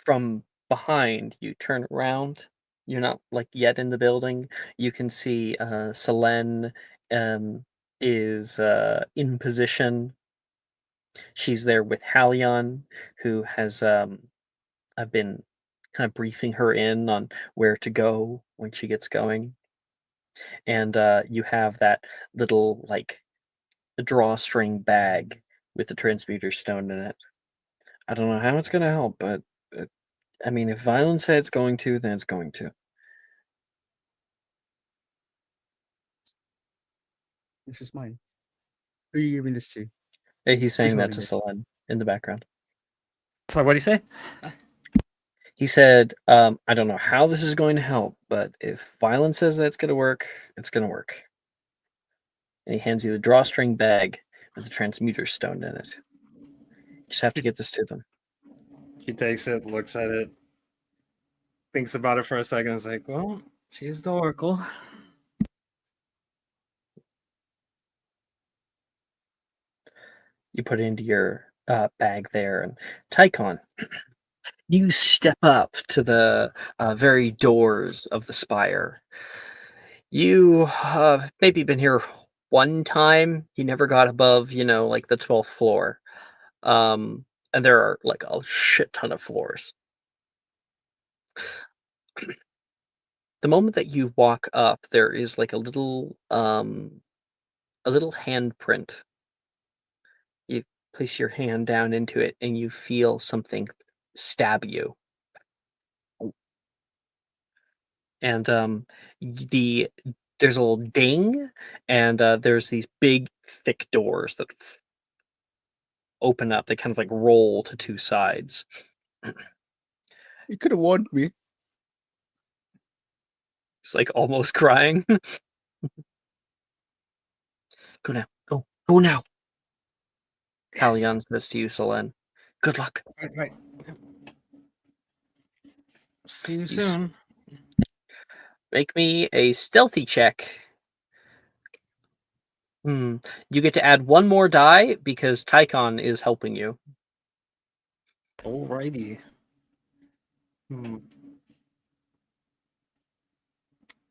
From behind, you turn around. You're not like yet in the building. You can see Selene is in position. She's there with Halion, who has I've been kind of briefing her in on where to go when she gets going. And you have that little like drawstring bag with the transmuter stone in it. I don't know how it's going to help, but I mean, if Violence said it's going to, then it's going to. This is mine. Who are you giving this to? He's saying that holding to it? Selene in the background. Sorry, what do you say? He said, I don't know how this is going to help, but if Violence says that it's going to work, it's going to work. And he hands you the drawstring bag with the transmuter stone in it. You just have to get this to them. He takes it, looks at it, thinks about it for a second. Is like, well, she's the Oracle. You put it into your bag there, and Tycon, you step up to the very doors of the spire. You maybe been here one time. You never got above, like the 12th floor. And there are like a shit ton of floors. The moment that you walk up, there is like a little handprint. You place your hand down into it and you feel something stab you. And there's a little ding, and there's these big thick doors that open up. They kind of like roll to two sides. You could have warned me. It's like almost crying. Go now. Go now. Yes. Halion says to you, Selene. Good luck. Right. See you You soon. Make me a stealthy check. You get to add one more die because Tycon is helping you. Alrighty.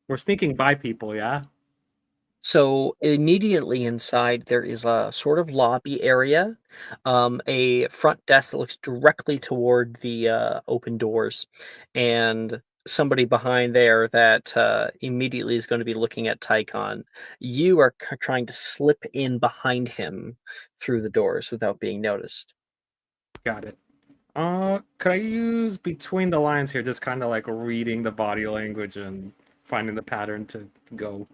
We're sneaking by people, yeah? So immediately inside, there is a sort of lobby area, a front desk that looks directly toward the open doors, and somebody behind there that immediately is going to be looking at Tycon. You are trying to slip in behind him through the doors without being noticed. Got it. Could I use between the lines here, just kind of like reading the body language and finding the pattern to go?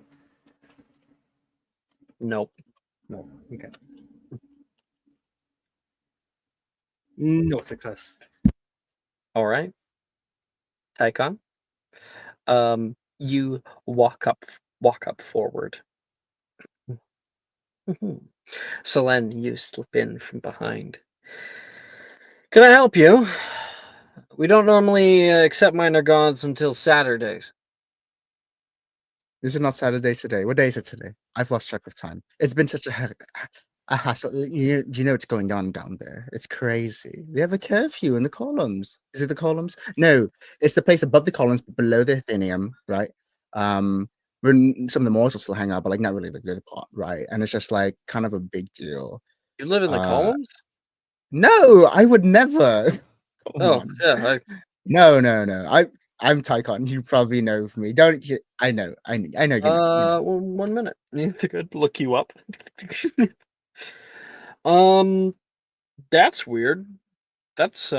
Nope. No. Okay. No success. All right. Tycon. You walk up forward. Selene, you slip in from behind. Can I help you? We don't normally accept minor gods until Saturdays. This is not Saturday today. What day is it today? I've lost track of time. It's been such a hassle. Do you know what's going on down there? It's crazy. They have a curfew in the columns. Is it the columns? No, it's the place above the columns, but below the Athenaeum, right? Where some of the mortals still hang out, but like not really the good part, right? And it's just like kind of a big deal. You live in the Uh, columns? No, I would never. Come Oh, on. yeah. No. I'm Tycon. You probably know me. Don't you? I know. I know. You know. Well, 1 minute. You think I'd look you up? That's weird. That's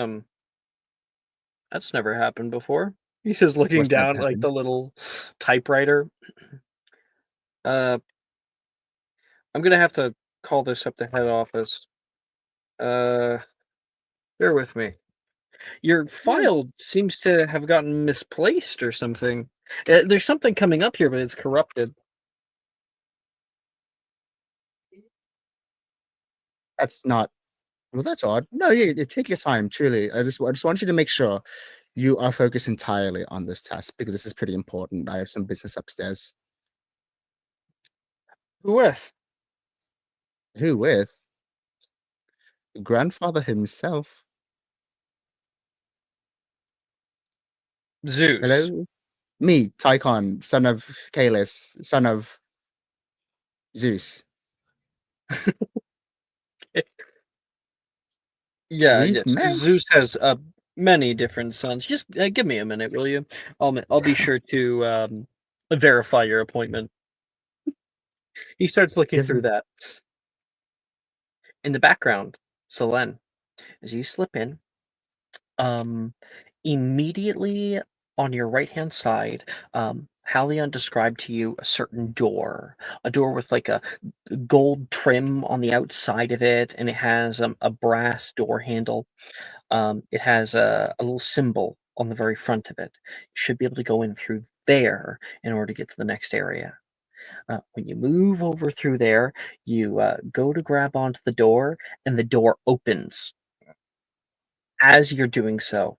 never happened before. He says, looking What's never down at, like, happened? the little typewriter. I'm gonna have to call this up to head office. Bear with me. Your file seems to have gotten misplaced or something. There's something coming up here, but it's corrupted. That's not. Well, that's odd. No, yeah, take your time. Truly, I just want you to make sure you are focused entirely on this task because this is pretty important. I have some business upstairs. Who with? Who with? Grandfather himself. Zeus. Hello, me, Tycon, son of Kalis, son of Zeus. Yeah, We've yes. 'Cause met. Zeus has many different sons. Just give me a minute, will you? I'll be sure to verify your appointment. He starts looking Yes, through that. In the background, Selene, as you slip in, um, immediately on your right hand side, Halion described to you a certain door, a door with like a gold trim on the outside of it, and it has a brass door handle. It has a little symbol on the very front of it. You should be able to go in through there in order to get to the next area. When you move over through there, you go to grab onto the door, and the door opens. As you're doing so,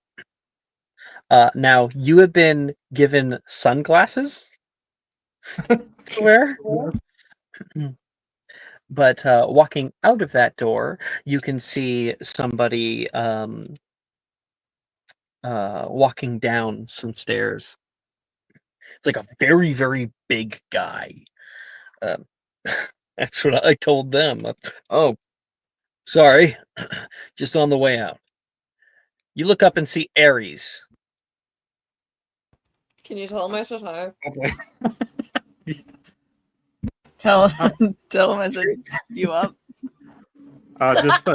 now you have been given sunglasses to wear, but walking out of that door, you can see somebody walking down some stairs. It's like a very, very big guy. Um, that's what I told them. Oh, sorry, just on the way out. You look up and see Ares. Can you tell him I said hi? Tell tell him I said you up. Just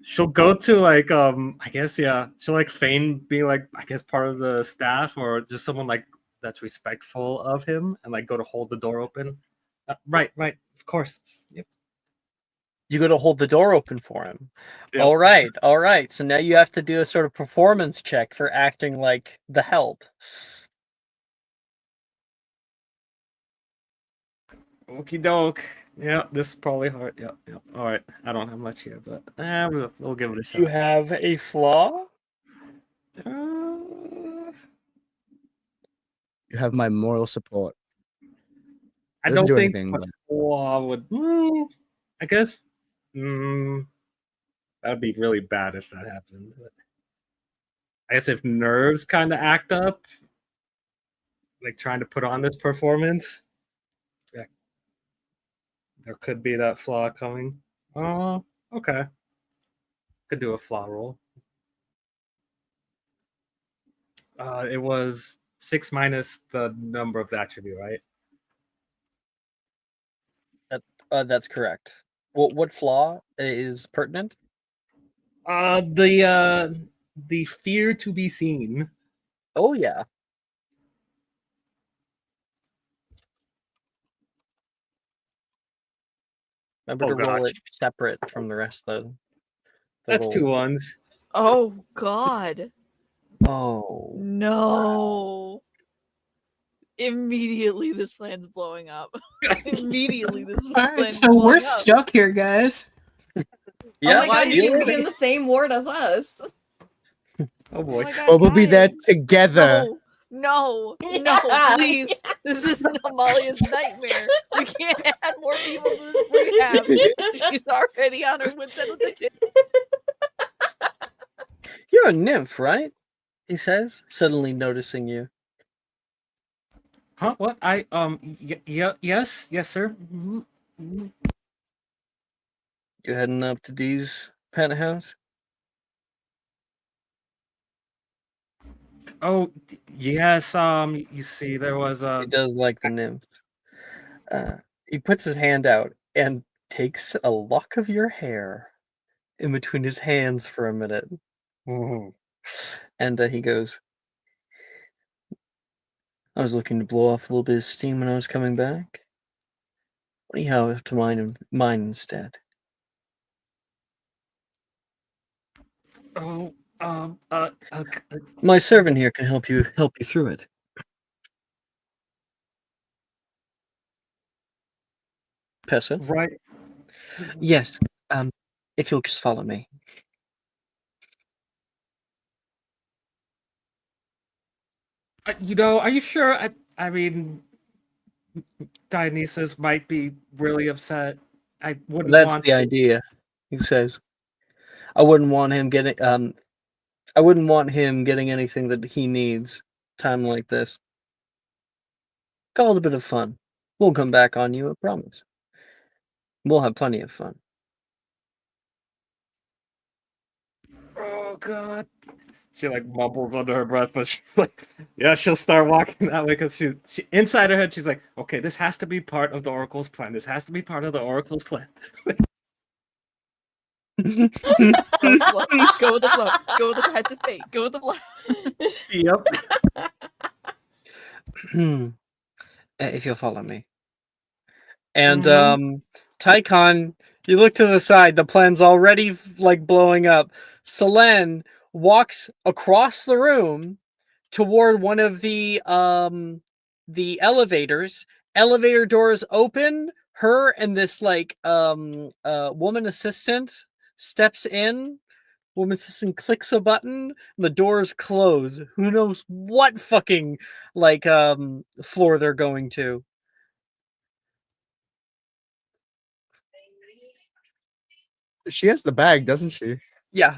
she'll go to like I guess yeah, she'll like feign being like I guess part of the staff or just someone like that's respectful of him and like go to hold the door open. Right, of course. Yep. You go to hold the door open for him. Yep. All right. So now you have to do a sort of performance check for acting like the help. Okie doke. Yeah, this is probably hard. Yep. All right. I don't have much here, but we'll give it a shot. You have a flaw? Uh, You have my moral support. I Doesn't don't do think anything, a but- flaw would. I guess. That would be really bad if that happened. But I guess if nerves kind of act up, like trying to put on this performance, yeah, there could be that flaw coming. Oh, okay. Could do a flaw roll. It was 6 minus the number of the attribute, right? That's correct. What flaw is pertinent? The fear to be seen. Oh yeah. Remember Oh to roll gosh, it separate from the rest of the that's roll. 2 ones. Oh God. Oh. No. Immediately this plan's blowing up. Immediately this All right, plan's so we're blowing up. stuck here, guys. Yeah, Oh my why god, did you feel should it. be in the same ward as us. Oh Oh boy. my God, Well, we'll be there guys. together. No, Yeah. please. This isn't Amalia's nightmare. We can't add more people to this rehab. She's already on her wits end with the two. You're a nymph, right? He says, suddenly noticing you. Huh? What? Yes, sir. You heading up to Dee's penthouse? Oh, yes. You see, there was a. He does like the nymph. He puts his hand out and takes a lock of your hair in between his hands for a minute. Mhm. And he goes, I was looking to blow off a little bit of steam when I was coming back. What do you have to mine instead? Oh, My servant here can help you through it. Pessa? right. Yes. If you'll just follow me. Are you sure? I mean, Dionysus might be really upset. I wouldn't That's want the to. idea, he says. I wouldn't want him getting anything that he needs time like this. Call it a bit of fun. We'll come back on you, I promise. We'll have plenty of fun. Oh God. She like mumbles under her breath, but she's like, yeah, she'll start walking that way because she inside her head, she's like, okay, this has to be part of the Oracle's plan. This has to be part of the Oracle's plan. Go with the flow. Go with the flow. Go with the tides of fate. Go with the flow. Yep. If you'll follow me. And Mhm. Tycon, you look to the side, the plan's already like blowing up. Selene walks across the room toward one of the elevators. Elevator doors open, her and this like woman assistant steps in. Woman assistant clicks a button, the doors close. Who knows what fucking like floor they're going to. She has the bag, doesn't she? Yeah.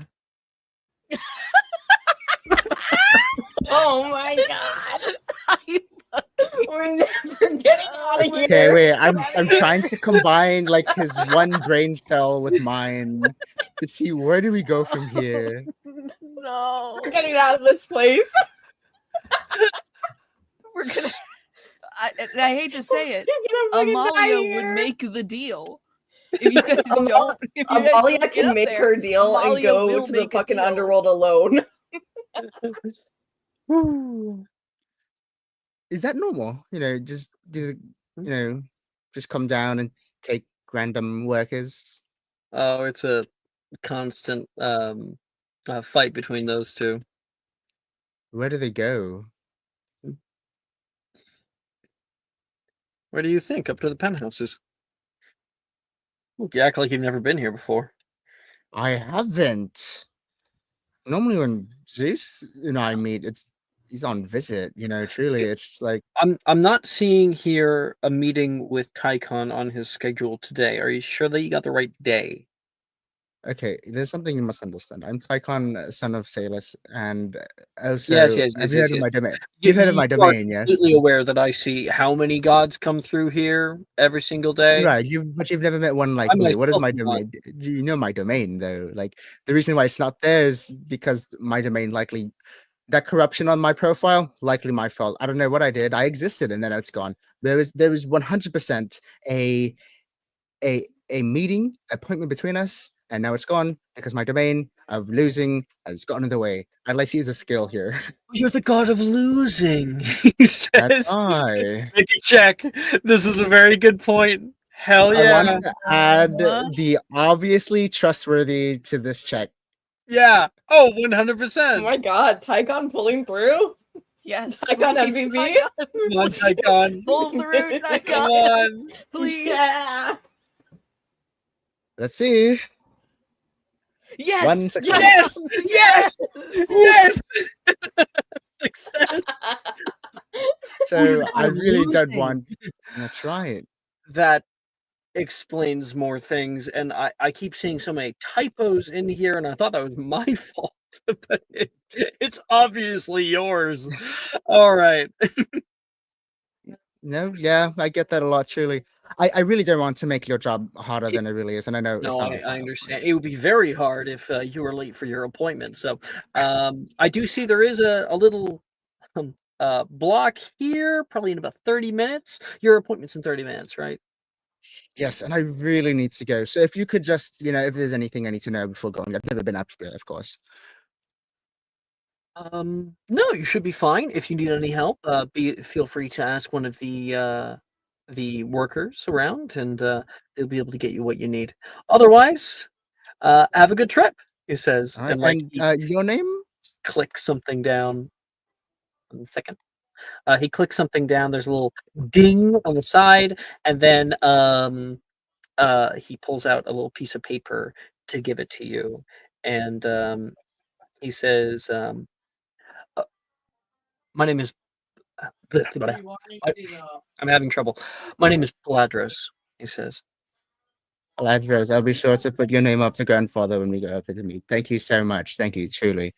Oh my god. We're never getting out of here. Okay, wait. I'm trying to combine like his one brain cell with mine to see where do we go from here. No. We're getting out of this place. We're gonna. And I hate to say it, You're gonna fucking die Amalia would here. make the deal. If you guys don't, if you guys Amalia don't get can up make there, her deal and Amalia go will to the make a fucking deal. underworld alone. Is that normal? Just just come down and take random workers. Oh, it's a constant fight between those two. Where do they go? Where do you think? Up to the penthouses. You act like you've never been here before. I haven't. Normally when Zeus and I meet, he's on visit, truly. It's like I'm not seeing here a meeting with Tycon on his schedule today. Are you sure that you got the right day? okay, there's something you must understand. I'm Tychon, son of Salus, and also Yes. have you heard of my domain? You, You've heard of my you are domain, yes? completely aware that I see how many gods come through here every single day. Right, but you've never met one like I me. What is myself my am not. domain? You know my domain though. Like the reason why it's not there is because my domain likely that corruption on my profile, likely my fault. I don't know what I did. I existed and then it's gone. There was 100% a meeting appointment between us, and now it's gone because my domain of losing has gotten in the way. I'd like to use a skill here. You're the god of losing, he That's says. I. Make a check. This is a very good point. Hell I want yeah. to add Uh-huh. the obviously trustworthy to this check. Yeah. Oh, Oh 100%. my god, Tycon pulling through? Yes. Tycon please, MVP? Come on, Tycon. Pull through, Come Tycon. on. Please. Yeah! Let's see. Yes. One success. Yes! Yes! Yes! Success. So the I god of really don't losing. want. That's right. That explains more things, and I keep seeing so many typos in here, and I thought that was my fault, but it's obviously yours. All right. No, yeah, I get that a lot. Truly, I really don't want to make your job harder than it really is, and I know it's No, not. I understand. It would be very hard if you were late for your appointment. So I do see there is a little block here, probably in about 30 minutes. Your appointment's in 30 minutes, right? Yes, and I really need to go. So if you could just, if there's anything I need to know before going, I've never been up here, of course. No, you should be fine. If you need any help, feel free to ask one of the workers around, and they'll be able to get you what you need. Otherwise, have a good trip, he says, All right, and like and he your name? clicks something down. 1 second. He clicks something down. There's a little ding on the side, and then he pulls out a little piece of paper to give it to you, and he says, "My name is." I'm having trouble. My name is Peladros, he says. Ladros, I'll be sure to put your name up to grandfather when we go up to meet. Thank you so much. Thank you, truly.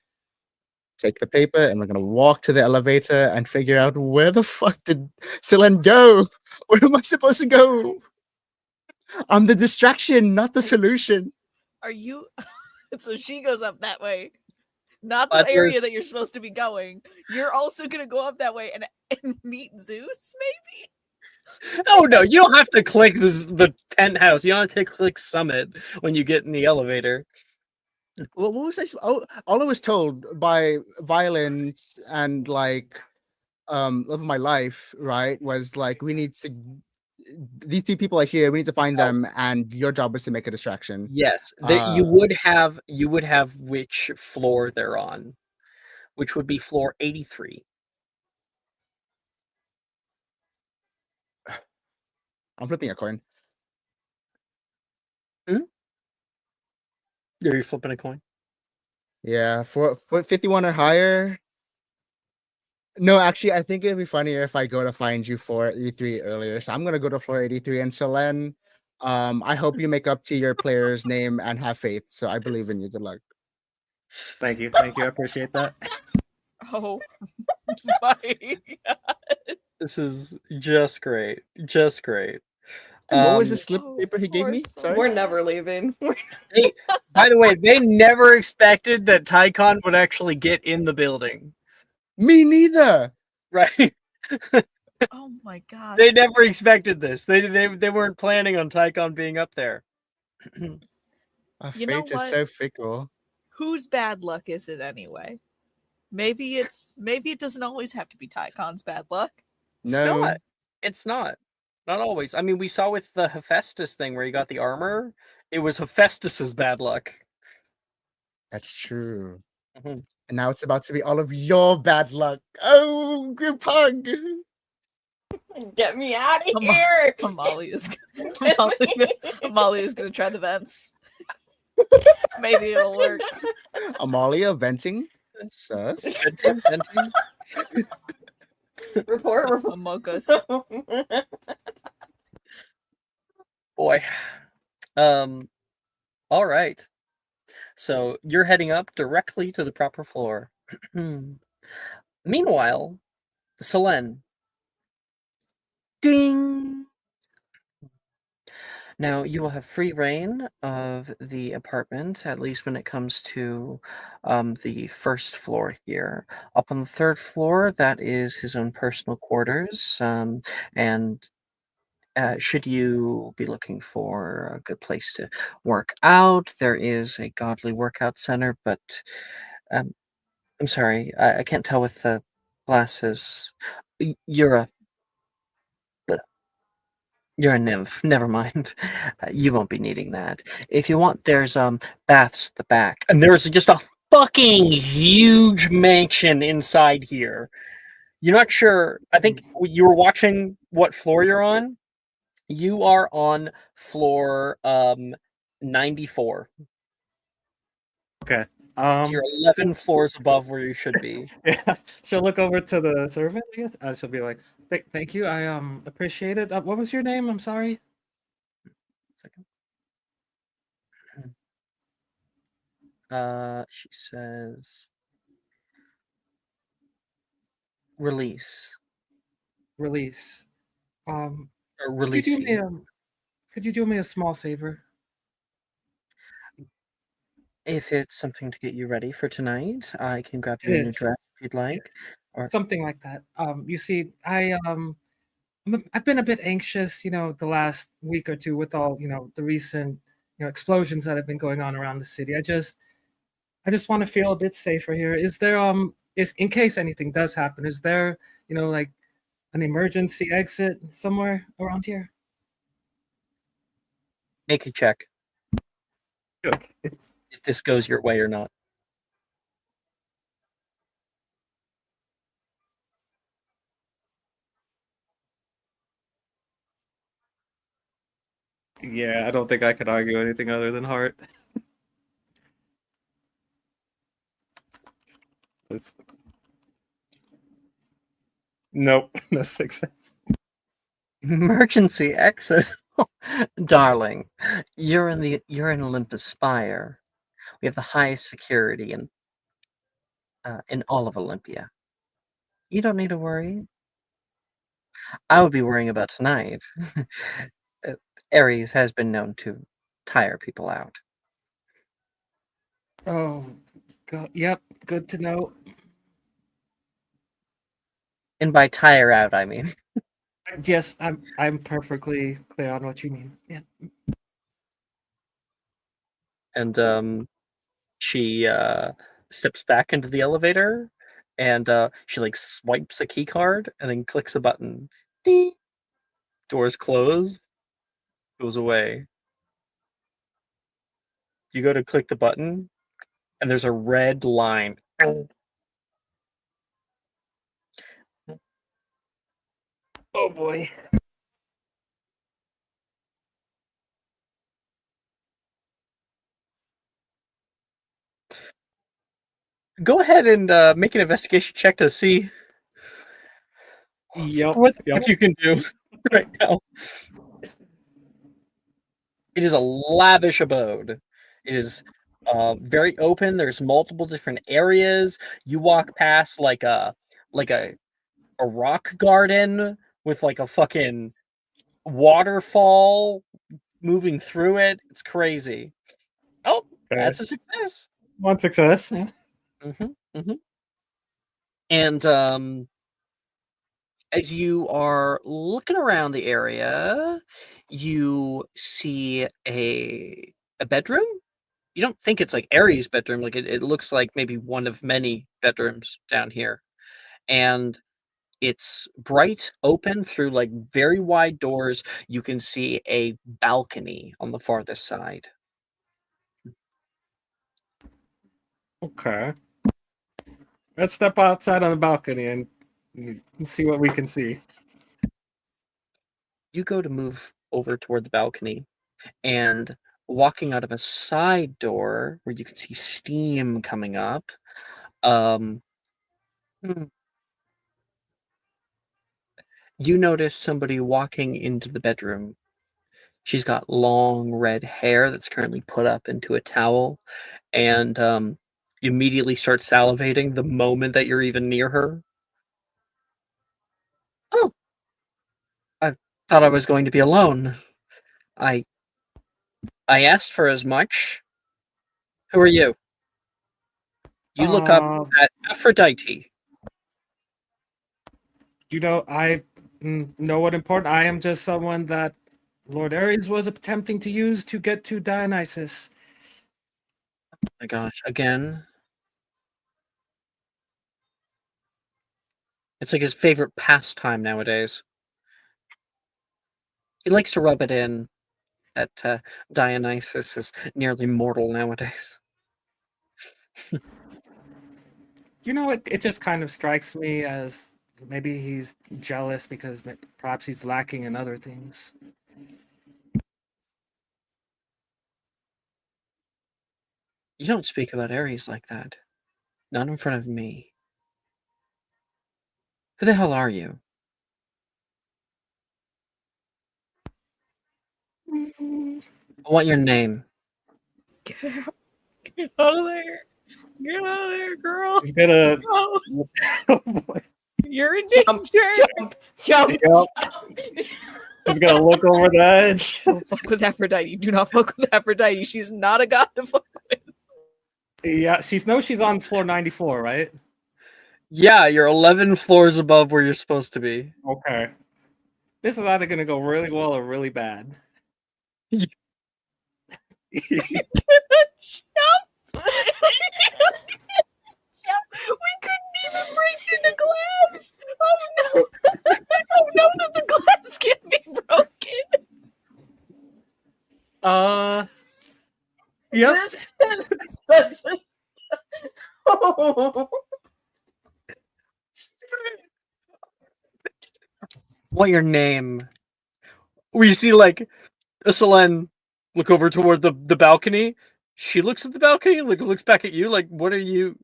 Take the paper, and we're gonna walk to the elevator and figure out where the fuck did Silen go? Where am I supposed to go? I'm the distraction, not the solution. Are you? So she goes up that way, not the But area there's- that you're supposed to be going. You're also gonna go up that way and meet Zeus, maybe. Oh no, you don't have to click the penthouse. You don't have to click summit when you get in the elevator. Well, what was I? All I was told by violence and love of my life, right, was like we need to. These two people are here. We need to find Oh. them, and your job was to make a distraction. Yes, you would have which floor they're on, which would be floor 83. I'm flipping a coin. You're flipping a coin. Yeah, for 51 or higher. No, actually, I think it'd be funnier if I go to find you for 83 earlier. So I'm gonna go to floor 83. And Solen, I hope you make up to your player's name and have faith. So I believe in you. Good luck. Thank you. I appreciate that. Oh my god. This is just great. Just great. And what was the slip Oh, paper he gave poor me? soul. Sorry. We're never leaving. By the way, they never expected that Tycon would actually get in the building. Me neither. Right? Oh my god. They never expected this. They weren't planning on Tycon being up there. Our You know fate is what? so fickle. Whose bad luck is it anyway? Maybe it doesn't always have to be Tycon's bad luck. It's No, not. It's not. Not always. I mean, we saw with the Hephaestus thing where he got the armor. It was Hephaestus's bad luck. that's true. Mhm. And now it's about to be all of your bad luck. Oh, group hug. Get me out of Come on. here! Amalia is gonna try the vents. Maybe it'll work. Amalia venting. Sus. Venting. Report. Among us. Boy. All right. So you're heading up directly to the proper floor. Meanwhile, Selene. Ding. Now, you will have free reign of the apartment, at least when it comes to the first floor here. Up on the third floor, that is his own personal quarters. And should you be looking for a good place to work out, there is a godly workout center, but um, I'm sorry, I can't tell with the glasses. You're a You're a nymph. Never mind. You won't be needing that. If you want, there's baths at the back, and there's just a fucking huge mansion inside here. You're not sure. I think you were watching what floor you're on. You are on floor 94. Okay. So you're 11 floors above where you should be. Yeah, she'll look over to the servant, I guess. She'll be like, Thank you. I appreciate it. What was your name? I'm sorry." Second. She says, "Release Release. Um, or could you do me releasey." a small favor? If it's something to get you ready for tonight, I can grab It you a new is. dress if you'd like. Yes. Or Something like that. You see, I've been a bit anxious, the last week or two with all, the recent, explosions that have been going on around the city. I just want to feel a bit safer here. Is there is in case anything does happen, is there, like an emergency exit somewhere around here? make a check Okay. if this goes your way or not. Yeah, I don't think I could argue anything other than heart. It's- Nope, no success. Emergency exit. Darling, you're in Olympus Spire. We have the highest security in all of Olympia. You don't need to worry. I would be worrying about tonight. Uh, Ares has been known to tire people out. Oh, yep, good to know. And by tire out, I mean Yes, I'm perfectly clear on what you mean. Yeah. and she steps back into the elevator and she like swipes a key card and then clicks a button. Ding. Doors close, goes away. You go to click the button and there's a red line. Oh boy. Go ahead and make an investigation check to see Yep. what the Yep. fuck you can do right now. It is a lavish abode. It is very open. There's multiple different areas. You walk past like a rock garden with like a fucking waterfall moving through it. It's crazy. Oh, that's a Okay. success. One success. Yeah. Mm-hmm. And as you are looking around the area, you see a bedroom. You don't think it's like Aries' bedroom. Like it looks like maybe one of many bedrooms down here. And it's bright open through like very wide doors. You can see a balcony on the farthest side. Okay. Let's step outside on the balcony and see what we can see. You go to move over toward the balcony, and walking out of a side door where you can see steam coming up, um, hmm, you notice somebody walking into the bedroom. She's got long red hair that's currently put up into a towel, and you immediately start salivating the moment that you're even near her. Oh, I thought I was going to be alone. I I asked for as much. Who are you? You look up at Aphrodite. You know, I know what important. I am just someone that Lord Ares was attempting to use to get to Dionysus. Oh my gosh, again. It's like his favorite pastime nowadays. He likes to rub it in that Dionysus is nearly mortal nowadays. You know, it just kind of strikes me as maybe he's jealous because perhaps he's lacking in other things. You don't speak about Ares like that. Not in front of me. Who the hell are you? I want your name. Get out. Get out of there. Get out of there, girl. He's gonna. No, Oh boy. you're in Jump, danger. jump. He's gonna look over the edge. Don't fuck with Aphrodite. Do not fuck with Aphrodite. She's not a god to fuck with. Yeah, she's on floor 94, right? Yeah, you're 11 floors above where you're supposed to be. Okay. This is either gonna go really well or really bad. Jump. We couldn't even break through the glass. Oh no! I don't know that the glass can be broken. Yep. This is such a. Oh. What your name? We see like Selene look over toward the balcony. She looks at the balcony, like looks back at you, like, what are you?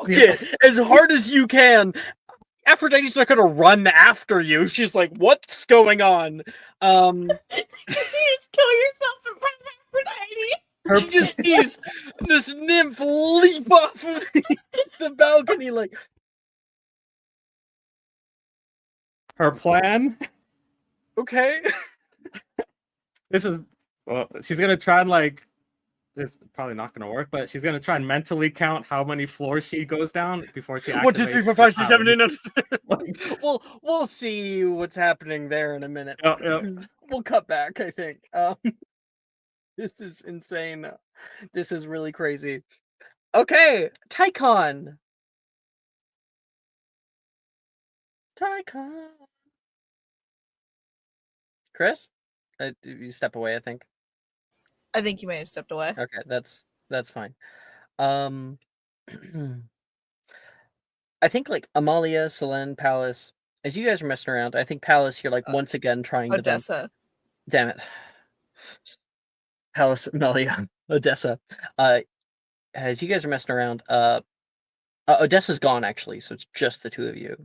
Okay, as hard as you can. Aphrodite's not gonna run after you. She's like, what's going on? You just kill yourself in front of Aphrodite. She just sees this nymph leap off of the balcony, like, Her plan. okay. This is well. She's gonna try and like. This is probably not gonna work, but she's gonna try and mentally count how many floors she goes down before she. 1, 2, 3, 4, 5, 6, 7, 8, 9. Like, We'll see what's happening there in a minute. Yep. We'll cut back, I think. This is insane. This is really crazy. Okay, Tycon. Chris? You step away, I think. I think you may have stepped away. Okay, that's fine. I think like Amalia, Selene, Palace, as you guys are messing around, I think Palace, you're like once again trying to Odessa. Damn it. Palace, Amalia, Odessa. As you guys are messing around, Odessa's gone actually, so it's just the two of you.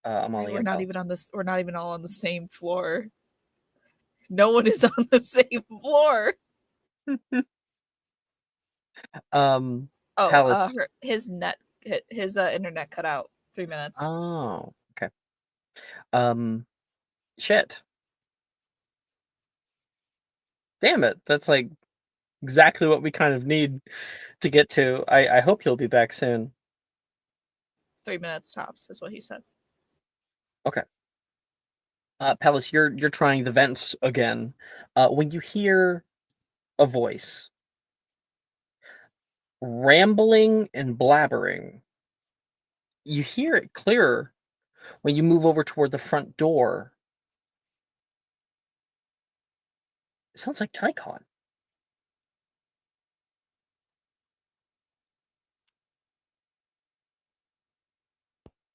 Amalia. We're and not Palace. even on this. We're not even all on the same floor. No one is on the same floor. Oh, Oh, his internet cut out 3 minutes. Oh, okay. Shit. Damn it. That's like exactly what we kind of need to get to. I hope you'll be back soon. 3 minutes tops is what he said. Okay. Palace, you're trying the vents again. When you hear a voice rambling and blabbering, you hear it clearer when you move over toward the front door. It sounds like Tycon.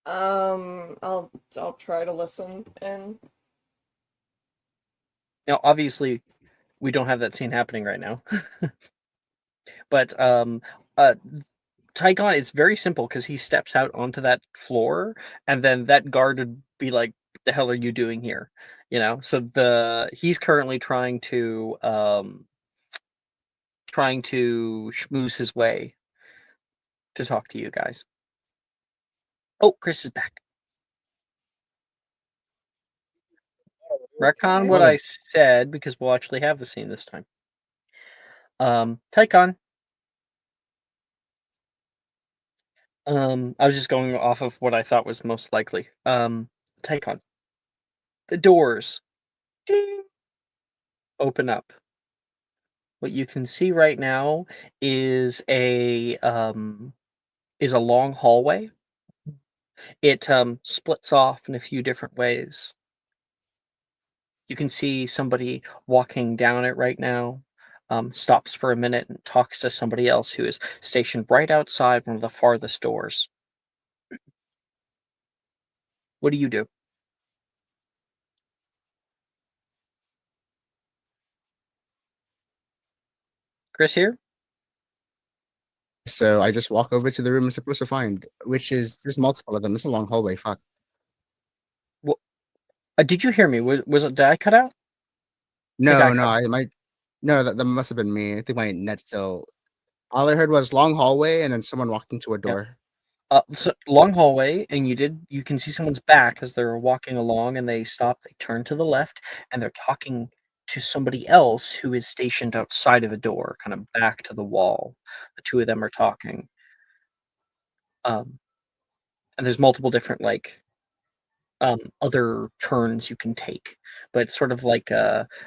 I'll try to listen and Now, obviously, we don't have that scene happening right now. But Tycon, it's very simple because he steps out onto that floor, and then that guard would be like, "What the hell are you doing here?" You know. So he's currently trying to schmooze his way to talk to you guys. Oh, Chris is back. Retcon Okay. what What? I said because we'll actually have the scene this time. Tycon. I was just going off of what I thought was most likely. Tycon. The doors ding, open up. What you can see right now is a long hallway. It splits off in a few different ways. You can see somebody walking down it right now. Stops for a minute and talks to somebody else who is stationed right outside one of the farthest doors. What do you do? Chris here? So I just walk over to the room I'm supposed to find, which is there's multiple of them. It's a long hallway. Fuck. Did you hear me? Was it? Did I cut out? Or did I No, no, cut out? I might. No, that must have been me. I think my net's still. All I heard was long hallway and then someone walked into a Yeah. door. So long hallway, and you can see someone's back as they're walking along, and they stop. They turn to the left, and they're talking to somebody else who is stationed outside of a door, kind of back to the wall. The two of them are talking. And there's multiple different other turns you can take, but it's sort of like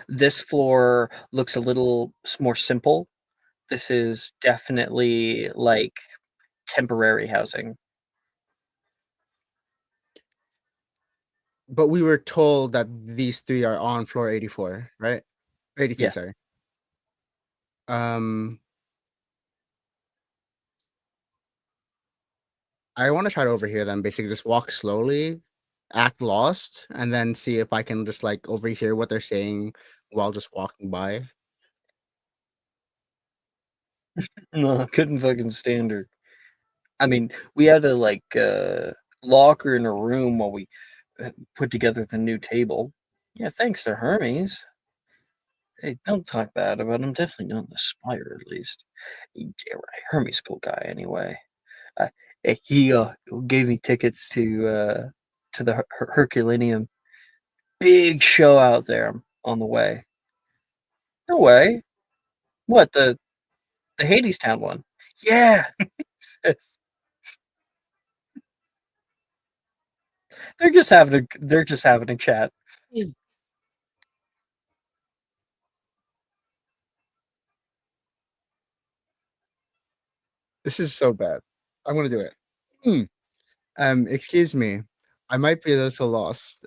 this floor looks a little more simple. This is definitely like temporary housing. But we were told that these three are on floor 84, right? 83, Yes. sorry. Um, I want to try to overhear them. Basically, just walk slowly, act lost, and then see if I can just like overhear what they're saying while just walking by. No, couldn't fucking stand her. I mean, we had to lock her in a room while we put together the new table. Yeah, thanks to Hermes. Hey, don't talk bad about him. Definitely not the Spire, at least. Yeah, right. Hermes, cool guy, anyway. Uh, he gave me tickets to the Herculaneum. Big show out there on the way. No way. What the Hades Town one? Yeah. They're just having a chat. This is so bad. I'm gonna do it. Hmm. Excuse me. I might be a little lost.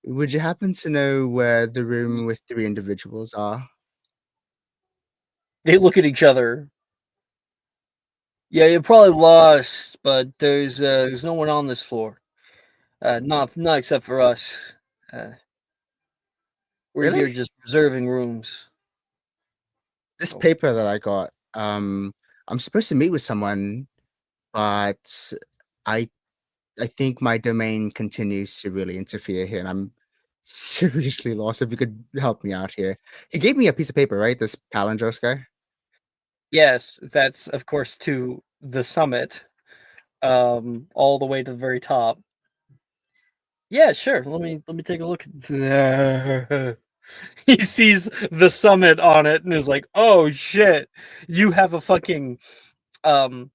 Would you happen to know where the room with three individuals are? They look at each other. Yeah, you're probably lost, but there's no one on this floor. Not except for us. Uh, we're here Really? just reserving rooms. This Oh, paper that I got, I'm supposed to meet with someone, but I I think my domain continues to really interfere here, and I'm seriously lost. If you could help me out here. He gave me a piece of paper, right? This Palindrose guy. yes, that's of course to the summit, all the way to the very top. Yeah, sure. Let me take a look at that. He sees the summit on it and is like, "Oh shit, you have a fucking um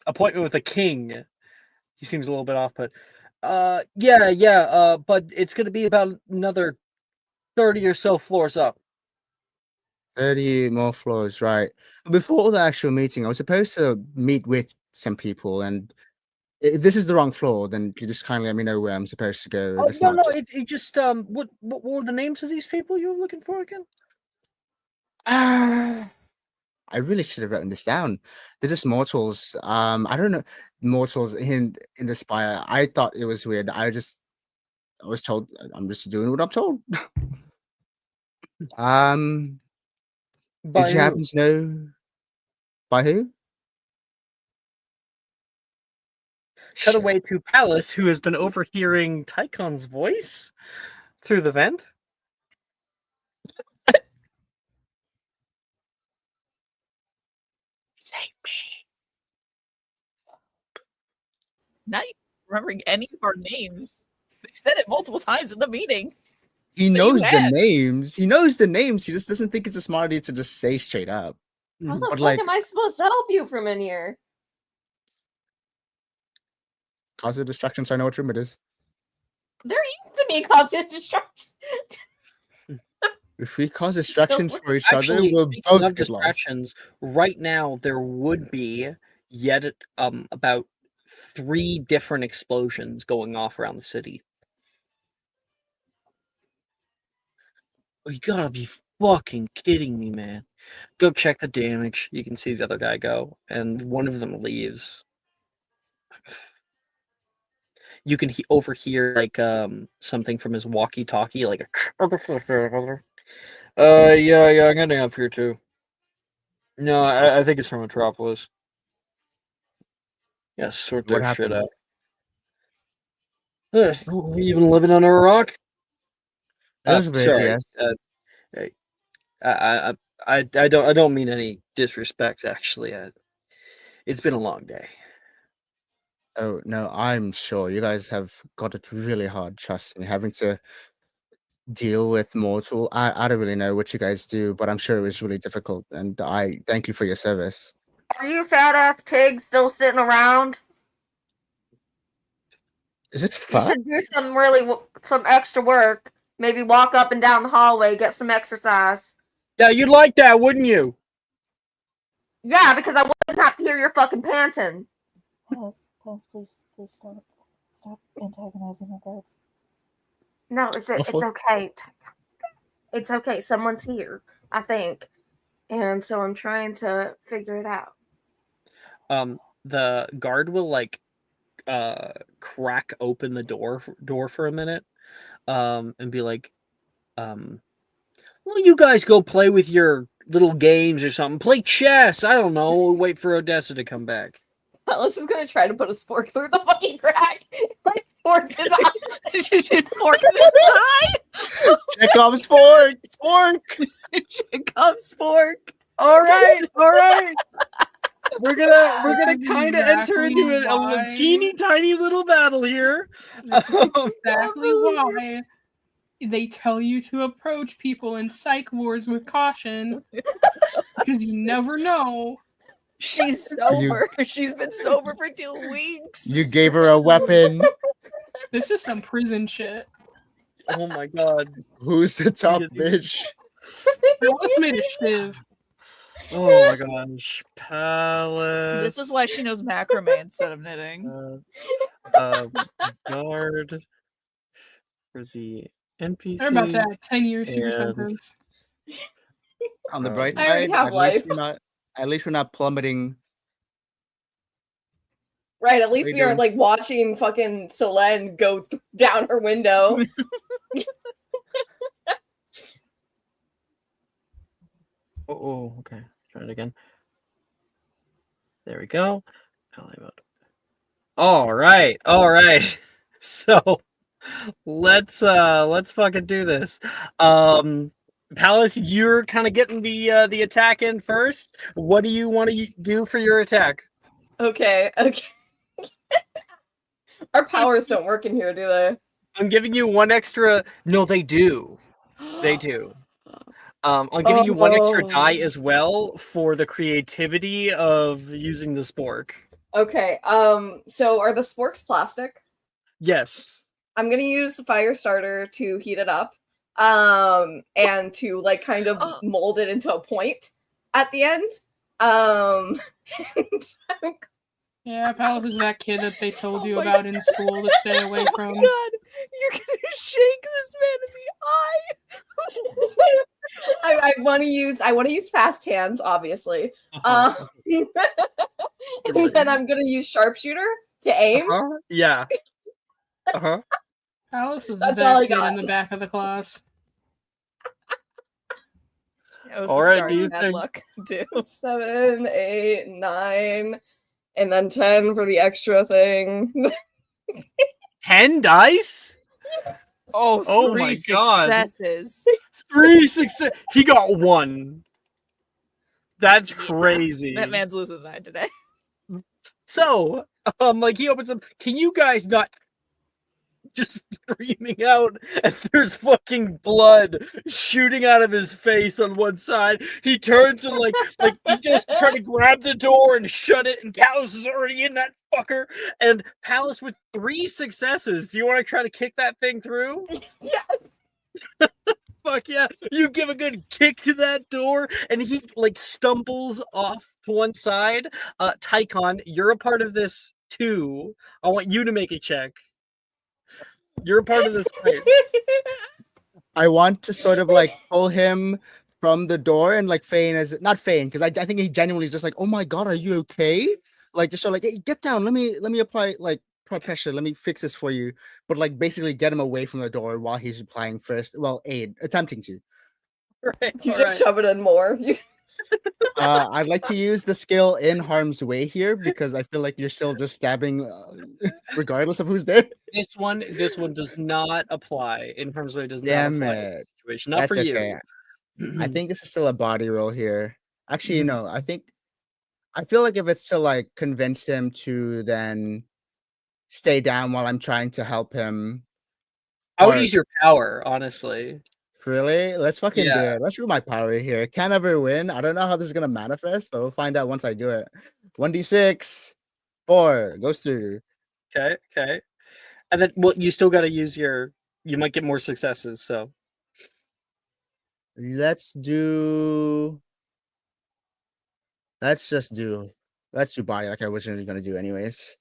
appointment with a king." He seems a little bit off, but yeah, but it's gonna be about another 30 or so floors up. 30 more floors, right? Before the actual meeting, I was supposed to meet with some people, and if this is the wrong floor, then you just kindly let me know where I'm supposed to go. If Oh it's no, not no, just it just what were the names of these people you were looking for again? ah, I really should have written this down. They're just mortals. I don't know mortals in the spire. I thought it was weird. I was told I'm just doing what I'm told. Um, did By you who? happen to know by who? Cut Shit. away to Palace, who has been overhearing Tycon's voice through the vent. Save Not even remembering any of our names. They said it multiple times in the meeting. He But you knows the had. names. He knows the names. He just doesn't think it's a smart idea to just say straight up. How the But, fuck like- am I supposed to help you from in here? Cause of distraction, so I know what room it is. There used to be constant destruction. If we cause distractions for each other, Actually, we'll speaking both of get lost. distractions, right now there would be yet about 3 different explosions going off around the city. Oh, you gotta be fucking kidding me, man. Go check the damage. You can see the other guy go, and one of them leaves. You can overhear like something from his walkie-talkie, like a yeah, I'm getting up here too. No, I think it's from Metropolis. Yeah, sort What that shit happened? out. We even living under a rock? That was weird, Sorry. yes. I don't mean any disrespect. Actually, it's been a long day. Oh no, I'm sure you guys have got it really hard. Trust me, having to deal with mortal. I don't really know what you guys do, but I'm sure it was really difficult. And I thank you for your service. Are you fat ass pigs still sitting around? Is it You fun? should do some extra work. Maybe walk up and down the hallway, get some exercise. Yeah, you'd like that, wouldn't you? Yeah, because I wouldn't have to hear your fucking panting. Pause, please stop. Stop antagonizing our guards. No, it's okay. It's okay. Someone's here, I think. And so I'm trying to figure it out. The guard will like crack open the door for a minute, and be like, well, you guys go play with your little games or something. Play chess. I don't know. Wait for Odessa to come back. Alice is gonna try to put a spork through the fucking crack. Like fork his eye. She should fork the eye. Chekhov's fork! Fork! Chekhov's fork. All right. We're gonna kind of enter Exactly into a why. teeny tiny little battle here. Exactly why they tell you to approach people in psych wards with caution, because you never know. She's sober. She's been sober for 2 weeks. You gave her a weapon. This is some prison shit. Oh my god. Who's the top Yeah, bitch? Alice made a shiv. Oh my gosh. Palace. This is why she knows macrame instead of knitting. Guard for the NPC. They're about to add 10 years to your And- sentence. On the bright I already side, have at least we're not plummeting. Right, at least What are we you aren't doing? like watching fucking Selene go down her window. Oh, okay. Try it again. There we go. All right. So let's fucking do this. Palace, you're kind of getting the attack in first. What do you want to do for your attack? Okay. Our powers don't work in here, do they? I'm giving you one extra. No, they do. They do. I'm giving you one extra die Oh. as well for the creativity of using the spork. Okay. So are the sporks plastic? Yes. I'm gonna use the fire starter to heat it up. And to like kind of mold it into a point at the end. Yeah, Palace is that kid that they told you my about in school to stay away Oh from. my god, you're gonna shake this man in the eye. I want to use fast hands, obviously. Uh-huh. And then I'm gonna use sharpshooter to aim. Uh-huh. Yeah. Uh-huh. Palace was That's all that I kid got. in the back of the class. It was All the right, start do to you bad think- luck, too. 7, 8, 9, and then 10 for the extra thing. 10 dice? Oh, Oh three my God. successes. 3 success. He got 1. That's crazy. That man's losing a 9 today. So, like he opens up. Can you guys not just screaming out as there's fucking blood shooting out of his face on one side. He turns and like he just trying to grab the door and shut it, and Palace is already in that fucker. And Palace with 3 successes. Do you want to try to kick that thing through? Yeah. Fuck yeah. You give a good kick to that door and he like stumbles off to one side. Tycon, you're a part of this too. I want you to make a check. You're a part of this fight. I want to sort of like pull him from the door and like feign as not feign because I think he genuinely is just like, oh my god, are you okay? Like just so like, hey, get down. Let me apply like pressure. Let me fix this for you. But like basically get him away from the door while he's applying first. Well, attempting to. Right, You all just right. shove it in more. I'd like to use the skill in harm's way here because I feel like you're still just stabbing, regardless of who's there. This one does not apply. In terms of it does not Damn apply in it. this situation. Not That's for okay. you. I think this is still a body roll here. Actually, Mhm. no. I feel like if it's to like convince him to then stay down while I'm trying to help him. I would or- use your power, honestly. Really? Let's fucking do Yeah. it. Let's roll my power here. Can't ever win. I don't know how this is gonna manifest, but we'll find out once I do it. 1d6, 4 goes through. Okay. And then well, you still gotta use your you might get more successes, so Let's just do body like I was originally gonna do anyways.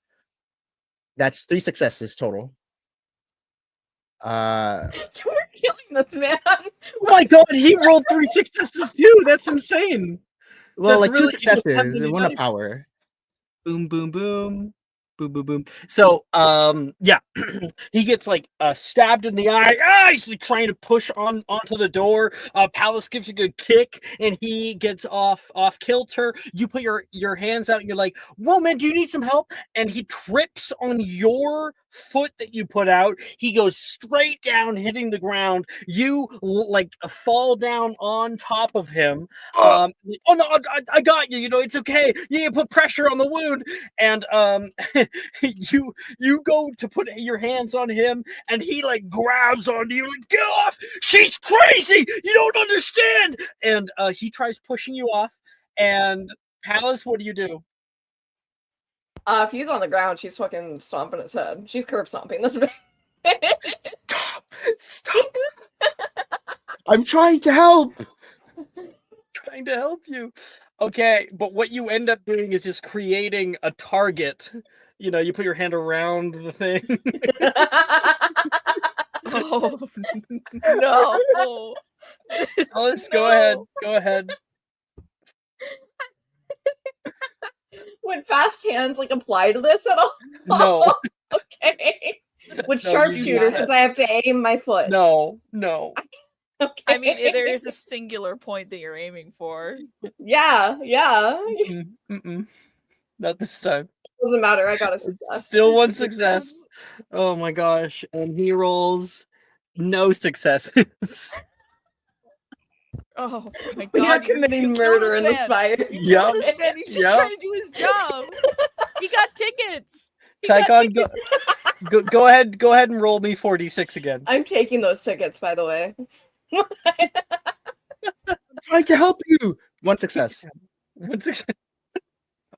That's 3 successes total. We're killing this man. oh my god, he rolled 3 successes too. That's insane. Well, That's like really 2 it depends successes on and your 1 a dice. power. Boom, boom, boom. Boom, boom, boom. So, yeah, he gets like stabbed in the eye. He's like trying to push onto the door. Palace gives a good kick, and he gets off kilter. You put your hands out, and you're like, "Whoa, man, do you need some help?" And he trips on your foot that you put out. He goes straight down, hitting the ground. You like fall down on top of him. Oh no, I got you. You know, it's okay. You put pressure on the wound, and you go to put your hands on him and he like grabs onto you and get off, she's crazy, you don't understand, and he tries pushing you off. And Palace, what do you do? If he's on the ground, she's fucking stomping his head. She's curb stomping this man. Stop. I'm trying to help. Trying to help you. Okay, but what you end up doing is just creating a target. You know, you put your hand around the thing. Oh no. Alice, go ahead. Go ahead. Would fast hands like apply to this at all? No. Okay. With No, sharpshooter, you- since I have to aim my foot. No. Okay. I mean, there is a singular point that you're aiming for. Yeah. Mm-mm. Not this time. Doesn't matter. I got a success. Still 1 success. Oh my gosh. And he rolls no successes. Oh my We are god. committing you killed murder in this man. fire. You killed this man. He's just Yep. trying to do his job. He got tickets. Tycon, go ahead and roll me 4d6 again. I'm taking those tickets, by the way. I'm trying to help you. 1 success. 1 success.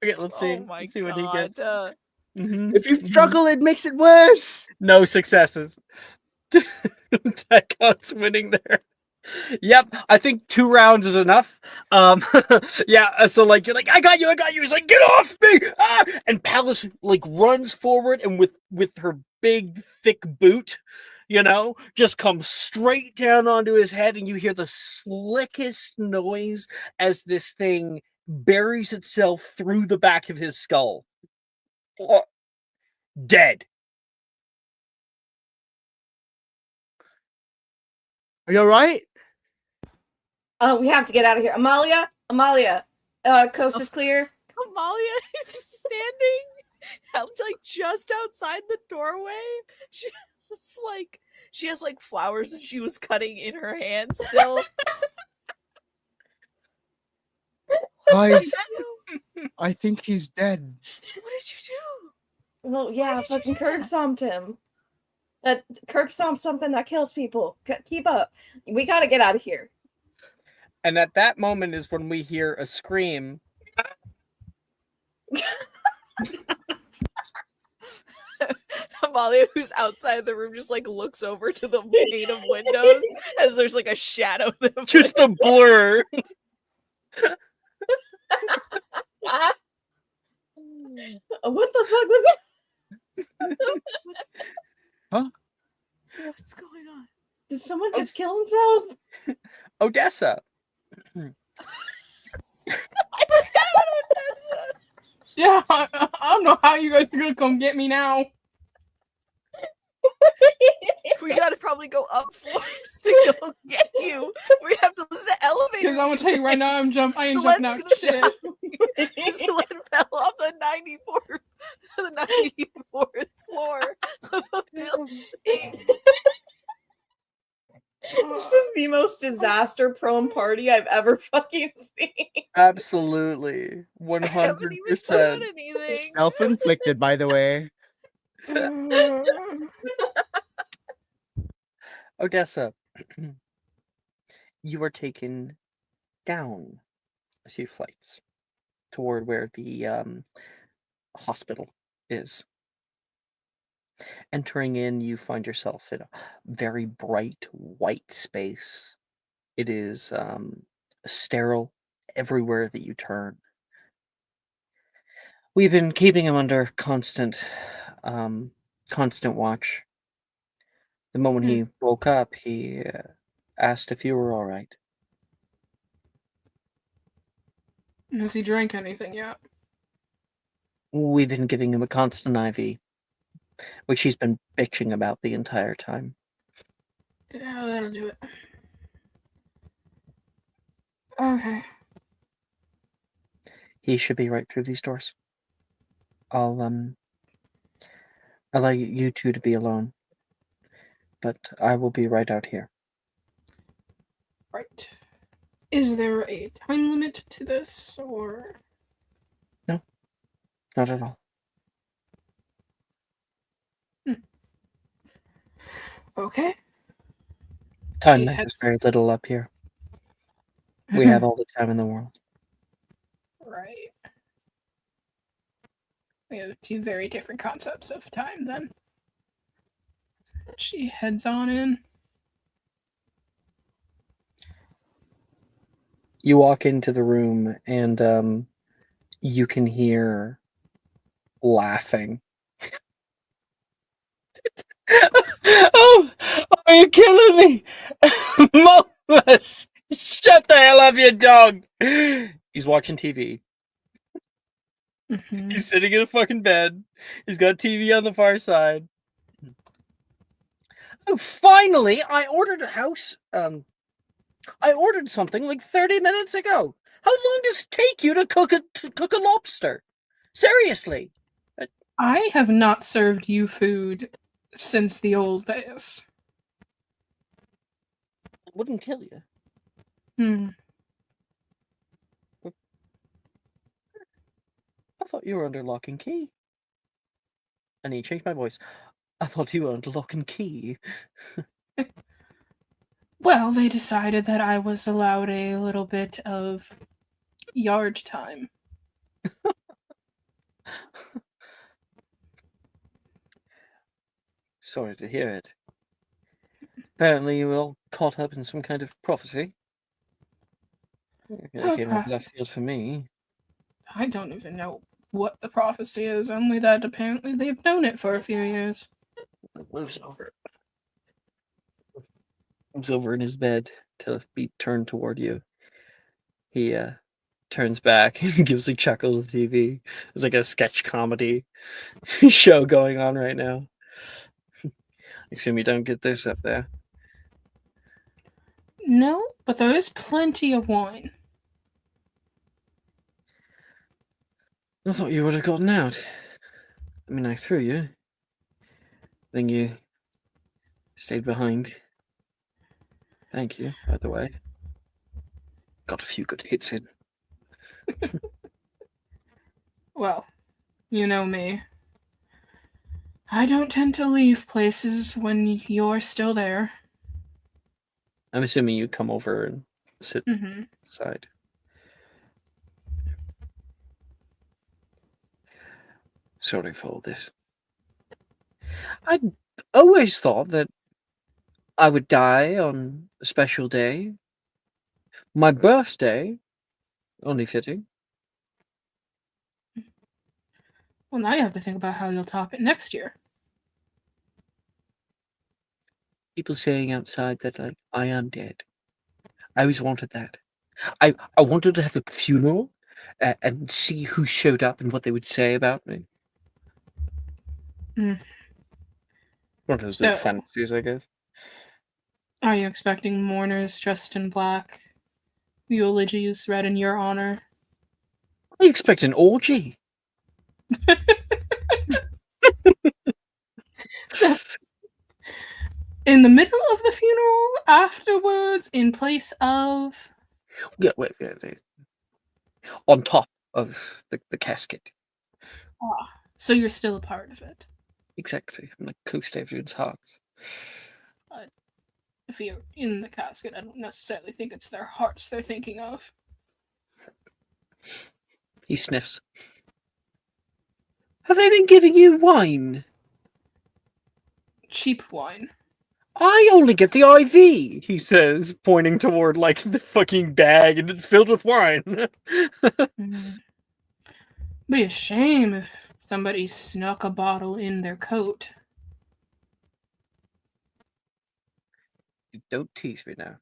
Okay, let's see. Oh my Let's see what god. he gets. Mhm, If you mhm. struggle, it makes it worse. No successes. Tycon's winning there. Yep, I think 2 rounds is enough. Yeah, so like you're like, I got you. He's like, get off me! Ah! And Palace like runs forward and with her big thick boot, you know, just comes straight down onto his head, and you hear the slickest noise as this thing buries itself through the back of his skull. Dead. Are you all right? We have to get out of here. Amalia, coast is clear. Amalia is standing like just outside the doorway. She has like flowers that she was cutting in her hand still. Guys, I think he's dead. What did you do? Well, yeah, did you fucking do curb that? stomped him. That curb stomp's something that kills people. Keep up. We gotta get out of here. And at that moment is when we hear a scream. Amalia, who's outside the room, just like looks over to the pane of windows as there's like a shadow. Just a blur. What the fuck was that? What's going on? Did someone just kill himself? Odessa. Yeah, I don't know how you guys are gonna come get me now. We gotta probably go up floors to go get you. We have to listen to elevator. Because I'm gonna tell you right now, I ain't jumping Celen's out gonna shit. Celen fell off the 94th floor of a building. This is the most disaster-prone party I've ever fucking seen. Absolutely. I haven't even done 100%. anything. Self-inflicted, by the way. Odessa, you are taken down a few flights toward where the hospital is. Entering in, you find yourself in a very bright white space. It is sterile everywhere that you turn. We've been keeping him under constant watch. The moment he woke up, he asked if you were all right. Has he drank anything yet? We've been giving him a constant IV, which he's been bitching about the entire time. Yeah, that'll do it. Okay. He should be right through these doors. I'll allow you two to be alone, but I will be right out here. Right. Is there a time limit to this, or? No, not at all. Okay. Time She matters heads- very little up here. We have all the time in the world. Right. We have two very different concepts of time, then. She heads on in. You walk into the room and you can hear laughing. Oh, are you killing me? Moses, shut the hell up, you dog. He's watching TV. Mhm. He's sitting in a fucking bed. He's got TV on the far side. Oh, finally, I ordered a house. I ordered something like 30 minutes ago. How long does it take you to cook a lobster? Seriously. I have not served you food since the old days. It wouldn't kill you. I thought you were under lock and key. I need to change my voice. I thought you were under lock and key. Well, they decided that I was allowed a little bit of yard time. Sorry to hear it. Apparently you were all caught up in some kind of prophecy. It came out left field for me. I don't even know what the prophecy is, only that apparently they've known it for a few years. Moves over. Moves over in his bed to be turned toward you. He turns back and gives a chuckle to the TV. It's like a sketch comedy show going on right now. Assume you don't get this up there. No, but there is plenty of wine. I thought you would have gotten out. I mean, I threw you. Then you stayed behind. Thank you, by the way. Got a few good hits in. Well, you know me. I don't tend to leave places when you're still there. I'm assuming you come over and sit Mm-hmm. beside. Sorry for all this. I always thought that I would die on a special day. My birthday. Only fitting. Well, now you have to think about how you'll top it next year. People saying outside that like I am dead. I always wanted that. I wanted to have a funeral and see who showed up and what they would say about me. Mm. One of those So- fantasies, I guess. Are you expecting mourners dressed in black? Eulogies read in your honor? I expect an orgy. In the middle of the funeral? Afterwards? In place of? Yeah, wait, on top of the casket. Ah, so you're still a part of it. Exactly. I'm like close to everyone's hearts. If you're in the casket, I don't necessarily think it's their hearts they're thinking of. He sniffs. Have they been giving you wine? Cheap wine. I only get the IV, he says, pointing toward like the fucking bag, and it's filled with wine. Be a shame if somebody snuck a bottle in their coat. Don't tease me now.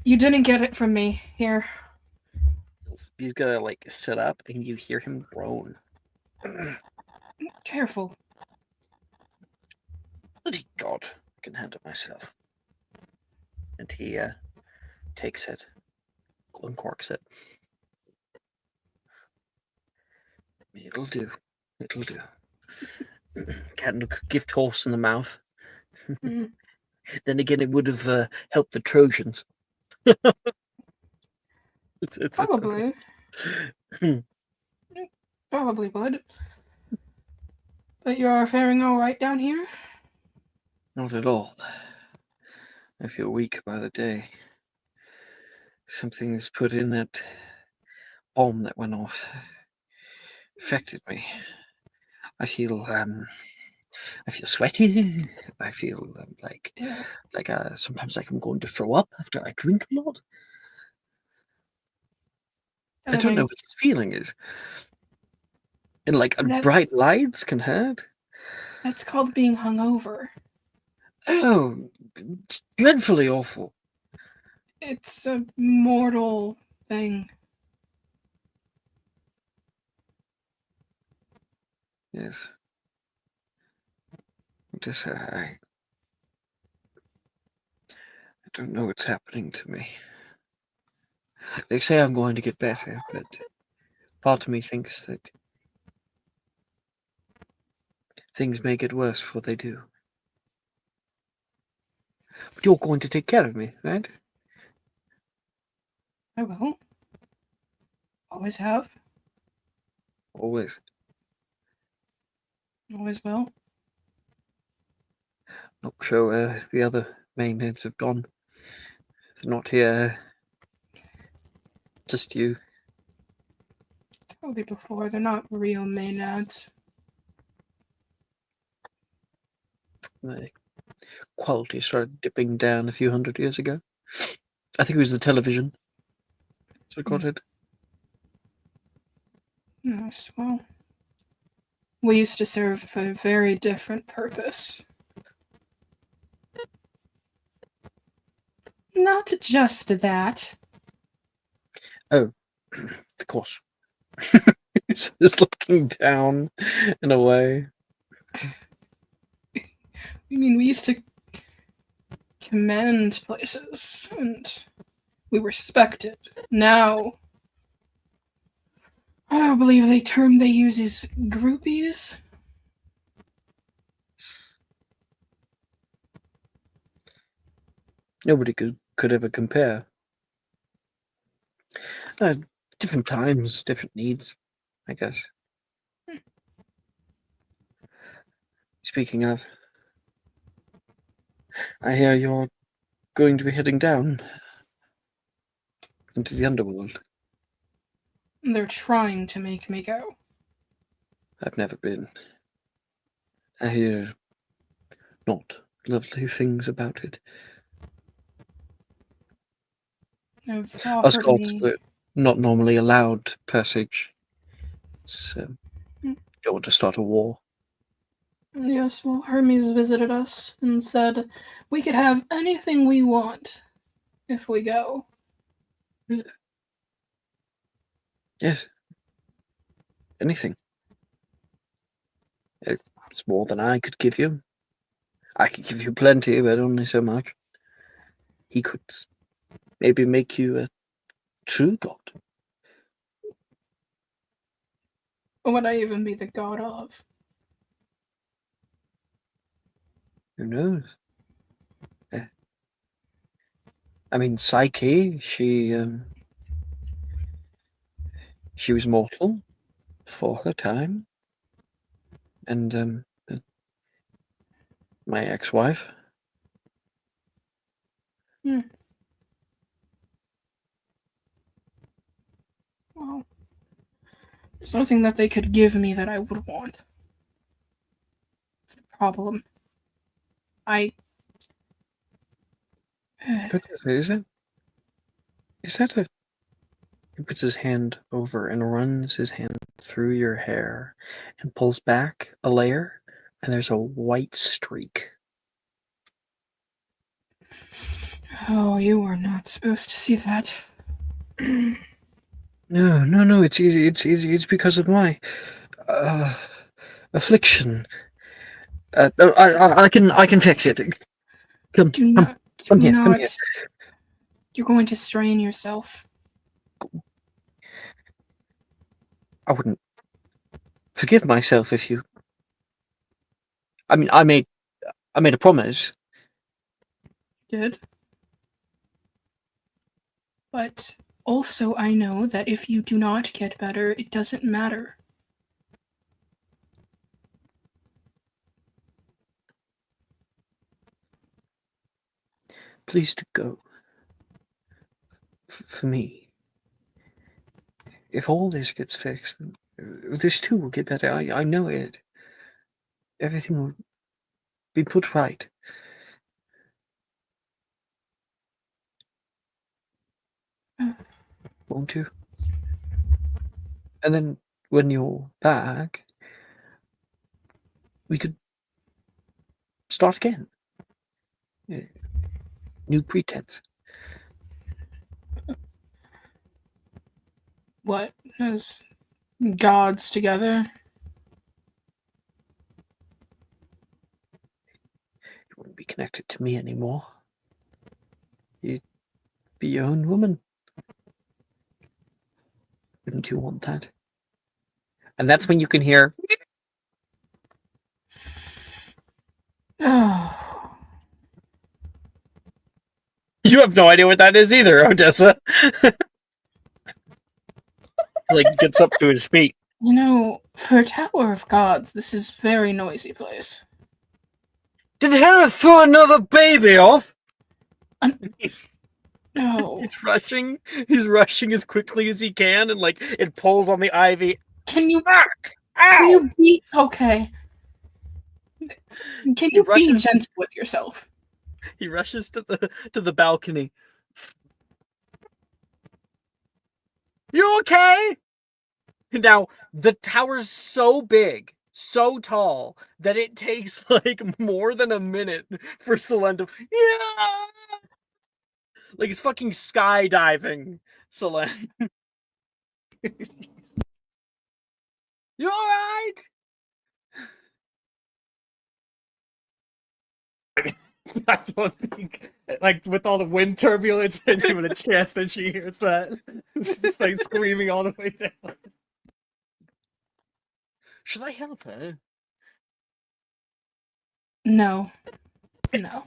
You didn't get it from me. Here. He's gonna like sit up, and you hear him groan. Careful. Bloody God, I can handle myself. And he takes it, uncorks it. It'll do. It'll do. Can't look a gift horse in the mouth. Mm. Then again, it would have helped the Trojans. It's Probably. okay. Probably would. But you're faring all right down here? Not at all. I feel weak by the day. Something's put in that bomb that went off. Affected me. I feel sweaty. I feel like sometimes like I'm going to throw up after I drink a lot. I don't know what this feeling is. And like bright lights can hurt. That's called being hungover. Oh, it's dreadfully awful. It's a mortal thing. Yes. Just I don't know what's happening to me. They say I'm going to get better, but part of me thinks that things may get worse before they do. But you're going to take care of me, right? I will. Always have. Always. Always will. Not sure where the other main heads have gone. They're not here. Just you. Told you before, they're not real Maenads. The quality started dipping down a few hundred years ago. I think it was the television. It's recorded. Yes, well. We used to serve a very different purpose. Not just that. Oh, of course. He's just looking down in a way. I mean, we used to command places, and we respected. Now, I believe the term they use is groupies. Nobody could ever compare. Different times, different needs, I guess. Speaking of, I hear you're going to be heading down into the underworld. They're trying to make me go. I've never been. I hear not lovely things about it. They've Us offered gods me. were not normally allowed passage. So, Hmm. don't want to start a war. Yes, well, Hermes visited us and said we could have anything we want if we go. Yes. Anything. It's more than I could give you. I could give you plenty, but only so much. He could maybe make you a true god. What would I even be the god of? Who knows? I mean, Psyche, she was mortal for her time. And my ex-wife. Well, there's nothing that they could give me that I would want. That's the problem. But is it? Is that a... He puts his hand over and runs his hand through your hair and pulls back a layer, and there's a white streak. Oh, you were not supposed to see that. No, it's because of my affliction. I can fix it. Come Do not. come Do here, not. come here. You're going to strain yourself. I wouldn't forgive myself if you... I mean, I made a promise. Did. But also, I know that if you do not get better, it doesn't matter. Please to go. For me. If all this gets fixed, this too will get better. I know it. Everything will be put right. Won't you? And then when you're back, we could start again. New pretense. What? As gods together? You wouldn't be connected to me anymore. You'd be your own woman. Wouldn't you want that? And that's when you can hear... Oh. You have no idea what that is either, Odessa. Like, gets up to his feet. You know, for a Tower of Gods, this is a very noisy place. Did Hera throw another baby off? No. He's rushing. He's rushing as quickly as he can, and like it pulls on the ivy. Can you Fuck! Can Ow! you be okay? Can you be rushes- gentle with yourself? He rushes to the balcony. You okay? Now the tower's so big, so tall that it takes like more than a minute for Selene to... Yeah! Like it's fucking skydiving, Selene. You alright? I don't think, like, with all the wind turbulence, there's even a chance that she hears that. She's just like screaming all the way down. Should I help her? No. No.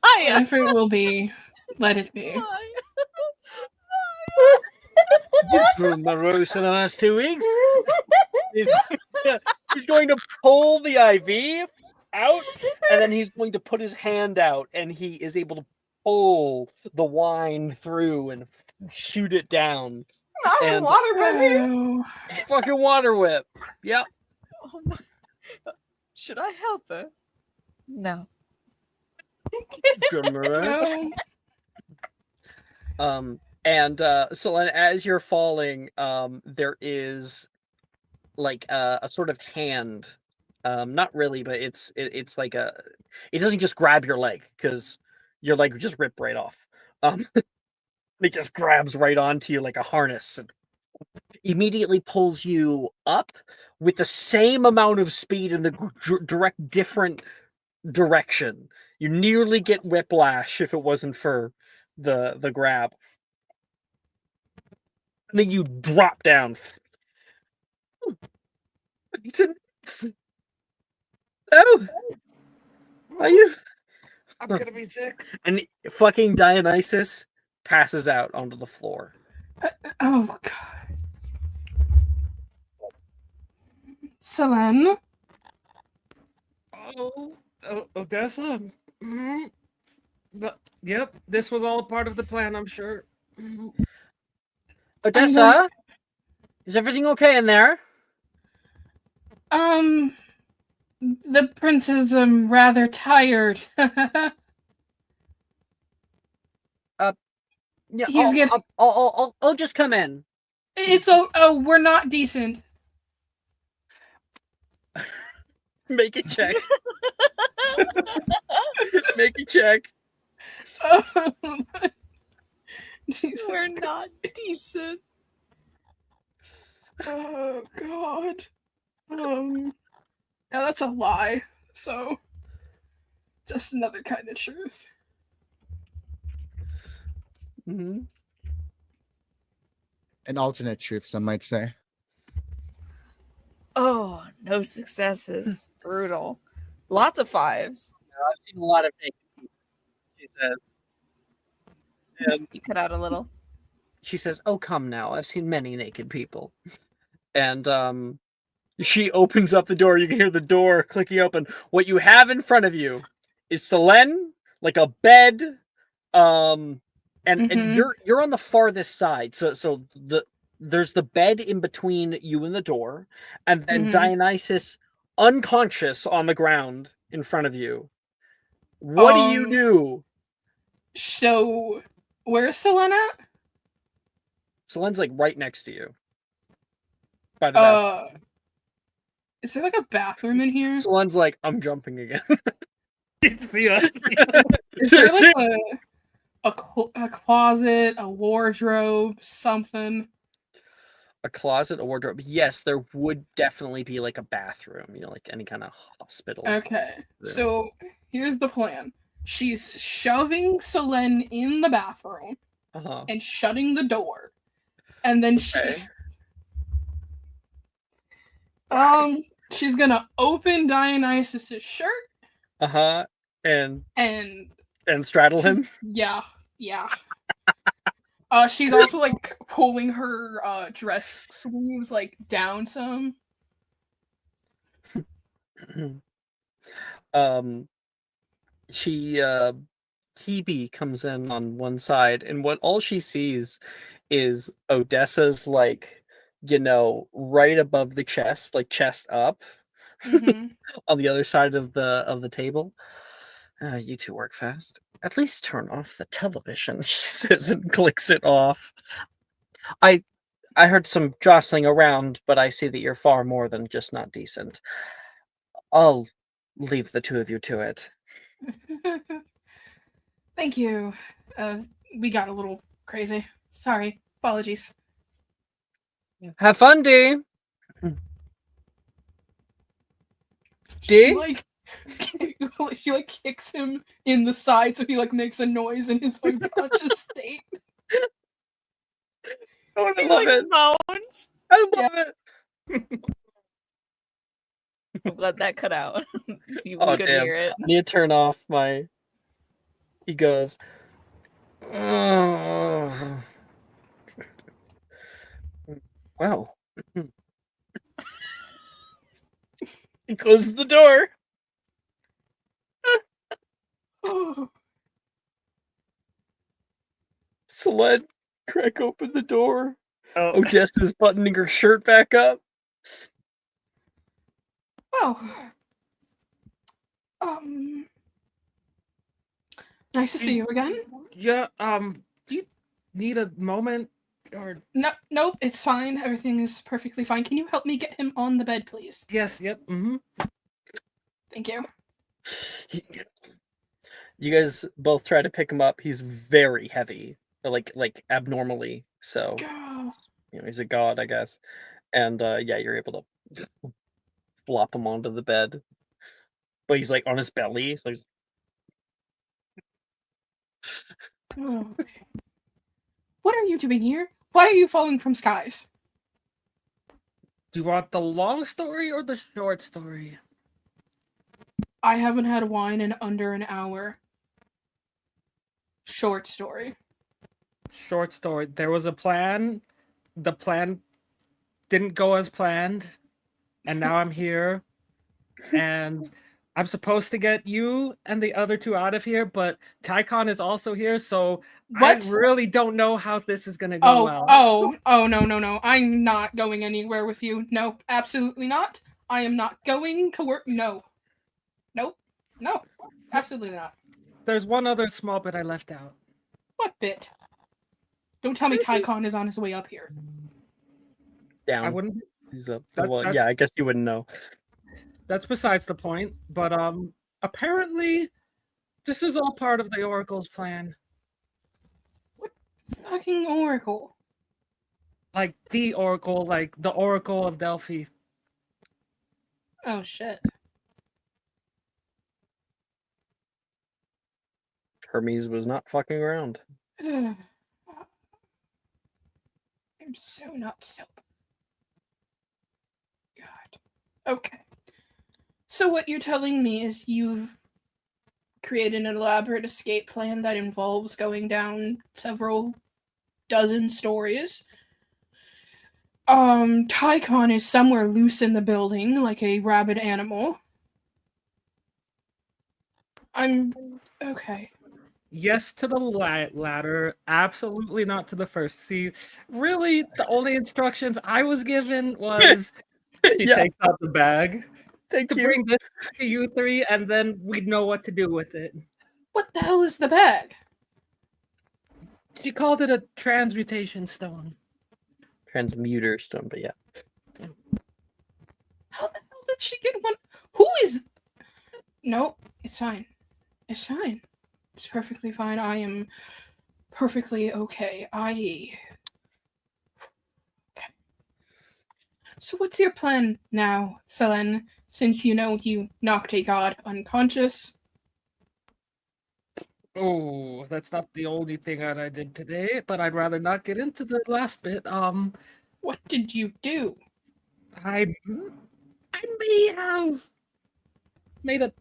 Maya. Whatever it will be, let it be. You've grown my rose for the last 2 weeks. going to pull the IV out, and then he's going to put his hand out, and he is able to pull the wine through and shoot it down. Not And- water baby. Oh. Fucking water whip. Yep. Oh my. Should I help her? No. Good, Mirage. No. And Selene, as you're falling, there is like a sort of hand. Not really, but it's like it doesn't just grab your leg, because your leg would just rip right off. It just grabs right onto you like a harness and immediately pulls you up with the same amount of speed in the direct different direction. You nearly get whiplash if it wasn't for the grab. And then you drop down. Oh, are you? I'm gonna be sick. And fucking Dionysus passes out onto the floor. Oh god. Selene? Odessa. Mhm. Yep, this was all a part of the plan, I'm sure. Mhm. Odessa, is everything okay in there? The prince is rather tired. Yeah, He's getting. I'll just come in. It's we're not decent. Make a check. Make a check. Jesus We're not decent. Oh god. Yeah, that's a lie. So, just another kind of truth. Mm-hmm. An alternate truth, some might say. Oh, no successes. Brutal. Lots of fives. I've seen a lot of naked people, she says. And You cut out a little. she says, "Oh, come now. I've seen many naked people." And she opens up the door. You can hear the door clicking open. What you have in front of you is Selene, like a bed, and Mhm. you're on the farthest side. So there's the bed in between you and the door, and then Mhm. Dionysus unconscious on the ground in front of you. What do you do? So, where's Selene at? Selene's like right next to you. By the bathroom. Is there like a bathroom in here? Selene's like, I'm jumping again. See that? Is there like a closet, a wardrobe, something? A closet, a wardrobe. Yes, there would definitely be like a bathroom, like any kind of hospital. Okay, room. so here's the plan. She's shoving Selene in the bathroom Uh-huh. and shutting the door. And then she's gonna open Dionysus's shirt Uh-huh. And and straddle him. yeah. She's also like pulling her dress sleeves like down some. She Hebe comes in on one side, and what all she sees is Odessa's like, right above the chest, like chest up, Mhm. on the other side of the table. You two work fast. At least turn off the television, she says, and clicks it off. I heard some jostling around, but I see that you're far more than just not decent. I'll leave the two of you to it. Thank you. We got a little crazy. Sorry. Apologies. Have fun, Dee. She Dee? like she like kicks him in the side so he like makes a noise in his unconscious state. I He's love like it. moans. I love it. I'm glad that cut out. You Oh, could damn. hear it. I need to turn off my. He goes. "Oh." Well. He closes the door. Oh, Selene, crack open the door. Oh, Odessa's buttoning her shirt back up. oh. Nice to see you again. yeah. Do you need a moment or? No, nope, it's fine. Everything is perfectly fine. Can you help me get him on the bed, please? Yes. Yep. Mm-hmm. Thank you. You guys both try to pick him up. He's very heavy, like abnormally. So God. he's a god, I guess. And yeah, you're able to flop him onto the bed, but he's like on his belly. So Oh, okay. What are you doing here? Why are you falling from skies? Do you want the long story or the short story? I haven't had wine in under an hour. Short story. Short story. There was a plan. The plan didn't go as planned, and now I'm here. And I'm supposed to get you and the other two out of here, but Tycon is also here, so What? I really don't know how this is gonna go well. No. I'm not going anywhere with you. No, absolutely not. I am not going to work. No. Nope. No. Absolutely not. There's one other small bit I left out. What bit? Don't tell me This is- Tycon is on his way up here. down. I wouldn't. He's up. That- Well, that's- yeah, I guess you wouldn't know. That's besides the point. But apparently, this is all part of the Oracle's plan. Fucking Oracle. Like the Oracle, like the Oracle of Delphi. Oh shit. Hermes was not fucking around. I'm so not soap. God. Okay. So what you're telling me is you've created an elaborate escape plan that involves going down several dozen stories. Tycon is somewhere loose in the building, like a rabid animal. I'm okay. Yes to the latter, absolutely not to the first. See, really, the only instructions I was given was he Yeah, takes out the bag thank to you. bring this to you three, and then we'd know what to do with it. What the hell is the bag? She called it a transmutation stone. Transmuter stone, but yeah. How the hell did she get one? Who is? No, it's fine. It's fine. It's perfectly fine. I am perfectly okay. Okay. So what's your plan now, Selene? Since you know you knocked a god unconscious. Oh, that's not the only thing that I did today, but I'd rather not get into the last bit. What did you do? I may have made a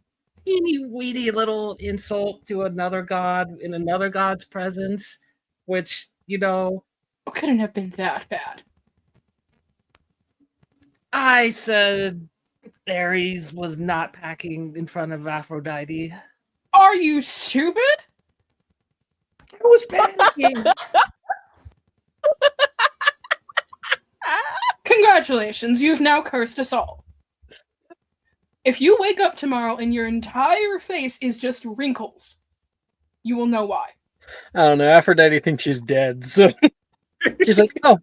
teeny weeny little insult to another god in another god's presence, which, It couldn't have been that bad. I said Ares was not packing in front of Aphrodite. Are you stupid? I was panicking. Congratulations, you've now cursed us all. If you wake up tomorrow and your entire face is just wrinkles, you will know why. I don't know. Aphrodite thinks she's dead, so she's like, "Oh,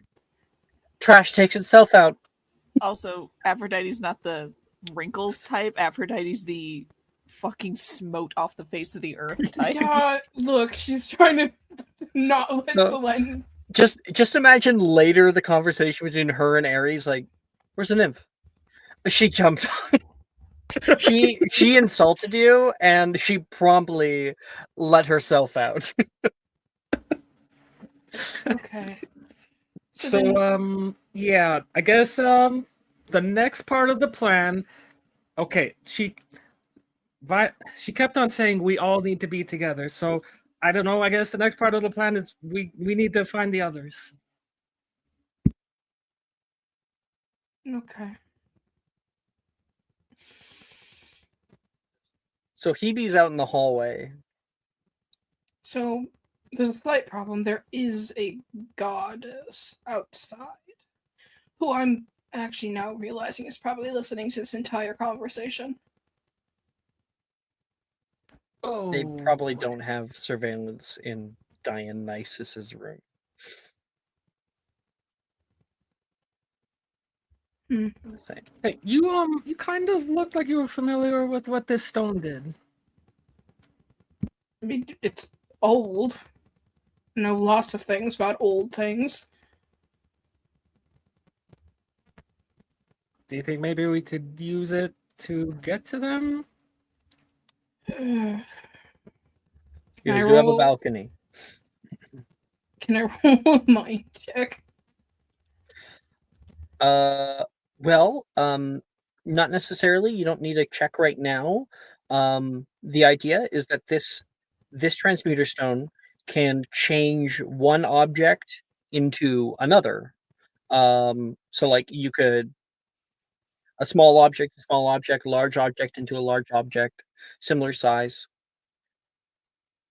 trash takes itself out." Also, Aphrodite's not the wrinkles type. Aphrodite's the fucking smote off the face of the earth type. Yeah, look, she's trying to not let No. Selene. Just imagine later the conversation between her and Ares, like, "Where's the nymph?" She jumped on. She insulted you, and she promptly let herself out. Okay. So, yeah, I guess the next part of the plan. Okay, she kept on saying we all need to be together. So I don't know. I guess the next part of the plan is we need to find the others. Okay. So Hebe's out in the hallway. So there's a slight problem. There is a goddess outside who I'm actually now realizing is probably listening to this entire conversation. Oh, They probably don't have surveillance in Dionysus's room. Same. Hey, you kind of looked like you were familiar with what this stone did. I mean, it's old. I know lots of things about old things. Do you think maybe we could use it to get to them? Can You I guys do have a roll- balcony. Can I roll a mind check? Well, not necessarily. You don't need a check right now. The idea is that this transmuter stone can change one object into another. So like you could a small object, large object into a large object, similar size,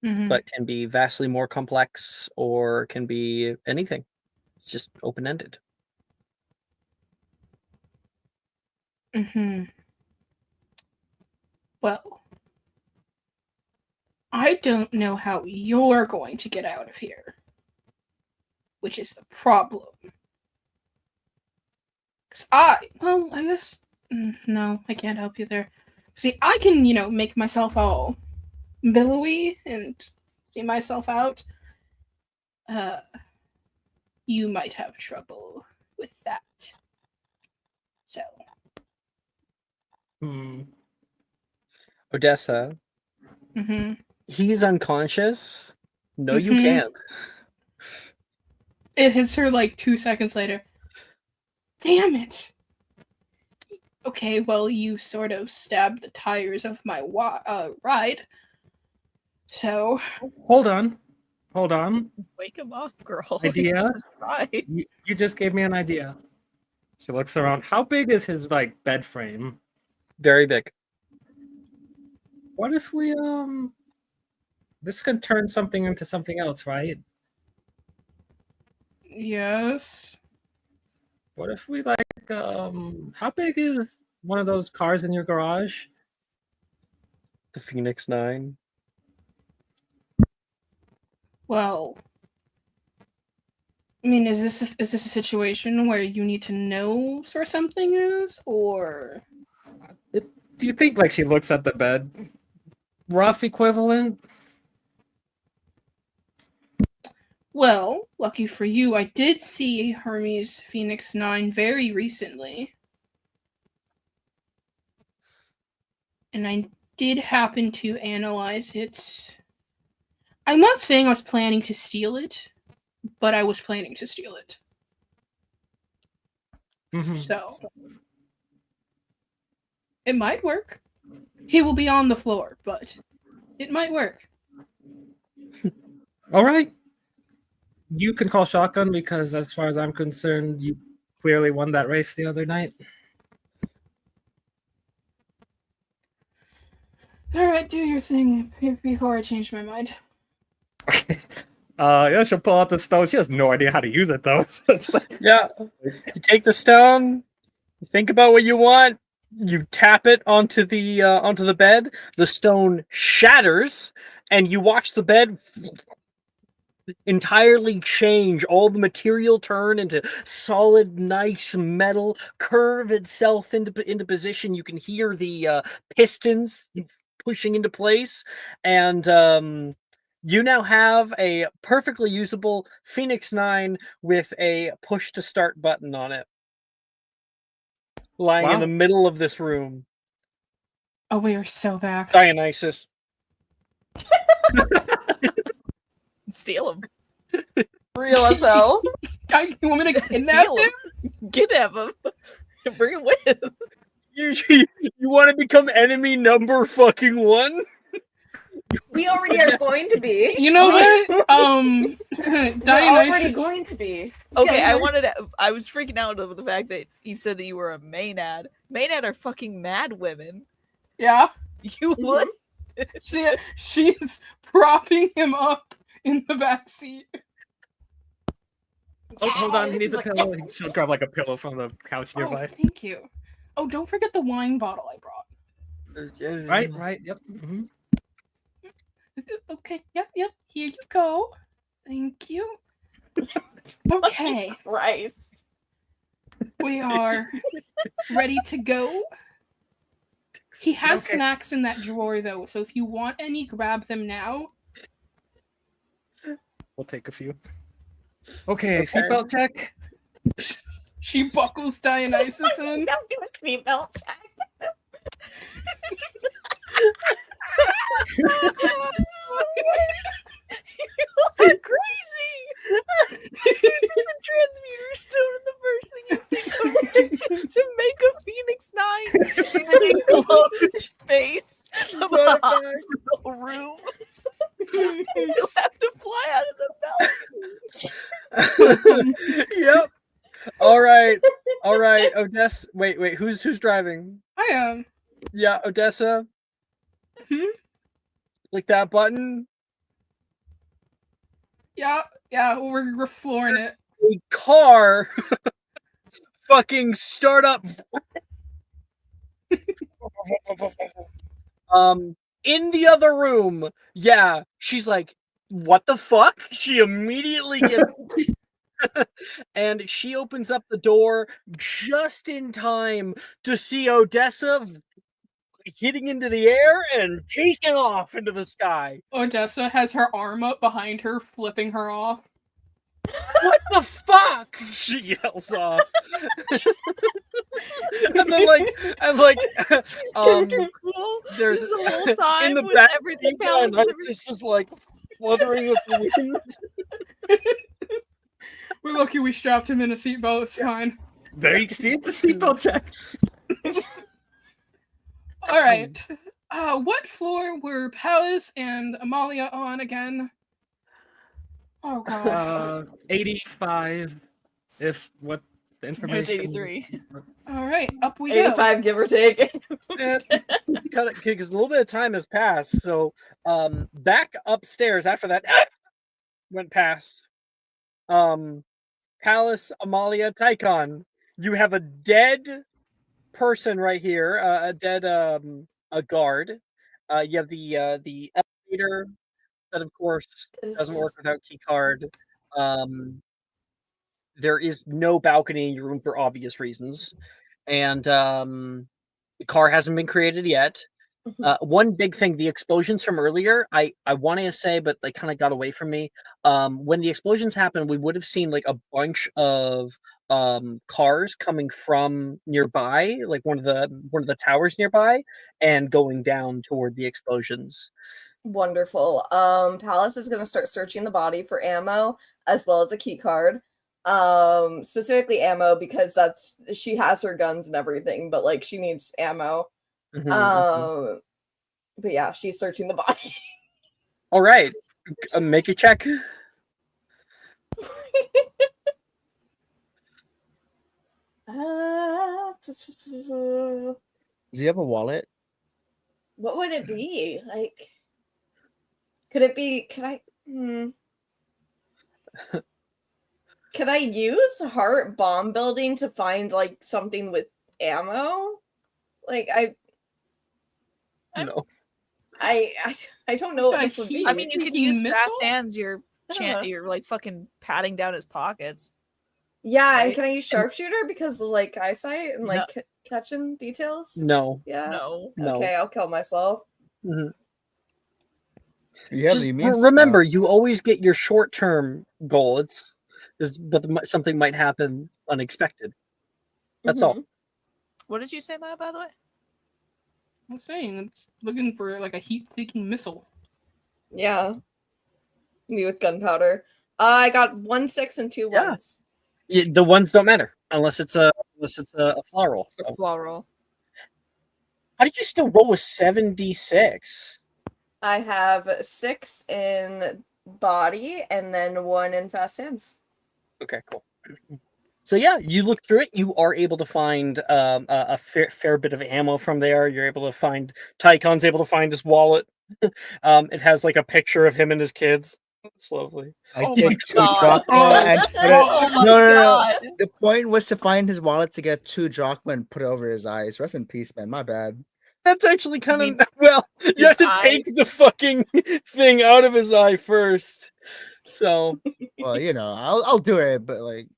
Mhm. but can be vastly more complex or can be anything. It's just open-ended. Well, I don't know how you're going to get out of here, which is the problem. Because I guess, no, I can't help you there. See, I can, make myself all billowy and see myself out. You might have trouble with that. So. Odessa, he's unconscious. No, you can't. It hits her like 2 seconds later. Damn it! Okay, well, you sort of stabbed the tires of my ride. So. Hold on. Wake him up, girl. Idea? Just right. You just gave me an idea. She looks around. How big is his bed frame? Very big. What if we this can turn something into something else, right? Yes. What if we how big is one of those cars in your garage? The Phoenix 9. Well, I mean, is this a situation where you need to know where something is, or? Do you think she looks at the bed? Rough equivalent? Well, lucky for you, I did see Hermes Phoenix 9 very recently. And I did happen to analyze it. I'm not saying I was planning to steal it, but I was planning to steal it. So, it might work. He will be on the floor, but it might work. All right. You can call shotgun because, as far as I'm concerned, you clearly won that race the other night. All right, do your thing before I change my mind. Yeah, she'll pull out the stone. She has no idea how to use it, though. Yeah. You take the stone, you think about what you want, you tap it onto the bed, the stone shatters, and you watch the bed entirely change, all the material turn into solid, nice metal, curve itself into position. You can hear the pistons pushing into place, and you now have a perfectly usable Phoenix 9 with a push to start button on it, lying in the middle of this room. Oh, we are so back. Dionysus. Steal him. Real as hell. You want me to kidnap Steal him? Kidnap him. Bring him with. You want to become enemy number fucking 1? We already are going to be. You know what? We're already Dionysus. going to be. Okay, Yeah, I was freaking out over the fact that you said that you were a Maenad. Maenad are fucking mad women. Yeah. You would? She's propping him up in the back seat. Oh, hold on, he needs a Like, pillow. She'll grab like a pillow from the couch Oh, nearby. thank you. Oh, don't forget the wine bottle I brought. Right, yep. Mhm. Okay, yep. Here you go. Thank you. Okay, Christ. we are ready to go. He has Okay. snacks in that drawer though, so if you want any, grab them now. We'll take a few. Okay, seatbelt check. She buckles Dionysus in. Don't do a seatbelt check. You're crazy. The transmuter stone, and the first thing you think of is to make a Phoenix 9 in an enclosed space of a hospital room. You'll have to fly out of the balcony. Yep. All right. Odessa. Wait. Who's driving? I am. Yeah, Odessa. Click that button. Yeah, we're flooring it. A car. Fucking start up. In the other room. Yeah, she's like, what the fuck? She immediately gets. And she opens up the door just in time to see Odessa hitting into the air and taking off into the sky. Odessa has her arm up behind her, flipping her off. What the fuck? She yells off. and then She's character cool. there's This whole time in the with back everything Palace is it's just like fluttering with the wind. We're lucky we strapped him in a seatbelt. It's fine. There you see the seatbelt check. All right. What floor were Palace and Amalia on again? Oh god. 85. If what the It information. was 83. All right, up we go. 85, give or take. Because a little bit of time has passed. So back upstairs after that went past. Palace, Amalia, Tychon. You have a dead person right here, a dead a guard. You have the elevator that of course doesn't work without key card. There is no balcony in your room for obvious reasons, and the car hasn't been created yet. One big thing, the explosions from earlier, I want to say, but they kind of got away from me. When the explosions happened, we would have seen like a bunch of cars coming from nearby, like one of the towers nearby, and going down toward the explosions. Wonderful. Palace is gonna start searching the body for ammo as well as a key card. Specifically ammo because she has her guns and everything, but like she needs ammo. But yeah, she's searching the body. All right, make a check. Does he have a wallet? What would it be? Like, could it be? Could I use heart bomb building to find like something with ammo? Like No. I don't know what this would be. I mean, you could use Missile? fast hands. You're Yeah. you're like fucking patting down his pockets. Yeah, and right? can I use sharpshooter because of like eyesight and No. like catching details? No. Yeah. No. No. Okay, I'll kill myself. Mhm. You have Just the immune remember, spell. you always get your short-term goal. But something might happen unexpected. That's all. Mhm. What did you say, Maya, by the way? I'm saying it's looking for like a heat-seeking missile. Yeah. Me with gunpowder. I got 1 6 and 2 Yeah. 1s. The ones don't matter unless it's a floral. So. Flaw roll. How did you still roll with 7d6? I have 6 in body and then 1 in fast hands. Okay, cool. So yeah, you look through it. You are able to find a fair bit of ammo from there. You're able to find Tychon's able to find his wallet. It has like a picture of him and his kids. It's lovely. I Oh take my 2 God. drachma and put it. Oh my No. God. The point was to find his wallet to get 2 drachma and put it over his eyes. Rest in peace, man. My bad. That's actually kind mean, of well. You his have to eye? take the fucking thing out of his eye first. So, Well, I'll do it, but like,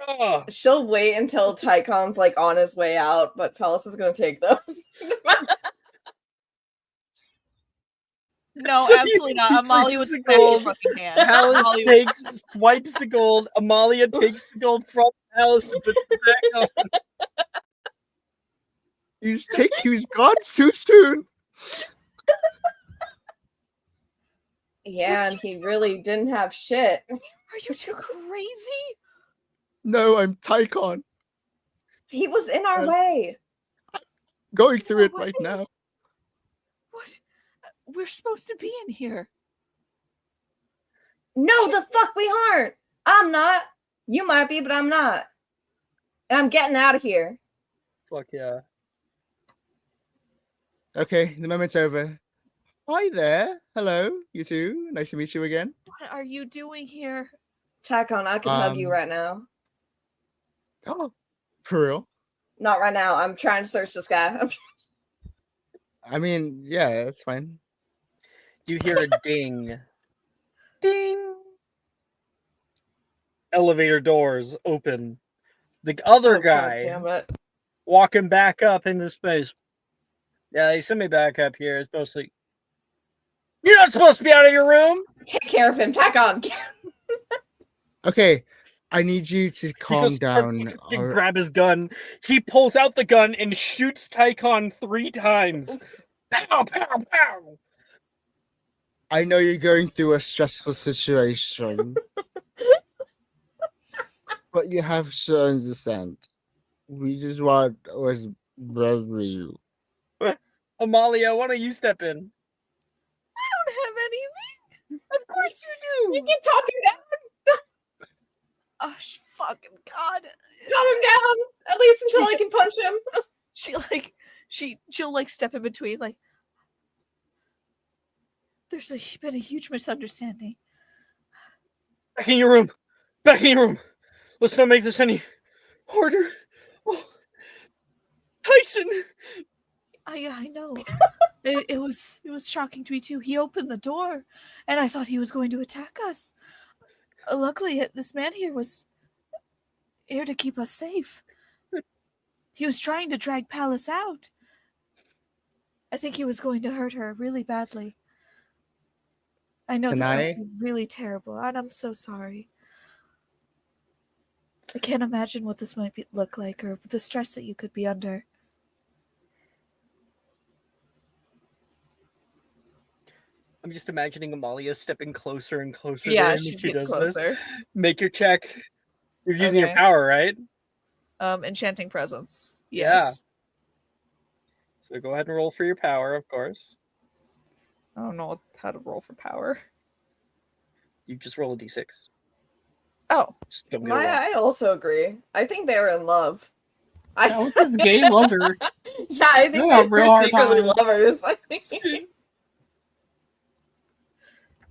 oh, She'll wait until Tycon's like on his way out, but Palace is gonna take those. No, So he- absolutely he not. Amalia places would the smack your gold. fucking hand. Alice Amalia would- swipes the gold. Amalia takes the gold from Alice and puts it back on. he's gone too soon. Yeah, and he really didn't have shit. Are you two crazy? No, I'm Tycon. He was in our Uh, way. Going through it No right way. now. What? We're supposed to be in here. No, the fuck we aren't. I'm not. You might be, but I'm not. And I'm getting out of here. Fuck yeah. Okay, the moment's over. Hi there. Hello, you two. Nice to meet you again. What are you doing here? Tycon, I can hug you right now. Oh, for real? Not right now. I'm trying to search this guy. I mean, yeah, that's fine. You hear a ding. Ding. Elevator doors open. The other Oh, God guy damn it. walking back up into space. Yeah, they sent me back up here. It's mostly. You're not supposed to be out of your room. Take care of him. Tycon. Okay, I need you to He calm goes down. to grab his gun. He pulls out the gun and shoots Tycon 3 times. Pow, pow, pow. I know you're going through a stressful situation, but you have to understand. We just want was brother you. Amalia, why don't you step in? I don't have anything. Of course you You do. can talk him down. Oh, fucking God. Calm him down. At least until I can punch him. She'll like step in between, like, there's been a huge misunderstanding. Back in your room. Back in your room. Let's not make this any harder. Oh. Tyson. I know. It was shocking to me too. He opened the door, and I thought he was going to attack us. Luckily, this man here was here to keep us safe. He was trying to drag Palace out. I think he was going to hurt her really badly. I know Can this I- must be really terrible, and I'm so sorry. I can't imagine what this might look like, or the stress that you could be under. I'm just imagining Amalia stepping closer and closer. Yeah, to him as she's he getting does closer. This. Make your check. You're using your Okay. power, right? Enchanting presence. Yeah. Yes. So go ahead and roll for your power, of course. I don't know how to roll for power. You just roll a d6. Oh, Just don't get it wrong. I also agree. I think they were in love. That was his gay lover. Yeah, I think They they have real were hard secretly time. lovers.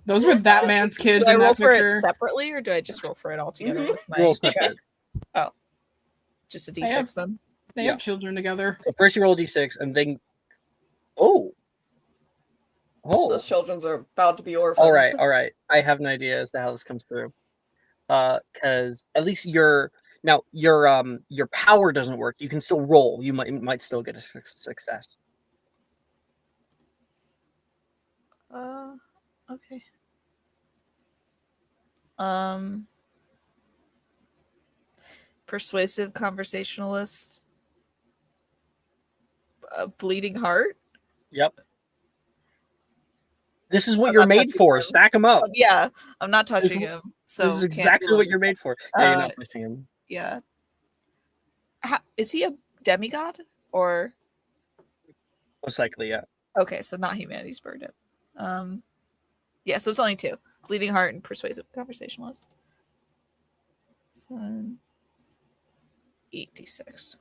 Those were that man's kids do I in roll that for it picture. separately, or do I just roll for it all together Mhm. with my Roll check? separate. Just a I have- d6 then? They Yeah. have children together. So first you roll a d6 and then. Oh. Oh. Those children are about to be orphans. All right. I have an idea as to how this comes through. Because at least your power doesn't work. You can still roll. You might still get a success. Okay. Persuasive conversationalist. Bleeding heart. Yep. This is what I'm you're not made touching for. him. Stack them up. Yeah, I'm not This touching is- him. So This is can't exactly do what it. you're made for. Yeah, you're Uh, not pushing him. Yeah. Is he a demigod or? Most likely, yeah. Okay, so not humanity's burden. Yeah, so it's only 2: bleeding heart and persuasive conversationalist. 7, 8d6.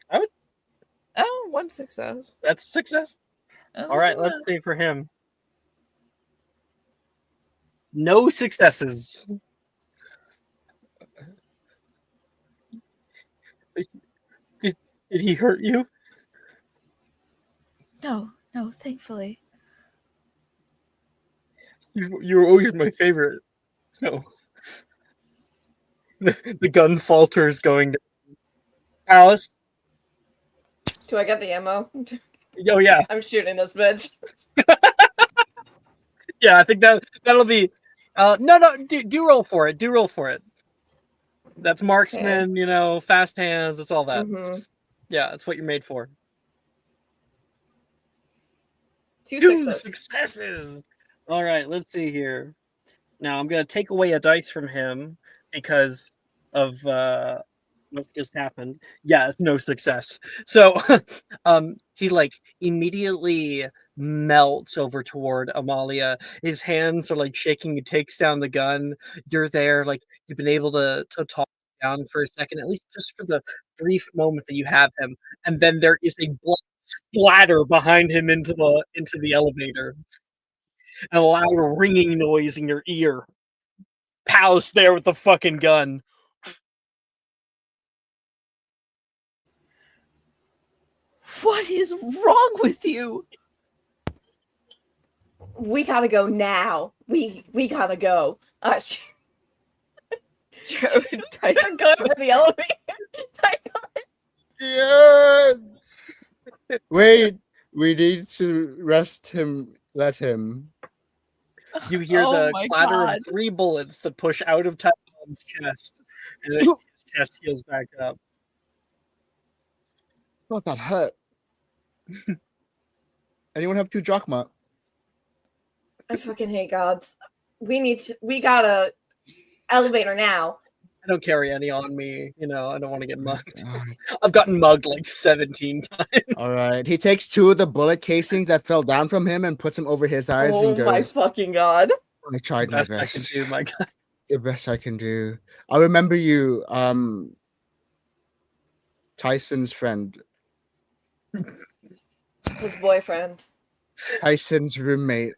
I would- Oh, 1 success. That's a success. All right, let's see for him. No successes. Did he hurt you? No, thankfully. You were always my favorite. So the gun falters going down. Alice? Do I get the ammo? Oh yeah. I'm shooting this bitch. Yeah, I think that'll be do roll for it. Do roll for it. That's marksman, fast hands, that's all that. Mm-hmm. Yeah, that's what you're made for. Two successes. All right, let's see here. Now I'm gonna take away a dice from him because of what just happened. Yeah, it's no success. So he like immediately melts over toward Amalia. His hands are like shaking. He takes down the gun. You're there, like you've been able to talk down for a second, at least just for the brief moment that you have him, and then there is a blood splatter behind him into the elevator, and a loud ringing noise in your ear. Palace there with the fucking gun. What is wrong with you? We gotta go now. We gotta go. You're going for the elevator. Yeah. Wait, we need to rest him. Let him. You hear Oh the my clatter God. of 3 bullets that push out of Typhon's chest, and then his chest heals back up. God, that hurt. Anyone have 2 drachma? I fucking hate gods. We gotta elevator now. I don't carry any on me, I don't want to get mugged. God. I've gotten mugged like 17 times. All right. He takes 2 of the bullet casings that fell down from him and puts them over his eyes Oh and goes, my fucking god. I tried my Best I best. can do, my guy. The best I can do. I remember you, Tyson's friend. His boyfriend. Tyson's roommate.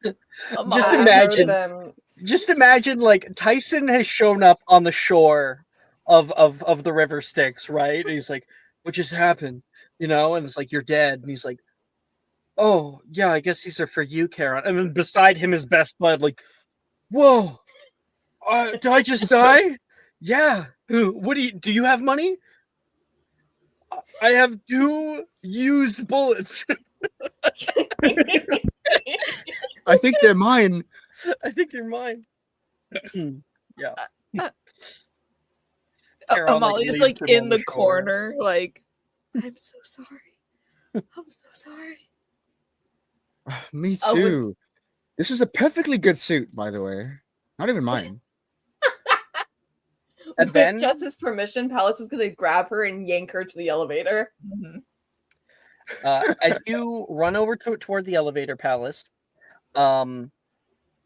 Just I imagine. heard them. Just imagine, like, Tyson has shown up on the shore of the river Styx, right? And he's like, what just happened? And it's like, you're dead. And he's like, oh, yeah, I guess these are for you, Karen. And then beside him is best bud, like, whoa, did I just die? Yeah. What do you have money? I have 2 used bullets. I think they're mine. I think they're mine. Yeah. Karen, Amalia's leaves like him in on the shore. corner, like I'm so sorry. I'm so sorry. Me Oh, too. This is a perfectly good suit, by the way. Not even mine. And With then Jess's permission, Palace is gonna grab her and yank her to the elevator. mhm. as you run over toward the elevator palace,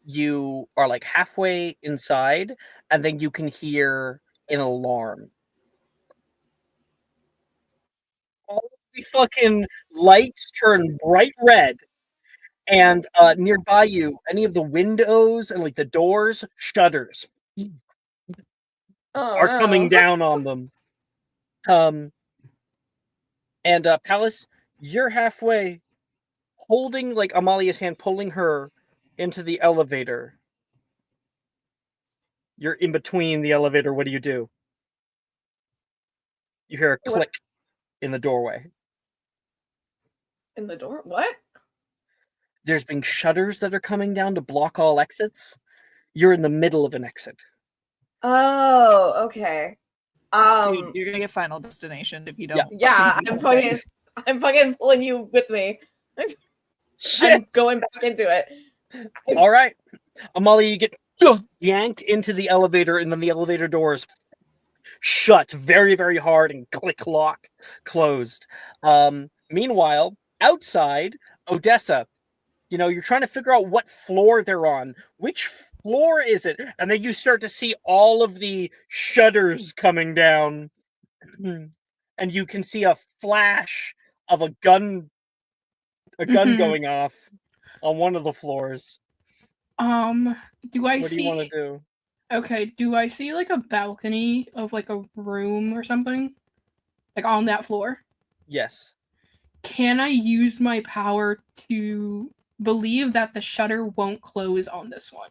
you are like halfway inside, and then you can hear an alarm. All the fucking lights turn bright red, and nearby you, any of the windows and like the doors, shutters Oh, are coming no. down on them. And Palace, you're halfway, holding like Amalia's hand, pulling her into the elevator. You're in between the elevator. What do? You hear a click in the doorway. In the door? What? There's been shutters that are coming down to block all exits. You're in the middle of an exit. Oh, okay. Dude, you're gonna get Final Destination if you don't. Yeah, fucking I'm fucking pulling you with me. Shit! I'm going back into it. All right. Amalia, you get yanked into the elevator, and then the elevator doors shut very, very hard and click lock closed. Meanwhile, outside, Odessa, you're trying to figure out what floor they're on. Which floor is it? And then you start to see all of the shutters coming down. And you can see a flash of a gun a gun Mhm. going off on one of the floors. Do I What do you want to see? do? Okay, do I see like a balcony of like a room or something, like on that floor? Yes. Can I use my power to believe that the shutter won't close on this one?